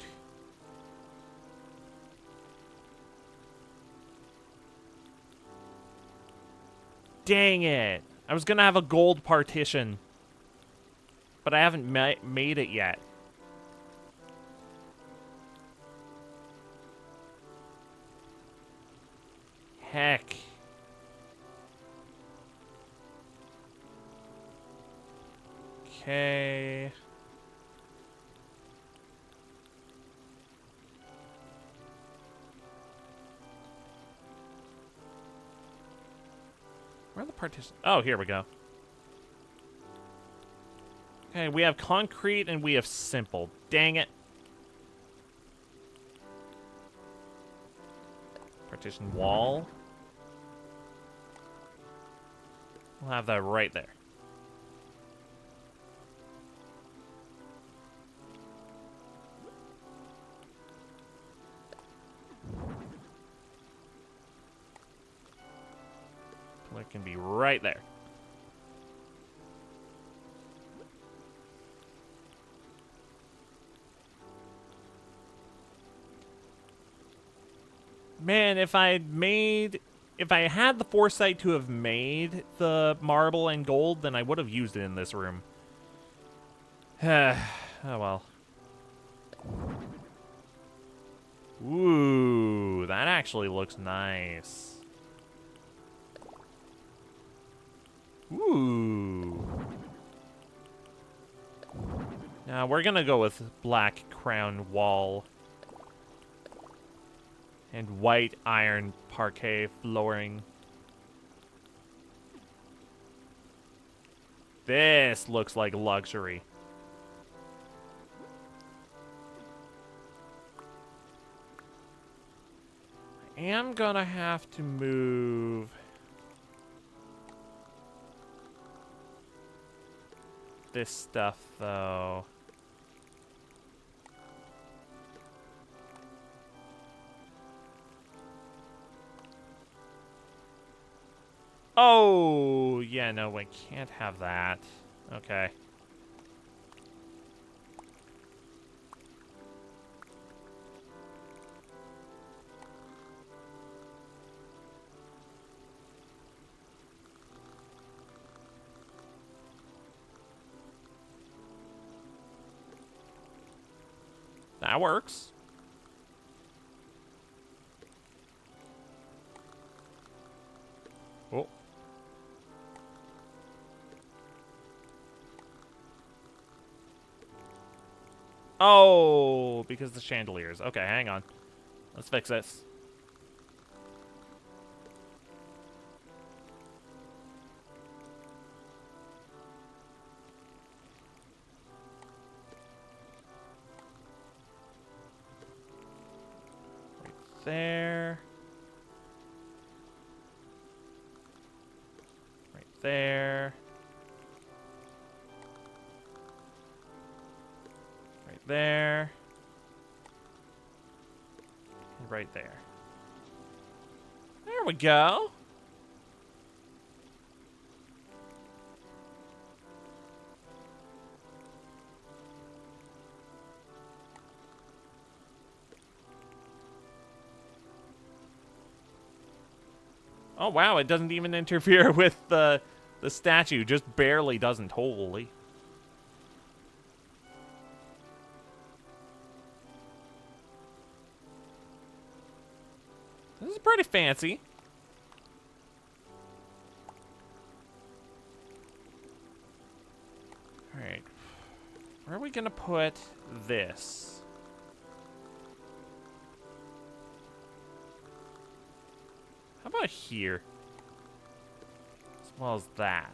Dang it. I was gonna have a gold partition. But I haven't made it yet. Heck. Okay. Where are the partitions? Oh, here we go. Okay, we have concrete and we have simple. Dang it. Partition wall. We'll have that right there. It can be right there. Man, if I had the foresight to have made the marble and gold, then I would have used it in this room. Oh well. Ooh, that actually looks nice. Ooh. Now we're gonna go with black crown wall and white iron parquet flooring. This looks like luxury. I am gonna have to move this stuff, though. Oh, yeah, no, we can't have that. Okay. That works. Oh. Oh, because the chandeliers. Okay, hang on. Let's fix this. Right there. Right there. Right there. And right there. There we go. Oh, wow, it doesn't even interfere with the statue. Just barely doesn't. Holy. is pretty fancy. Alright. Where are we gonna put this? How about here? As well as that.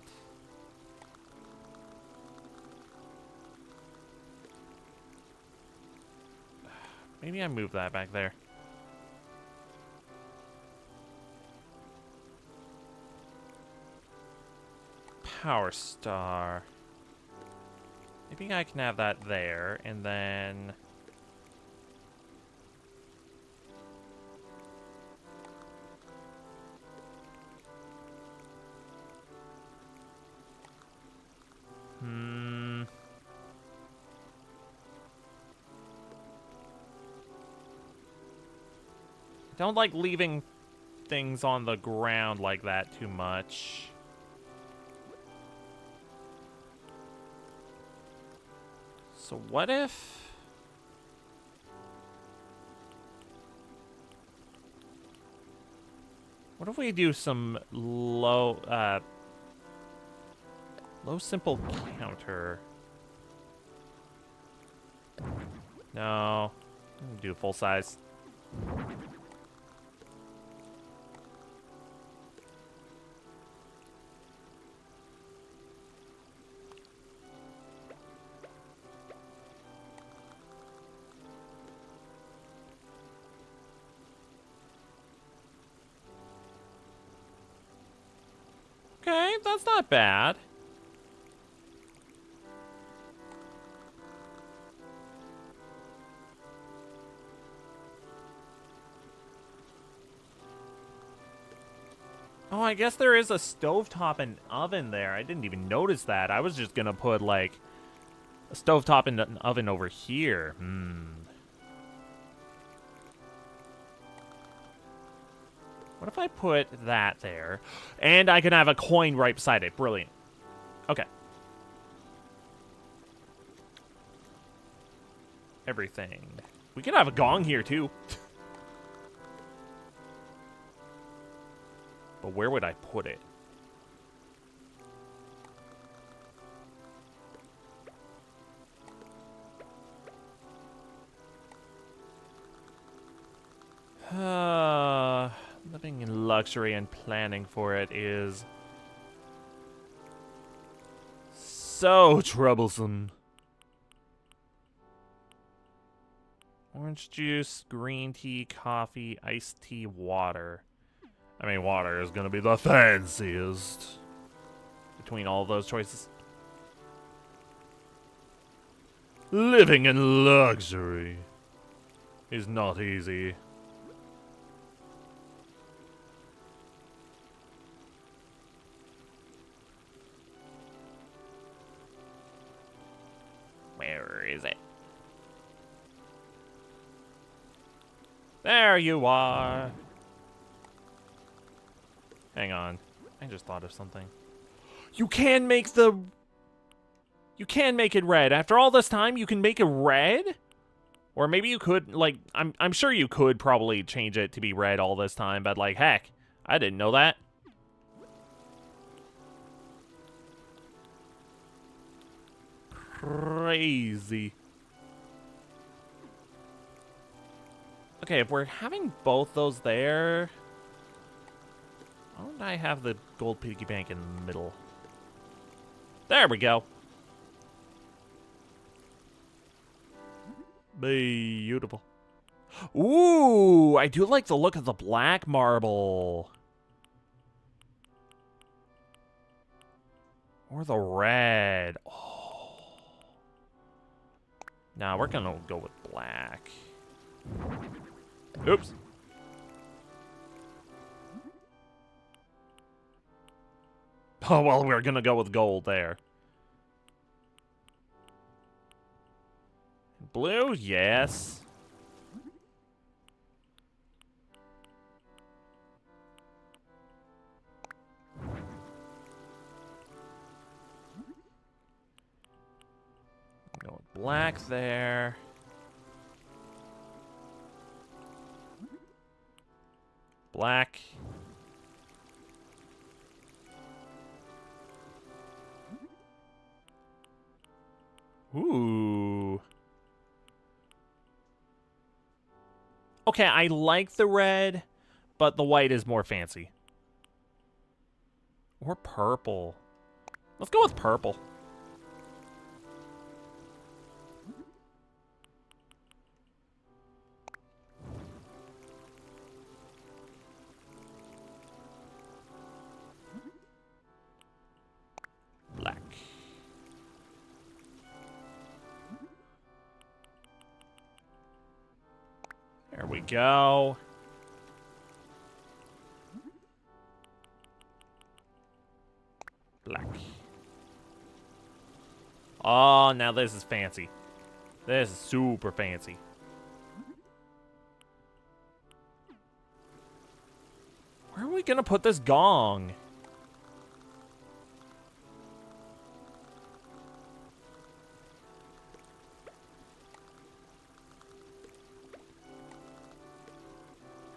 Maybe I move that back there. Power Star. Maybe I can have that there, and then... Don't like leaving things on the ground like that too much. So what if... What if we do some low simple counter? No. Do full size. Okay, that's not bad. Oh, I guess there is a stovetop and oven there. I didn't even notice that. I was just gonna put, like, a stovetop and an oven over here. What if I put that there? And I can have a coin right beside it. Brilliant. Okay. Everything. We could have a gong here, too. But where would I put it? Living in luxury and planning for it is so troublesome. Orange juice, green tea, coffee, iced tea, water. I mean, water is gonna be the fanciest between all of those choices. Living in luxury is not easy. Where is it? There you are. Hang on. I just thought of something. You can make it red. After all this time, you can make it red? Or maybe you could, like, I'm sure you could probably change it to be red all this time, but, like, heck, I didn't know that. Crazy. Okay, if we're having both those there, why don't I have the gold piggy bank in the middle? There we go. Beautiful. Ooh, I do like the look of the black marble. Or the red. Oh. Nah, we're gonna go with black. Oops. Oh, well, we're gonna go with gold there. Blue, yes. Go with black there. Black. Ooh. Okay, I like the red, but the white is more fancy. Or purple. Let's go with purple. Black. There we go. Black. Oh, now this is fancy. This is super fancy. Where are we gonna put this gong?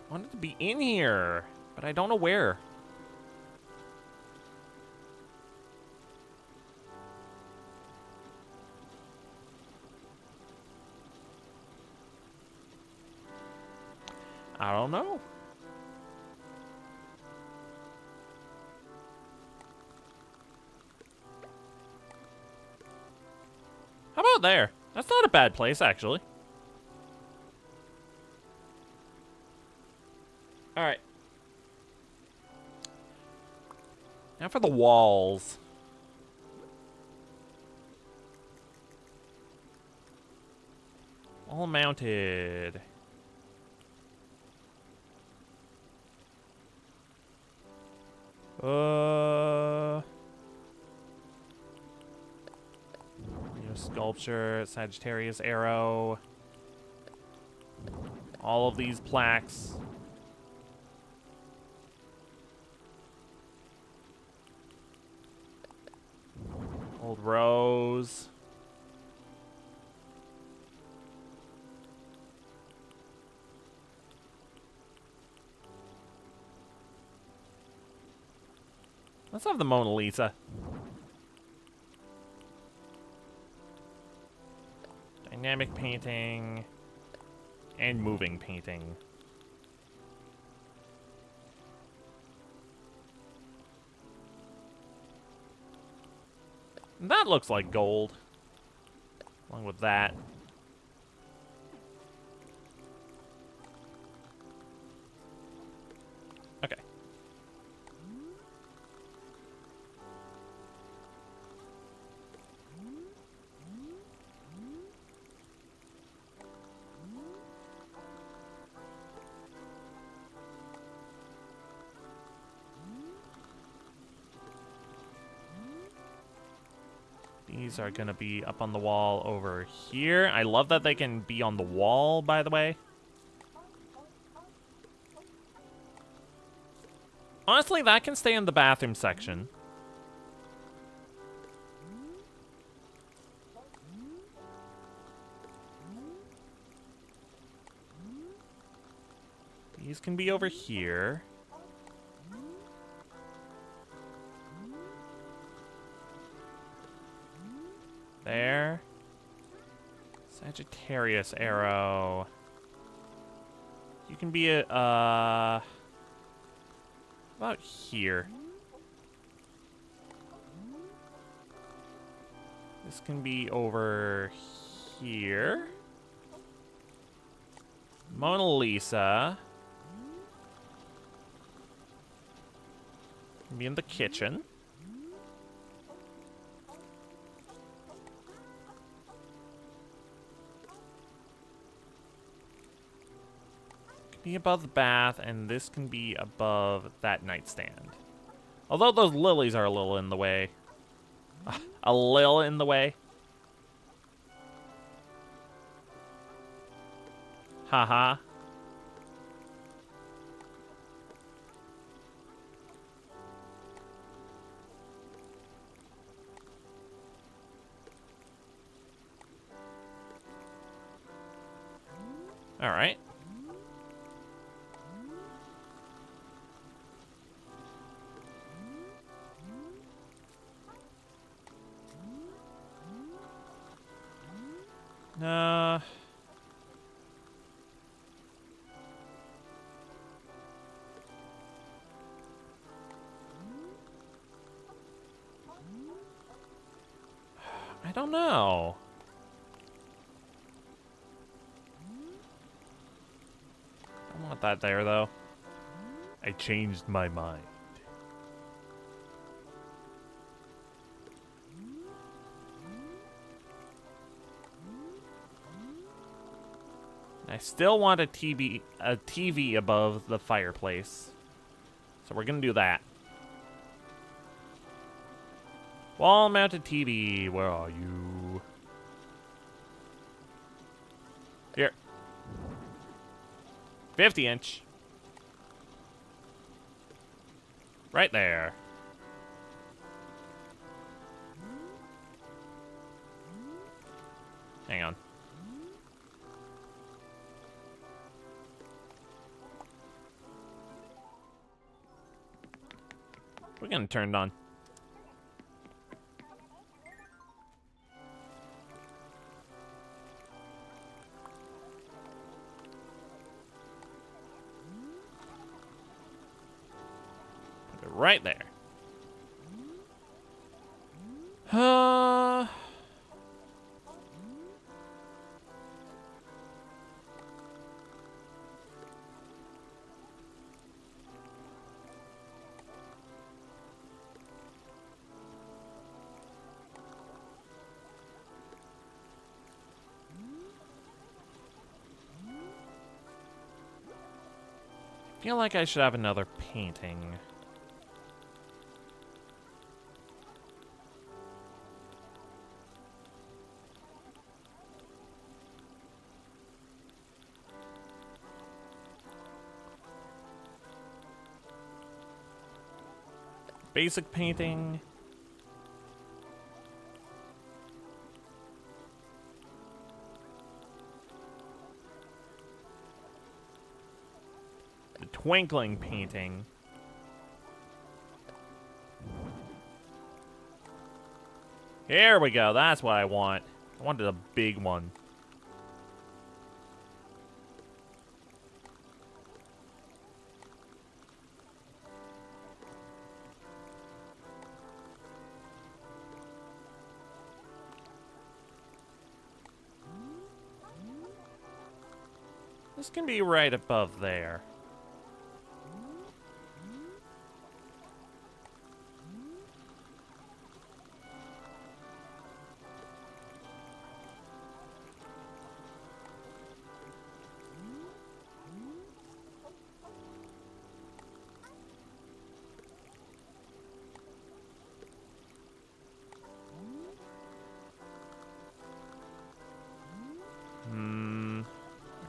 I want it to be in here, but I don't know where. I don't know. How about there? That's not a bad place, actually. Alright. Now for the walls. All mounted. Sculpture, Sagittarius arrow. All of these plaques. Old rose. Let's have the Mona Lisa. Dynamic painting. And moving painting. That looks like gold. Along with that. Okay. These are gonna be up on the wall over here. I love that they can be on the wall, by the way. Honestly, that can stay in the bathroom section. These can be over here. There. Sagittarius arrow. You can be about here. This can be over here. Mona Lisa. Can be in the kitchen. Be above the bath, and this can be above that nightstand. Although those lilies are a little in the way. A little in the way. Haha. All right. Uh... I don't know. I don't want that there, though. I changed my mind. I still want a TV above the fireplace. So we're gonna do that. Wall-mounted TV, where are you? Here. 50-inch. Right there. Hang on. We're gonna turn it on. Put it right there. I feel like I should have another painting. Basic painting. The twinkling painting. Here we go. That's what I want. I wanted a big one. This can be right above there.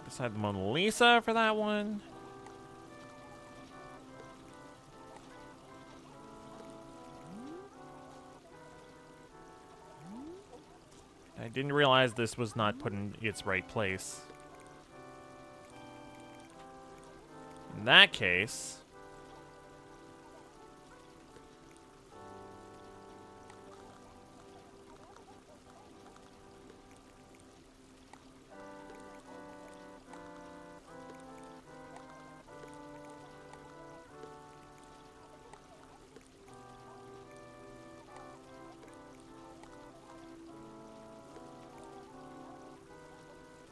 Beside the Mona Lisa for that one. I didn't realize this was not put in its right place. In that case...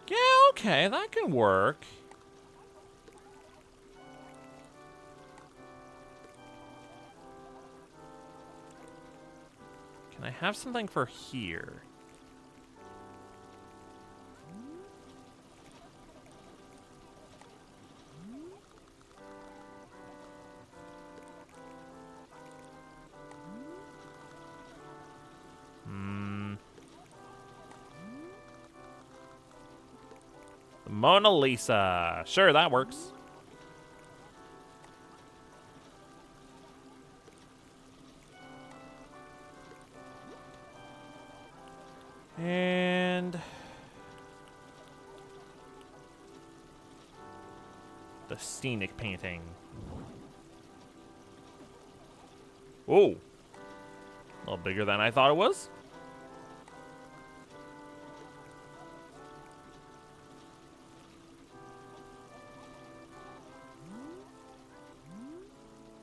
yeah, okay, that can work. Can I have something for here? The Mona Lisa. Sure, that works. And... the scenic painting. Oh. A little bigger than I thought it was.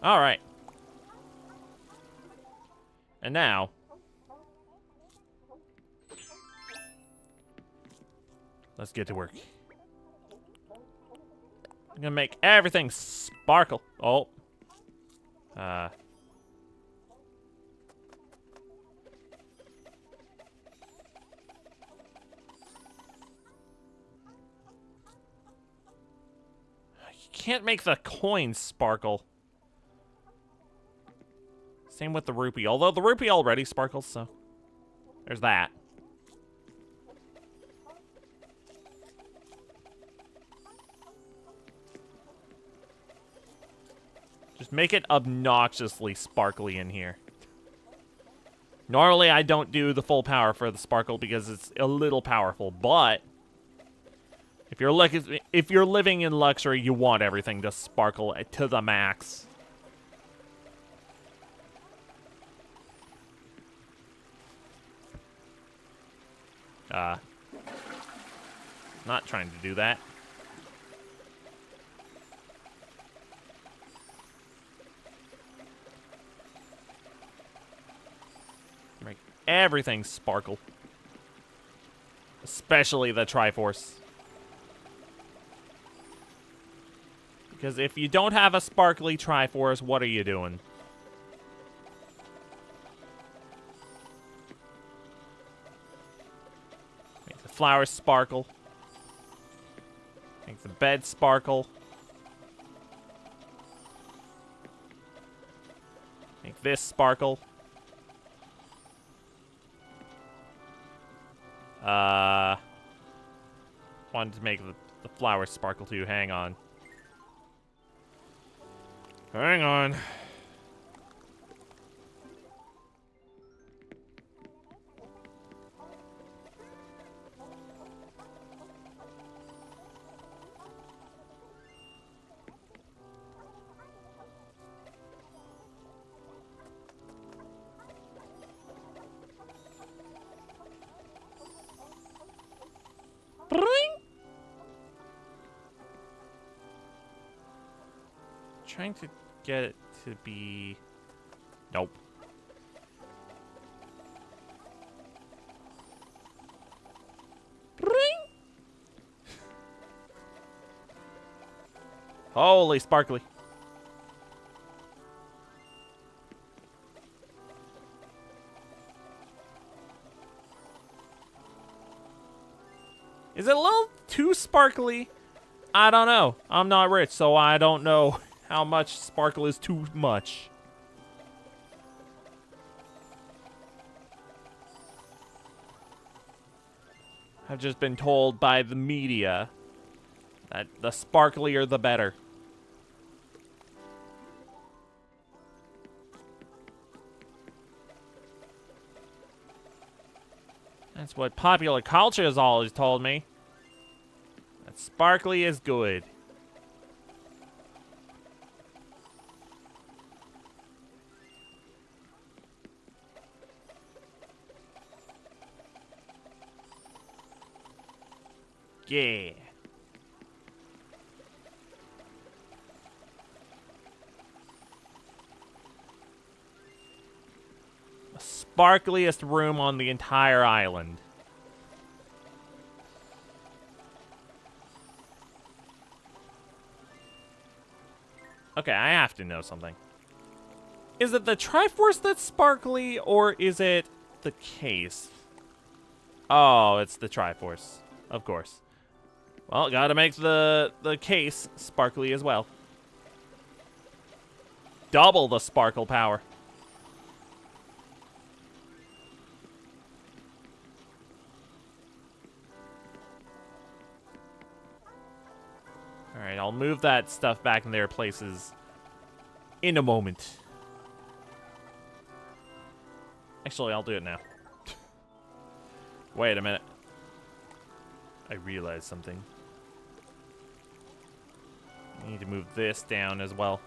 All right. And now, let's get to work. I'm gonna make everything sparkle. Oh. You can't make the coins sparkle. Same with the rupee, although the rupee already sparkles, so there's that. Just make it obnoxiously sparkly in here. Normally, I don't do the full power for the sparkle because it's a little powerful, but if you're living in luxury, you want everything to sparkle to the max. Not trying to do that. Make everything sparkle. Especially the Triforce. Because if you don't have a sparkly Triforce, what are you doing? Make the flowers sparkle. Make the bed sparkle. Make this sparkle. Wanted to make the flowers sparkle too. Hang on. Hang on. Trying to get it to be... Nope. Holy sparkly. Is it a little too sparkly? I don't know. I'm not rich, so I don't know how much sparkle is too much. I've just been told by the media that the sparklier the better. That's what popular culture has always told me. That sparkly is good. Yeah. The sparkliest room on the entire island. Okay, I have to know something. Is it the Triforce that's sparkly, or is it the case? Oh, it's the Triforce. Of course. Well, gotta make the case sparkly as well. Double the sparkle power. Alright, I'll move that stuff back in their places in a moment. Actually, I'll do it now. Wait a minute. I realized something. I need to move this down as well.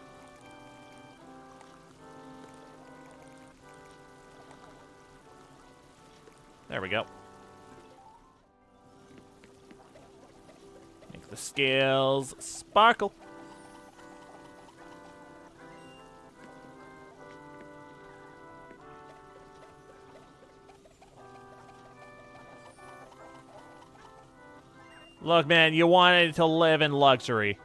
There we go. Make the scales sparkle. Look, man, you wanted to live in luxury.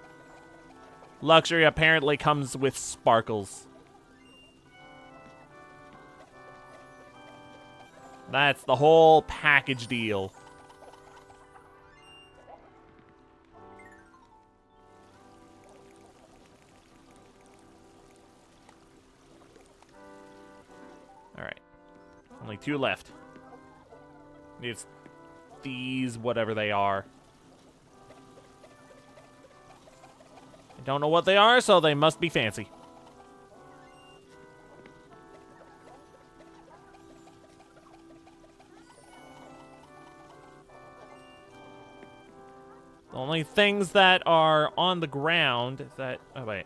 Luxury apparently comes with sparkles. That's the whole package deal. Alright. Only 2 left. It's these, whatever they are. I don't know what they are, so they must be fancy. The only things that are on the ground that... Oh, wait.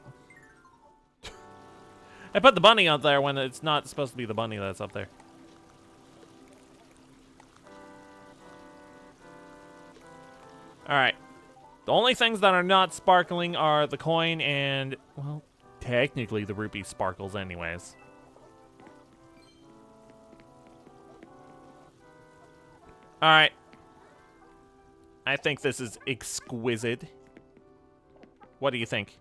I put the bunny up there when it's not supposed to be the bunny that's up there. Alright. The only things that are not sparkling are the coin and, well, technically the rupee sparkles anyways. Alright. I think this is exquisite. What do you think?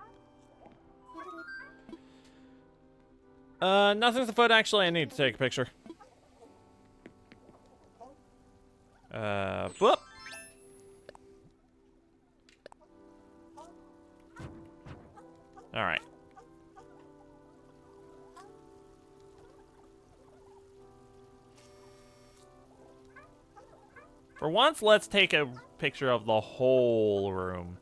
Nothing's afoot. Actually, I need to take a picture. Whoop. Alright. For once, let's take a picture of the whole room.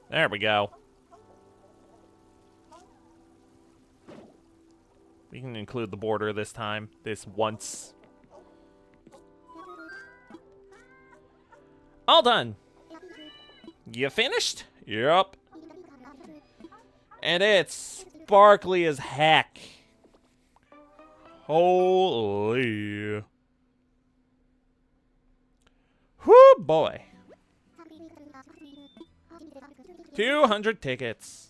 There we go. We can include the border this time. This once. All done. You finished? Yup. And it's sparkly as heck. Holy. Whoo boy. 200 tickets.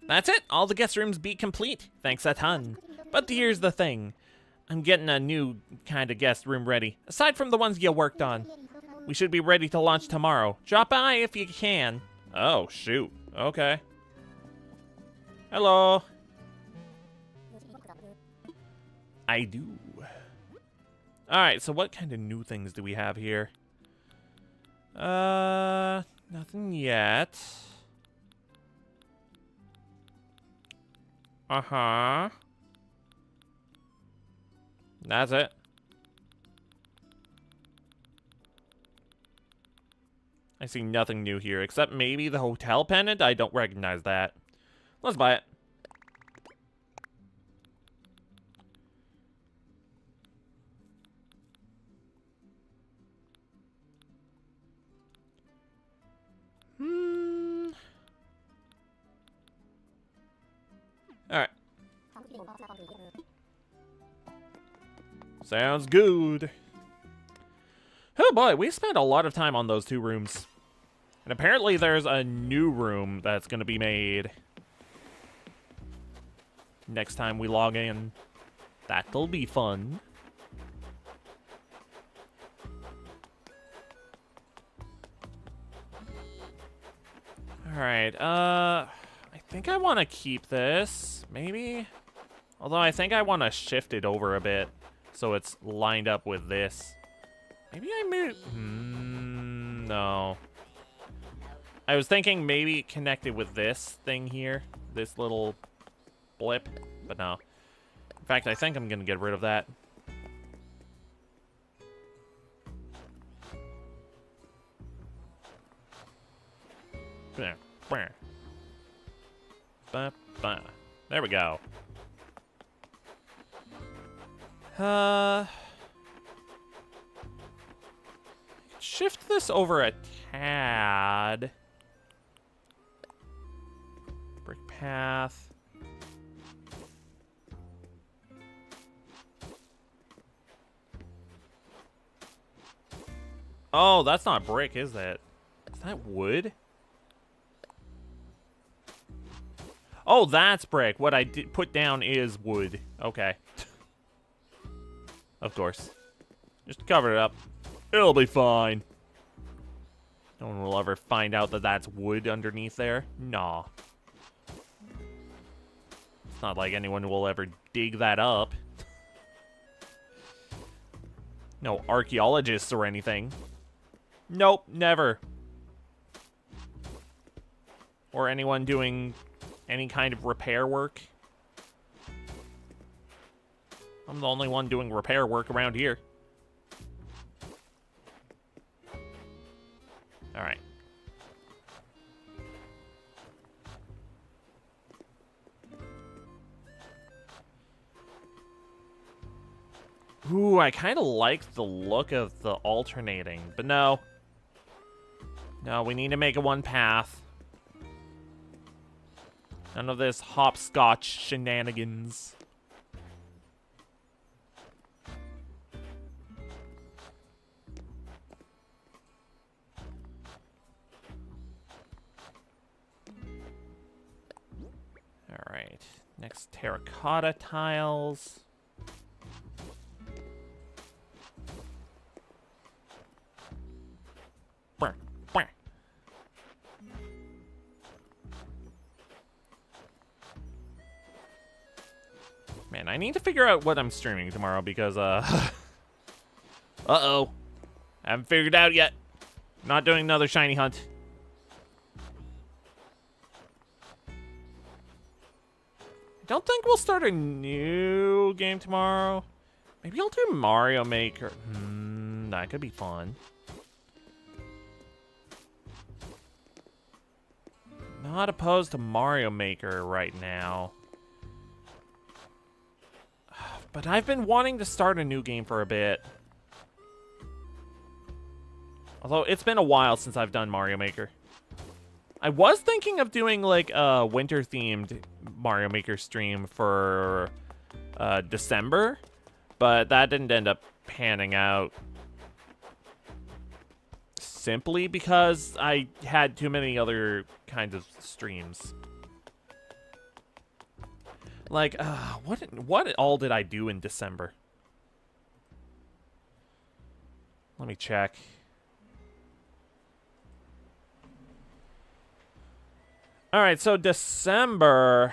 That's it. All the guest rooms be complete. Thanks a ton. But here's the thing. I'm getting a new kind of guest room ready. Aside from the ones you worked on. We should be ready to launch tomorrow. Drop by if you can. Oh, shoot. Okay. Hello. I do. Alright, so what kind of new things do we have here? Nothing yet. Uh-huh. That's it. I see nothing new here, except maybe the hotel pennant. I don't recognize that. Let's buy it. Alright. Sounds good. Oh boy, we spent a lot of time on those 2 rooms. And apparently there's a new room that's going to be made next time we log in. That'll be fun. Alright, I think I want to keep this, maybe? Although I think I want to shift it over a bit so it's lined up with this. Maybe I move... no. I was thinking maybe connect it with this thing here. This little blip. But no. In fact, I think I'm going to get rid of that. There we go. Shift this over a tad. Brick path. Oh, that's not brick, is that? Is that wood? Oh, that's brick. What I did put down is wood. Okay. Of course. Just cover it up. It'll be fine. No one will ever find out that that's wood underneath there. Nah. It's not like anyone will ever dig that up. No archaeologists or anything. Nope, never. Or anyone doing any kind of repair work. I'm the only one doing repair work around here. Alright. Ooh, I kind of like the look of the alternating, but no. No, we need to make it one path. None of this hopscotch shenanigans. Alright, next terracotta tiles. Man, I need to figure out what I'm streaming tomorrow because, uh-oh. Haven't figured it out yet. Not doing another shiny hunt. I don't think we'll start a new game tomorrow. Maybe I'll do Mario Maker. That could be fun. Not opposed to Mario Maker right now. But I've been wanting to start a new game for a bit. Although it's been a while since I've done Mario Maker. I was thinking of doing like a winter-themed Mario Maker stream for December, but that didn't end up panning out. Simply because I had too many other kinds of streams. Like, what all did I do in December? Let me check. All right, so December.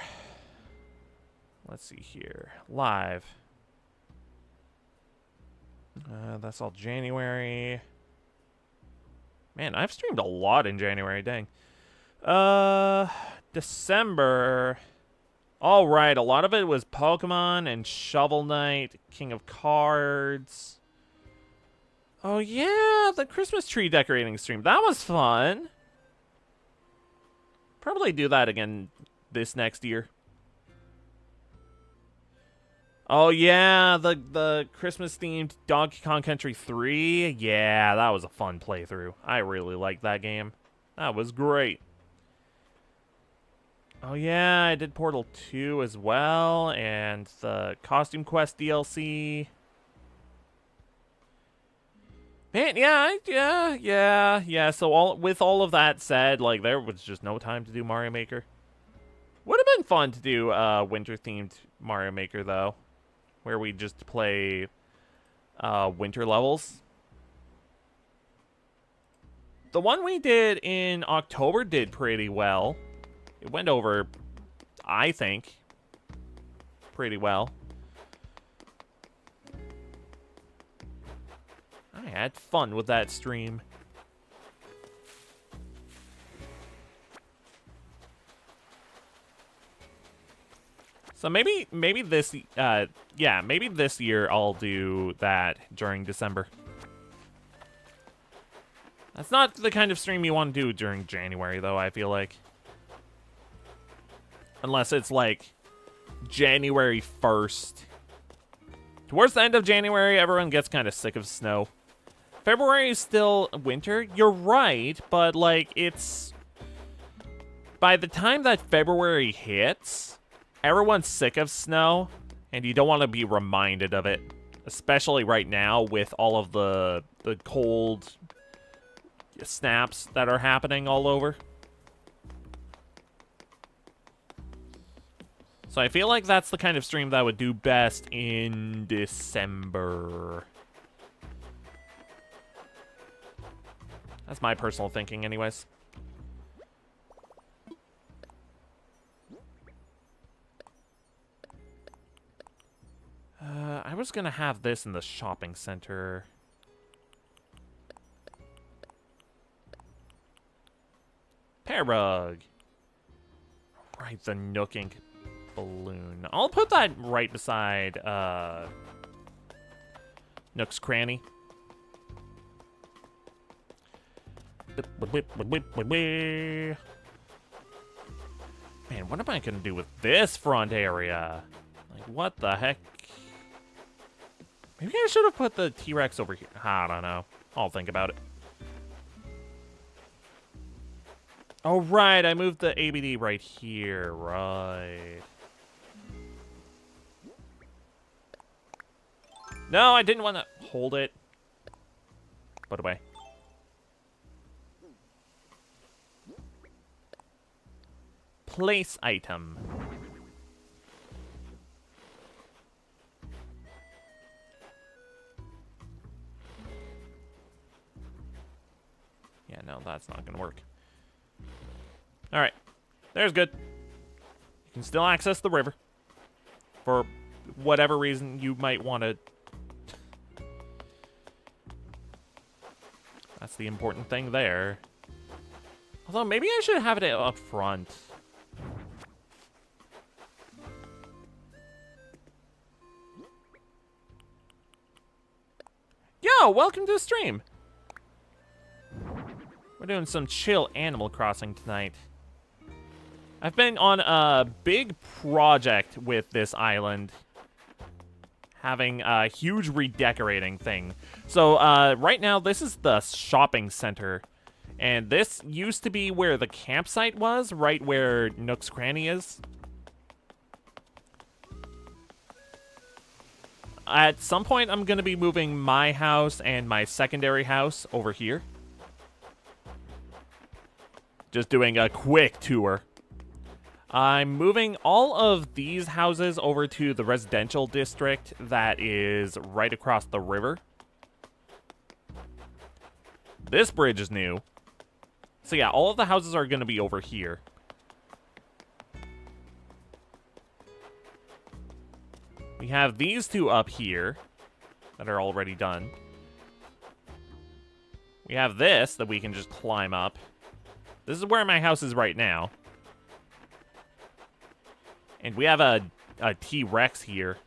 Let's see here. Live. That's all January. Man, I've streamed a lot in January, dang. December. All right, a lot of it was Pokemon and Shovel Knight, King of Cards. Oh yeah, the Christmas tree decorating stream. That was fun. Probably do that again this next year. Oh yeah, the Christmas themed Donkey Kong Country 3. Yeah, that was a fun playthrough. I really liked that game. That was great. Oh yeah, I did Portal 2 as well, and the Costume Quest DLC. Man, yeah. So with all of that said, like there was just no time to do Mario Maker. Would have been fun to do winter-themed Mario Maker though, where we just play winter levels. The one we did in October did pretty well. It went over, I think, pretty well. I had fun with that stream. So maybe this, maybe this year I'll do that during December. That's not the kind of stream you want to do during January, though, I feel like. Unless it's like January 1st. Towards the end of January, everyone gets kind of sick of snow. February is still winter. You're right, but like it's... By the time that February hits, everyone's sick of snow, and you don't want to be reminded of it. Especially right now with all of the cold snaps that are happening all over. So I feel like that's the kind of stream that would do best in December. That's my personal thinking anyways. I was gonna have this in the shopping center. Pear rug. Right, the nooking balloon. I'll put that right beside Nook's Cranny. Man, what am I gonna do with this front area? Like, what the heck? Maybe I should have put the T-Rex over here. I don't know. I'll think about it. Oh, right. I moved the ABD right here. Right. No, I didn't want to hold it. Put away. Place item. Yeah, no, that's not gonna work. Alright. There's good. You can still access the river. For whatever reason you might want to. That's the important thing there. Although, maybe I should have it up front. Yo, welcome to the stream. We're doing some chill Animal Crossing tonight. I've been on a big project with this island. Having a huge redecorating thing. So, right now, this is the shopping center. And this used to be where the campsite was, right where Nook's Cranny is. At some point, I'm going to be moving my house and my secondary house over here. Just doing a quick tour. I'm moving all of these houses over to the residential district that is right across the river. This bridge is new. So yeah, all of the houses are going to be over here. We have these two up here that are already done. We have this that we can just climb up. This is where my house is right now. And we have a T-Rex here.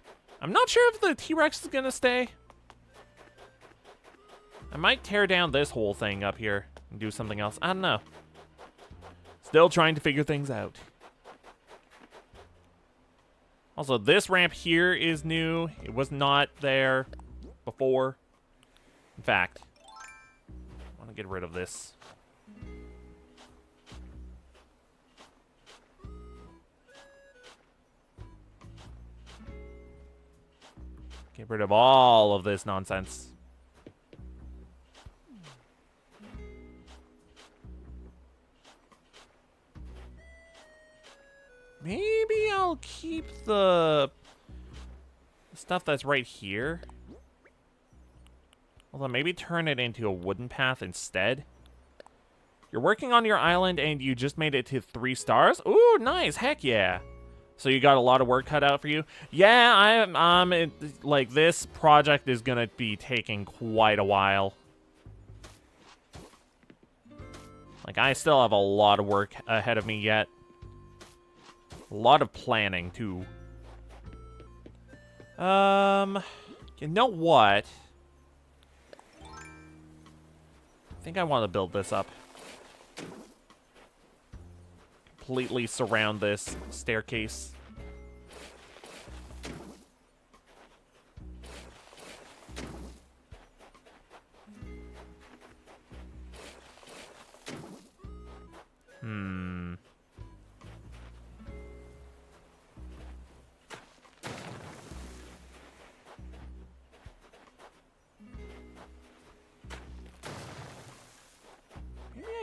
I'm not sure if the T-Rex is going to stay. I might tear down this whole thing up here and do something else. I don't know. Still trying to figure things out. Also, this ramp here is new. It was not there before. In fact, I want to get rid of this. Get rid of all of this nonsense. Maybe I'll keep the stuff that's right here. Although maybe turn it into a wooden path instead. You're working on your island and you just made it to 3 stars? Ooh, nice. Heck yeah. So you got a lot of work cut out for you? Yeah, like, this project is gonna be taking quite a while. Like, I still have a lot of work ahead of me yet. A lot of planning, too. You know what? I think I want to build this up. Completely surround this staircase.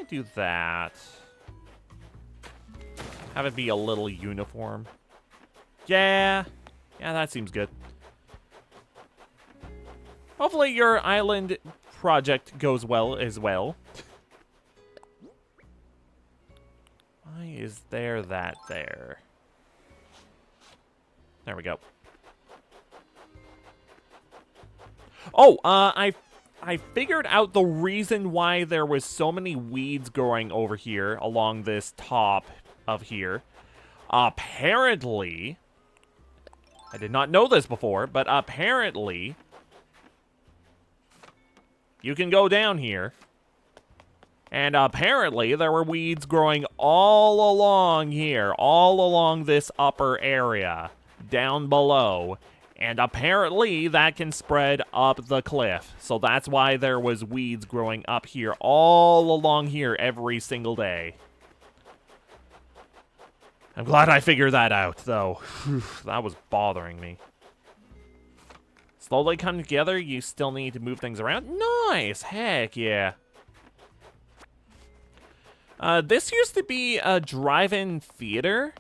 do that. Have it be a little uniform. Yeah. Yeah, that seems good. Hopefully your island project goes well as well. Why is there that there? There we go. Oh, I figured out the reason why there was so many weeds growing over here along this top of here. Apparently, I did not know this before, but apparently you can go down here, and apparently there were weeds growing all along here, all along this upper area, down below, and apparently that can spread up the cliff. So that's why there was weeds growing up here, all along here, every single day. I'm glad I figured that out, though. That was bothering me. Slowly come together, you still need to move things around. Nice! Heck yeah. This used to be a drive-in theater.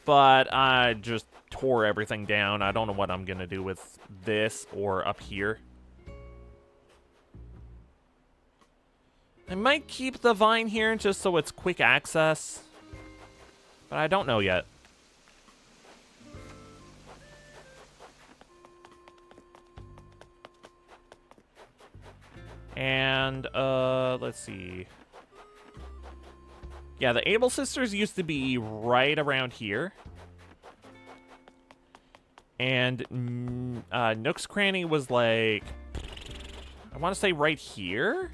But I just tore everything down. I don't know what I'm gonna do with this or up here. I might keep the vine here just so it's quick access. But I don't know yet. And, let's see. Yeah, the Able Sisters used to be right around here. And Nook's Cranny was like, I want to say right here?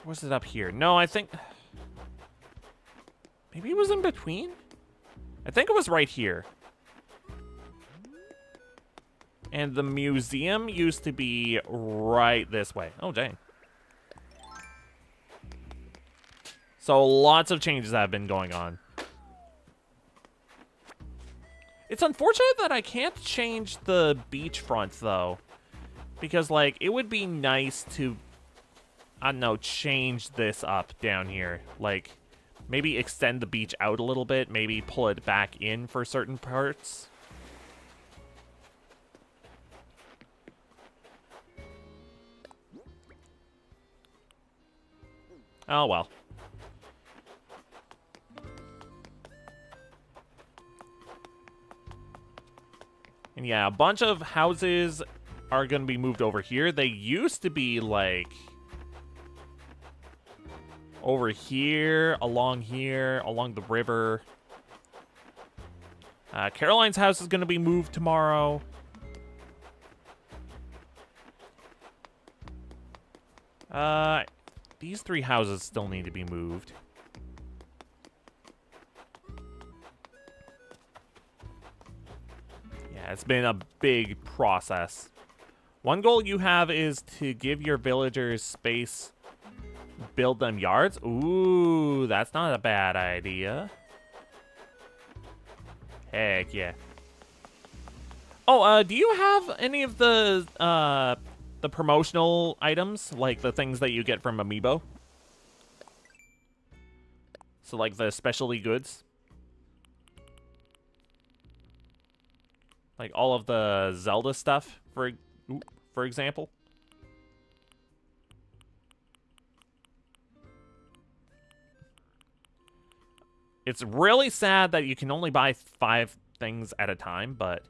Or was it up here? No, I think... Maybe it was in between? I think it was right here. And the museum used to be right this way. Oh, dang. So lots of changes have been going on. It's unfortunate that I can't change the beachfront, though. Because, like, it would be nice to, I don't know, change this up down here. Like, maybe extend the beach out a little bit. Maybe pull it back in for certain parts. Oh, well. And yeah, a bunch of houses are going to be moved over here. They used to be, like, over here, along the river. Caroline's house is going to be moved tomorrow. These three houses still need to be moved. Yeah, it's been a big process. One goal you have is to give your villagers space, build them yards. Ooh, that's not a bad idea. Heck yeah. Oh, do you have any of the promotional items, like the things that you get from Amiibo? So, like, the specialty goods? Like, all of the Zelda stuff, for example? It's really sad that you can only buy 5 things at a time, but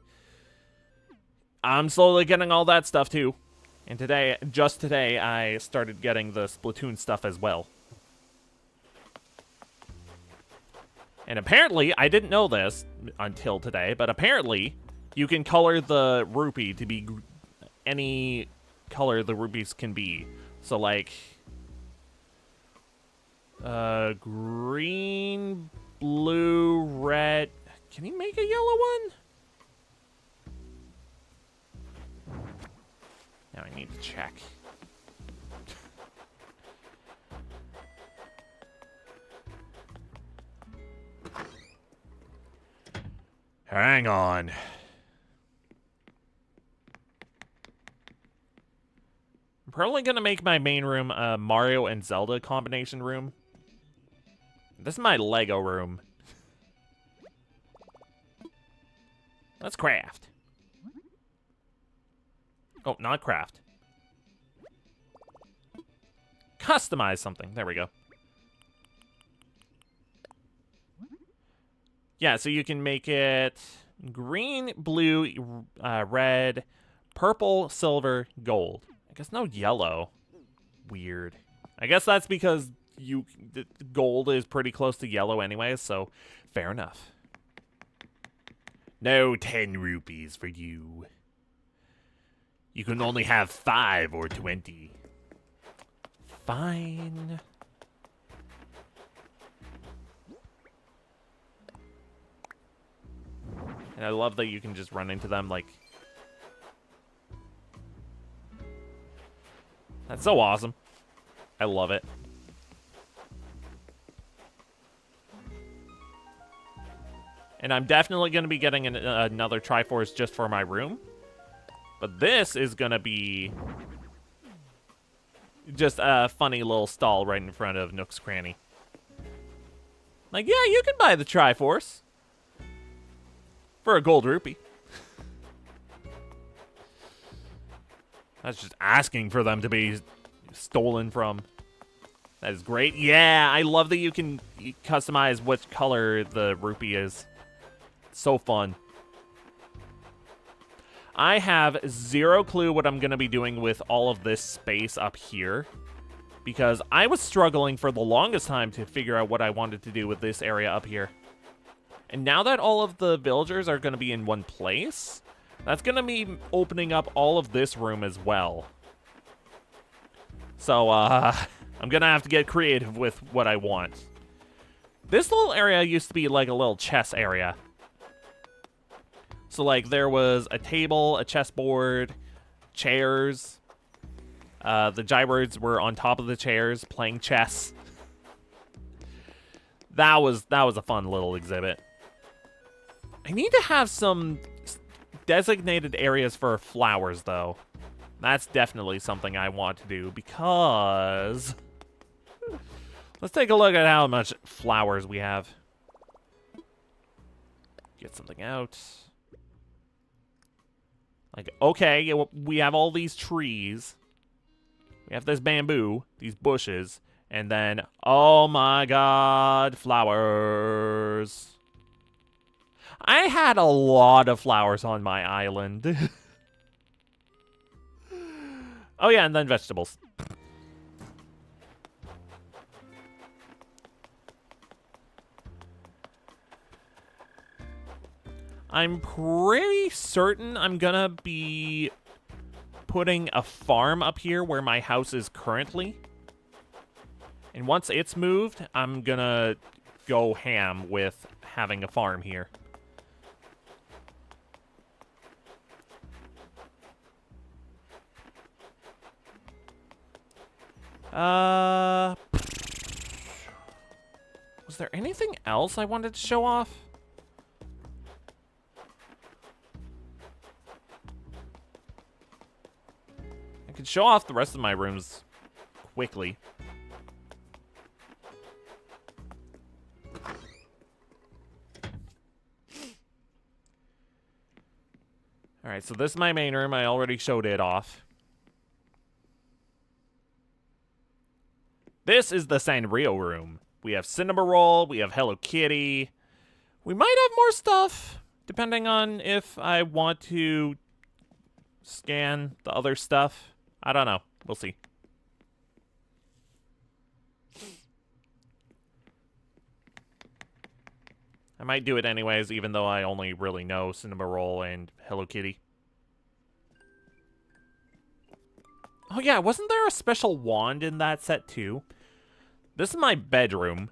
I'm slowly getting all that stuff, too. And today, just today, I started getting the Splatoon stuff as well. And apparently, I didn't know this until today, but apparently, you can color the rupee to be any color the rupees can be. So, like, green, blue, red. Can you make a yellow one? Now I need to check. Hang on. I'm probably going to make my main room a Mario and Zelda combination room. This is my Lego room. Let's craft. Oh, not craft. Customize something. There we go. Yeah, so you can make it green, blue, red, purple, silver, gold. I guess no yellow. Weird. I guess that's because the gold is pretty close to yellow anyway, so fair enough. No 10 rupees for you. You can only have 5 or 20. Fine. And I love that you can just run into them, like... That's so awesome. I love it. And I'm definitely going to be getting another Triforce just for my room. But this is going to be... just a funny little stall right in front of Nook's Cranny. Like, yeah, you can buy the Triforce. For a gold rupee. That's just asking for them to be stolen from. That is great. Yeah, I love that you can customize what color the rupee is. So fun. I have zero clue what I'm going to be doing with all of this space up here. Because I was struggling for the longest time to figure out what I wanted to do with this area up here. And now that all of the villagers are going to be in one place, that's going to be opening up all of this room as well. So, I'm going to have to get creative with what I want. This little area used to be like a little chess area. So, like, there was a table, a chessboard, chairs. The Gybirds were on top of the chairs playing chess. That was a fun little exhibit. I need to have some designated areas for flowers, though. That's definitely something I want to do, because... Let's take a look at how much flowers we have. Get something out. Like, okay, we have all these trees. We have this bamboo, these bushes, and then, oh my god, flowers. I had a lot of flowers on my island. Oh yeah, and then vegetables. I'm pretty certain I'm gonna be putting a farm up here where my house is currently. And once it's moved, I'm gonna go ham with having a farm here. Was there anything else I wanted to show off? I could show off the rest of my rooms quickly. Alright, so this is my main room. I already showed it off. This is the Sanrio room. We have Cinema Roll, we have Hello Kitty. We might have more stuff, depending on if I want to scan the other stuff. I don't know. We'll see. I might do it anyways, even though I only really know Cinema Roll and Hello Kitty. Oh yeah, wasn't there a special wand in that set too? This is my bedroom.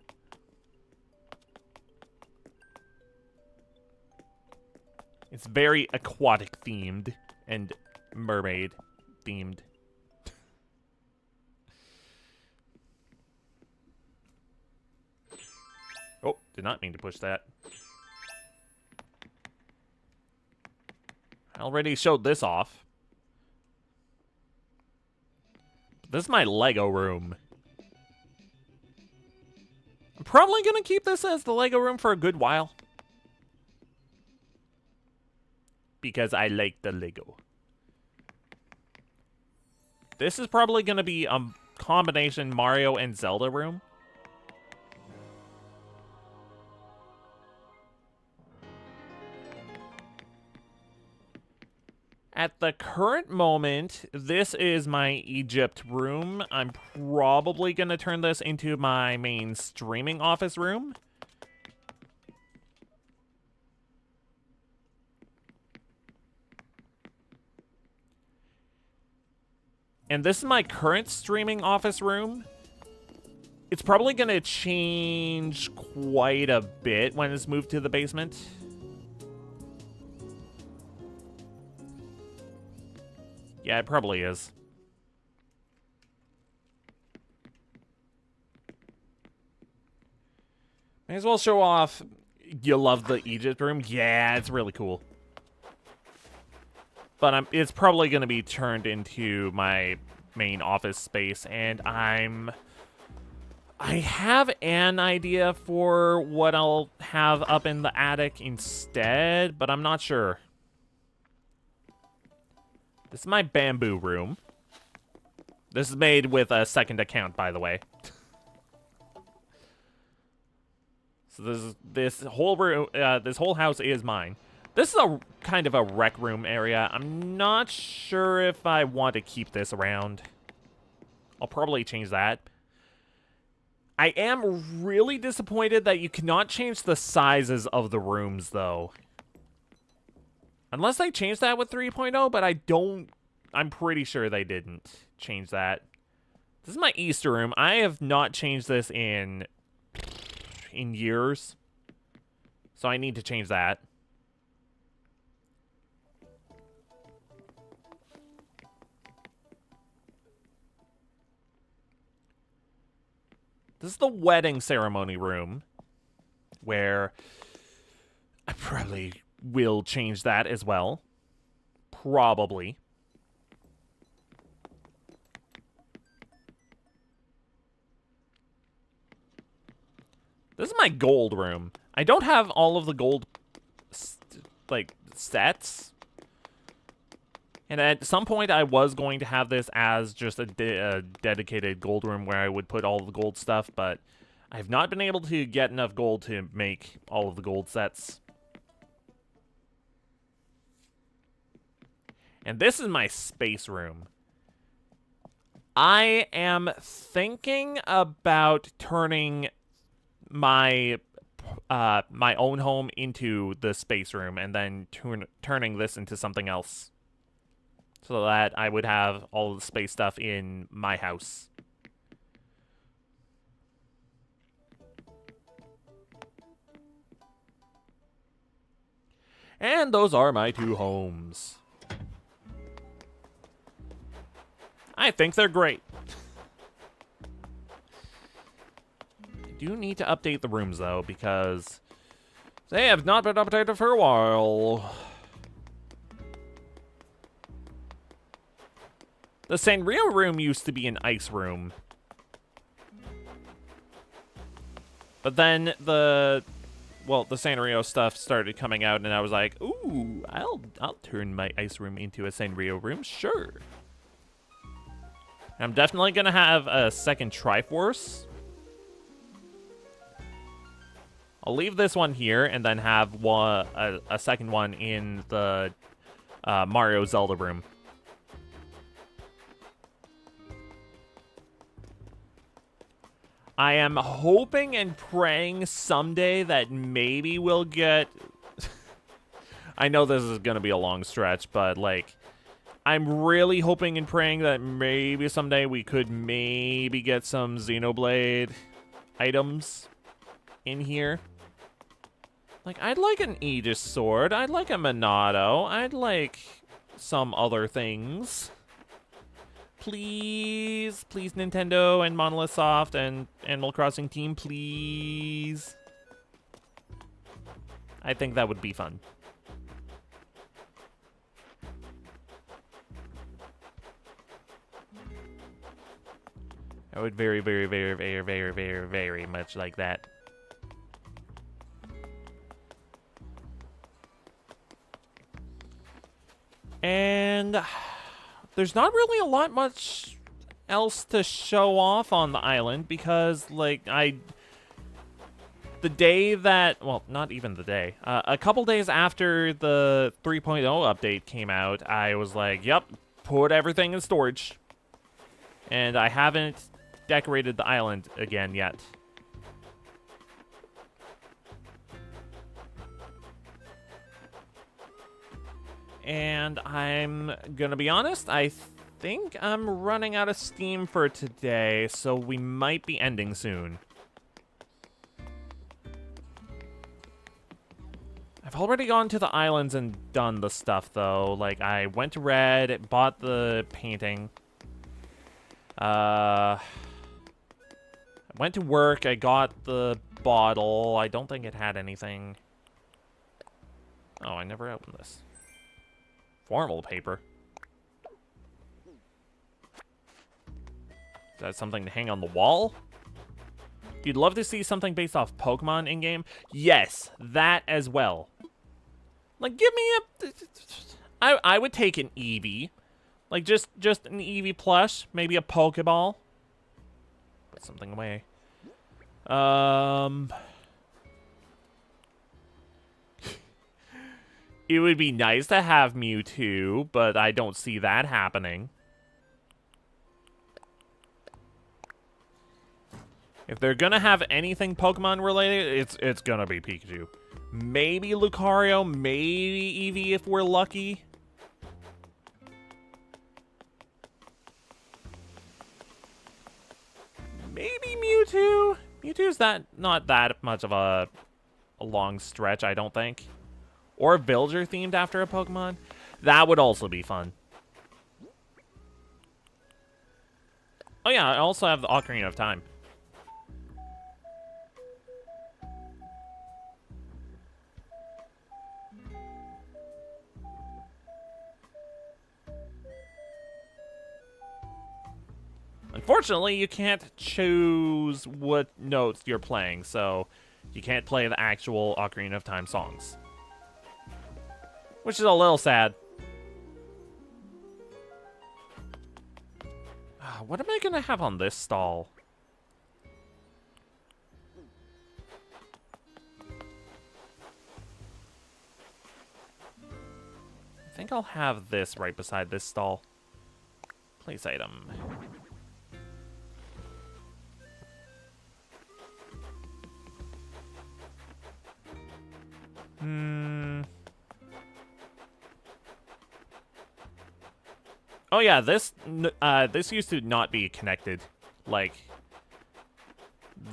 It's very aquatic themed and mermaid themed. Oh, did not mean to push that. I already showed this off. This is my Lego room. I'm probably going to keep this as the Lego room for a good while. Because I like the Lego. This is probably going to be a combination Mario and Zelda room. At the current moment, this is my Egypt room. I'm probably going to turn this into my main streaming office room. And this is my current streaming office room. It's probably going to change quite a bit when it's moved to the basement. Yeah, it probably is. May as well show off. You love the Egypt room? Yeah, it's really cool. But it's probably going to be turned into my main office space, and I have an idea for what I'll have up in the attic instead, but I'm not sure. This is my bamboo room. This is made with a second account, by the way. So this whole room, this whole house is mine. This is a kind of a rec room area. I'm not sure if I want to keep this around. I'll probably change that. I am really disappointed that you cannot change the sizes of the rooms, though. Unless they changed that with 3.0, but I'm pretty sure they didn't change that. This is my Easter room. I have not changed this in years. So I need to change that. This is the wedding ceremony room, where I probably will change that as well. Probably. This is my gold room. I don't have all of the gold, sets. And at some point, I was going to have this as just a dedicated gold room where I would put all the gold stuff, but I have not been able to get enough gold to make all of the gold sets. And this is my space room. I am thinking about turning my my own home into the space room and then turning this into something else. So that I would have all the space stuff in my house. And those are my two homes. I think they're great. I do need to update the rooms, though, because they have not been updated for a while. The Sanrio room used to be an ice room. But then the Sanrio stuff started coming out, and I was like, ooh, I'll turn my ice room into a Sanrio room, sure. I'm definitely gonna have a second Triforce. I'll leave this one here and then have a second one in the Mario Zelda room. I am hoping and praying someday that maybe we'll get... I know this is going to be a long stretch, but, like, I'm really hoping and praying that maybe someday we could maybe get some Xenoblade items in here. Like, I'd like an Aegis sword. I'd like a Monado. I'd like some other things. Please, please, Nintendo and Monolith Soft and Animal Crossing team, please. I think that would be fun. I would very, very, very, very, very, very, very much like that. And there's not really a lot much else to show off on the island because, like, the day that, well, not even the day, a couple days after the 3.0 update came out, I was like, yep, put everything in storage. And I haven't decorated the island again yet. And I'm gonna be honest, I think I'm running out of steam for today, so we might be ending soon. I've already gone to the islands and done the stuff, though. Like, I went to Red, bought the painting. I went to work, I got the bottle. I don't think it had anything. Oh, I never opened this. Formal paper. Is that something to hang on the wall? You'd love to see something based off Pokemon in-game? Yes, that as well. Like, give me a... I would take an Eevee. Like, just an Eevee plush. Maybe a Pokeball. Put something away. It would be nice to have Mewtwo, but I don't see that happening. If they're gonna have anything Pokemon related, it's gonna be Pikachu. Maybe Lucario, maybe Eevee if we're lucky. Maybe Mewtwo. Mewtwo's not that much of a long stretch, I don't think. Or a villager themed after a Pokemon. That would also be fun. Oh yeah, I also have the Ocarina of Time. Unfortunately, you can't choose what notes you're playing, so you can't play the actual Ocarina of Time songs. Which is a little sad. What am I gonna have on this stall? I think I'll have this right beside this stall. Place item. Oh yeah, this used to not be connected. Like,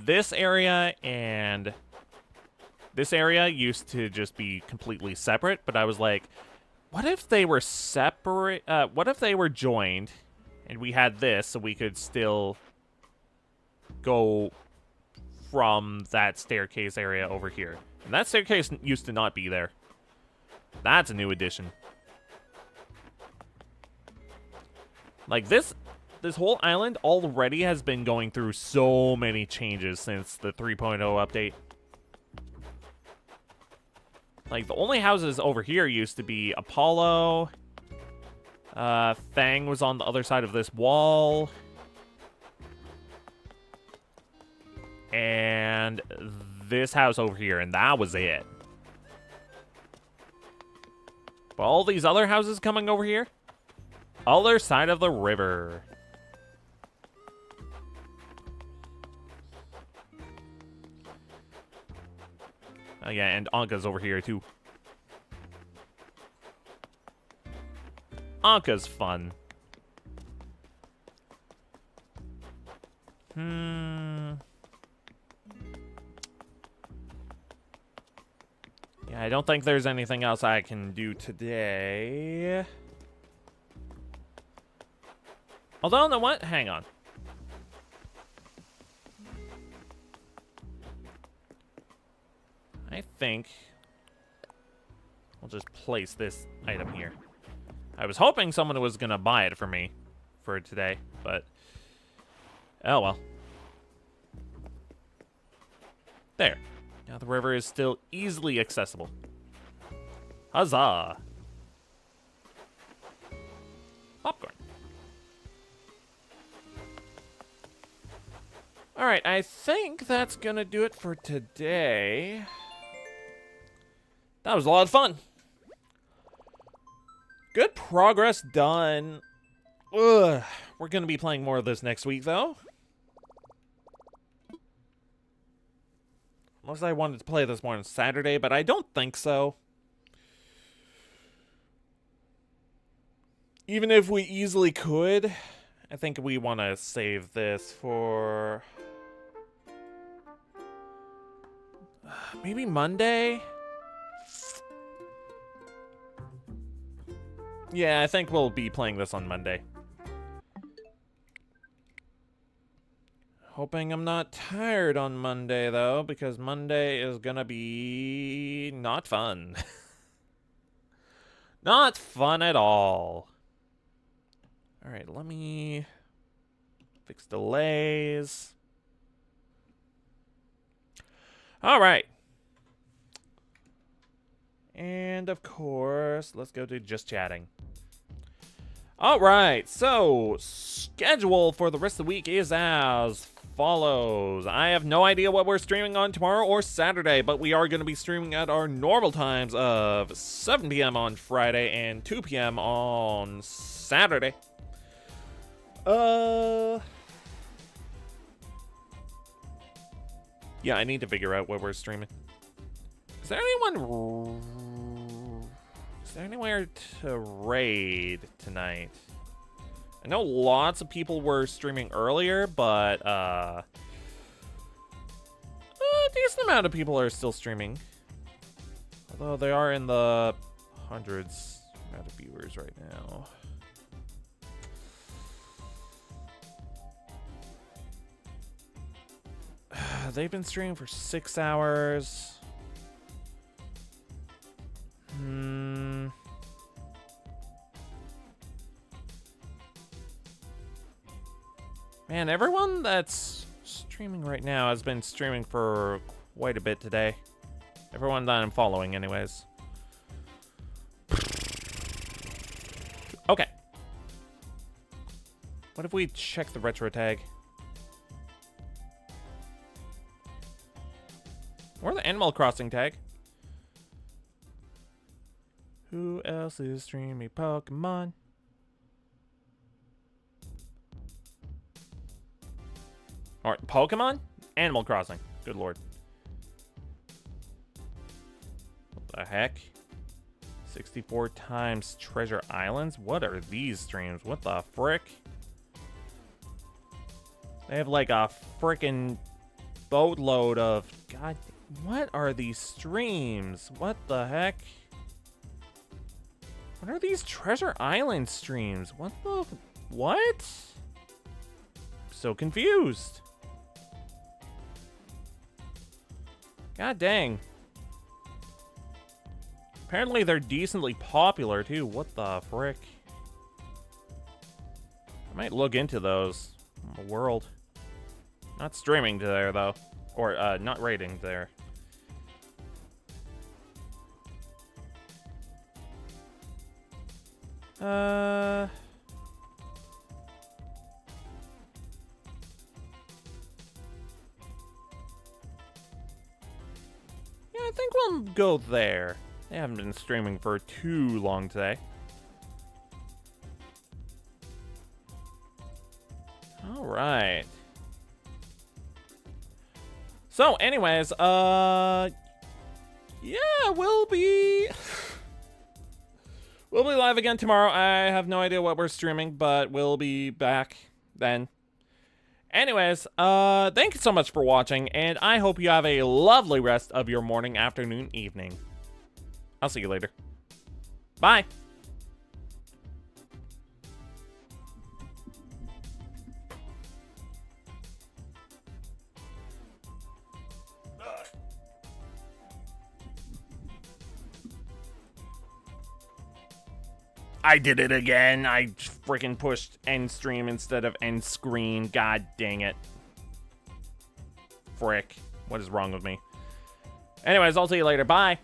this area and this area used to just be completely separate, but I was like, what if they were separate? What if they were joined and we had this so we could still go from that staircase area over here? And that staircase used to not be there. That's a new addition. Like, this whole island already has been going through so many changes since the 3.0 update. Like, the only houses over here used to be Apollo. Fang was on the other side of this wall. And this house over here, and that was it. But all these other houses coming over here, other side of the river. Oh yeah, and Anka's over here too. Anka's fun. Yeah, I don't think there's anything else I can do today. Although, you know what? Hang on. I think I'll just place this item here. I was hoping someone was gonna buy it for me for today, but Oh, well. There. Now the river is still easily accessible. Huzzah! Popcorn. Alright, I think that's gonna do it for today. That was a lot of fun. Good progress done. Ugh. We're gonna be playing more of this next week, though. Most I wanted to play this more on Saturday, but I don't think so. Even if we easily could, I think we want to save this for maybe Monday? Yeah, I think we'll be playing this on Monday. Hoping I'm not tired on Monday, though, because Monday is gonna be not fun. Not fun at all. Alright, let me fix delays. Alright. And of course, let's go to just chatting. Alright, so schedule for the rest of the week is as follows. I have no idea what we're streaming on tomorrow or Saturday, but we are going to be streaming at our normal times of 7 p.m. on Friday and 2 p.m. on Saturday. Yeah, I need to figure out what we're streaming. Is there anywhere to raid tonight? I know lots of people were streaming earlier, but a decent amount of people are still streaming. Although they are in the hundreds amount of viewers right now. They've been streaming for 6 hours. Man, everyone that's streaming right now has been streaming for quite a bit today. Everyone that I'm following, anyways. Okay. What if we check the retro tag? Or the Animal Crossing tag. Who else is streaming Pokemon? Or Pokemon? Animal Crossing. Good lord. What the heck? 64 times Treasure Islands? What are these streams? What the frick? They have like a frickin' boatload of... God, what are these streams? What the heck? What are these Treasure Island streams? What the... What? I'm so confused. God dang. Apparently they're decently popular too. What the frick? I might look into those. The world. Not streaming to there though. Or not rating there. Yeah, I think we'll go there. They haven't been streaming for too long today. All right. So, anyways, yeah, we'll be live again tomorrow. I have no idea what we're streaming, but we'll be back then. Anyways, thank you so much for watching, and I hope you have a lovely rest of your morning, afternoon, evening. I'll see you later. Bye. I did it again. I freaking pushed end stream instead of end screen. God dang it. Frick. What is wrong with me? Anyways, I'll see you later. Bye.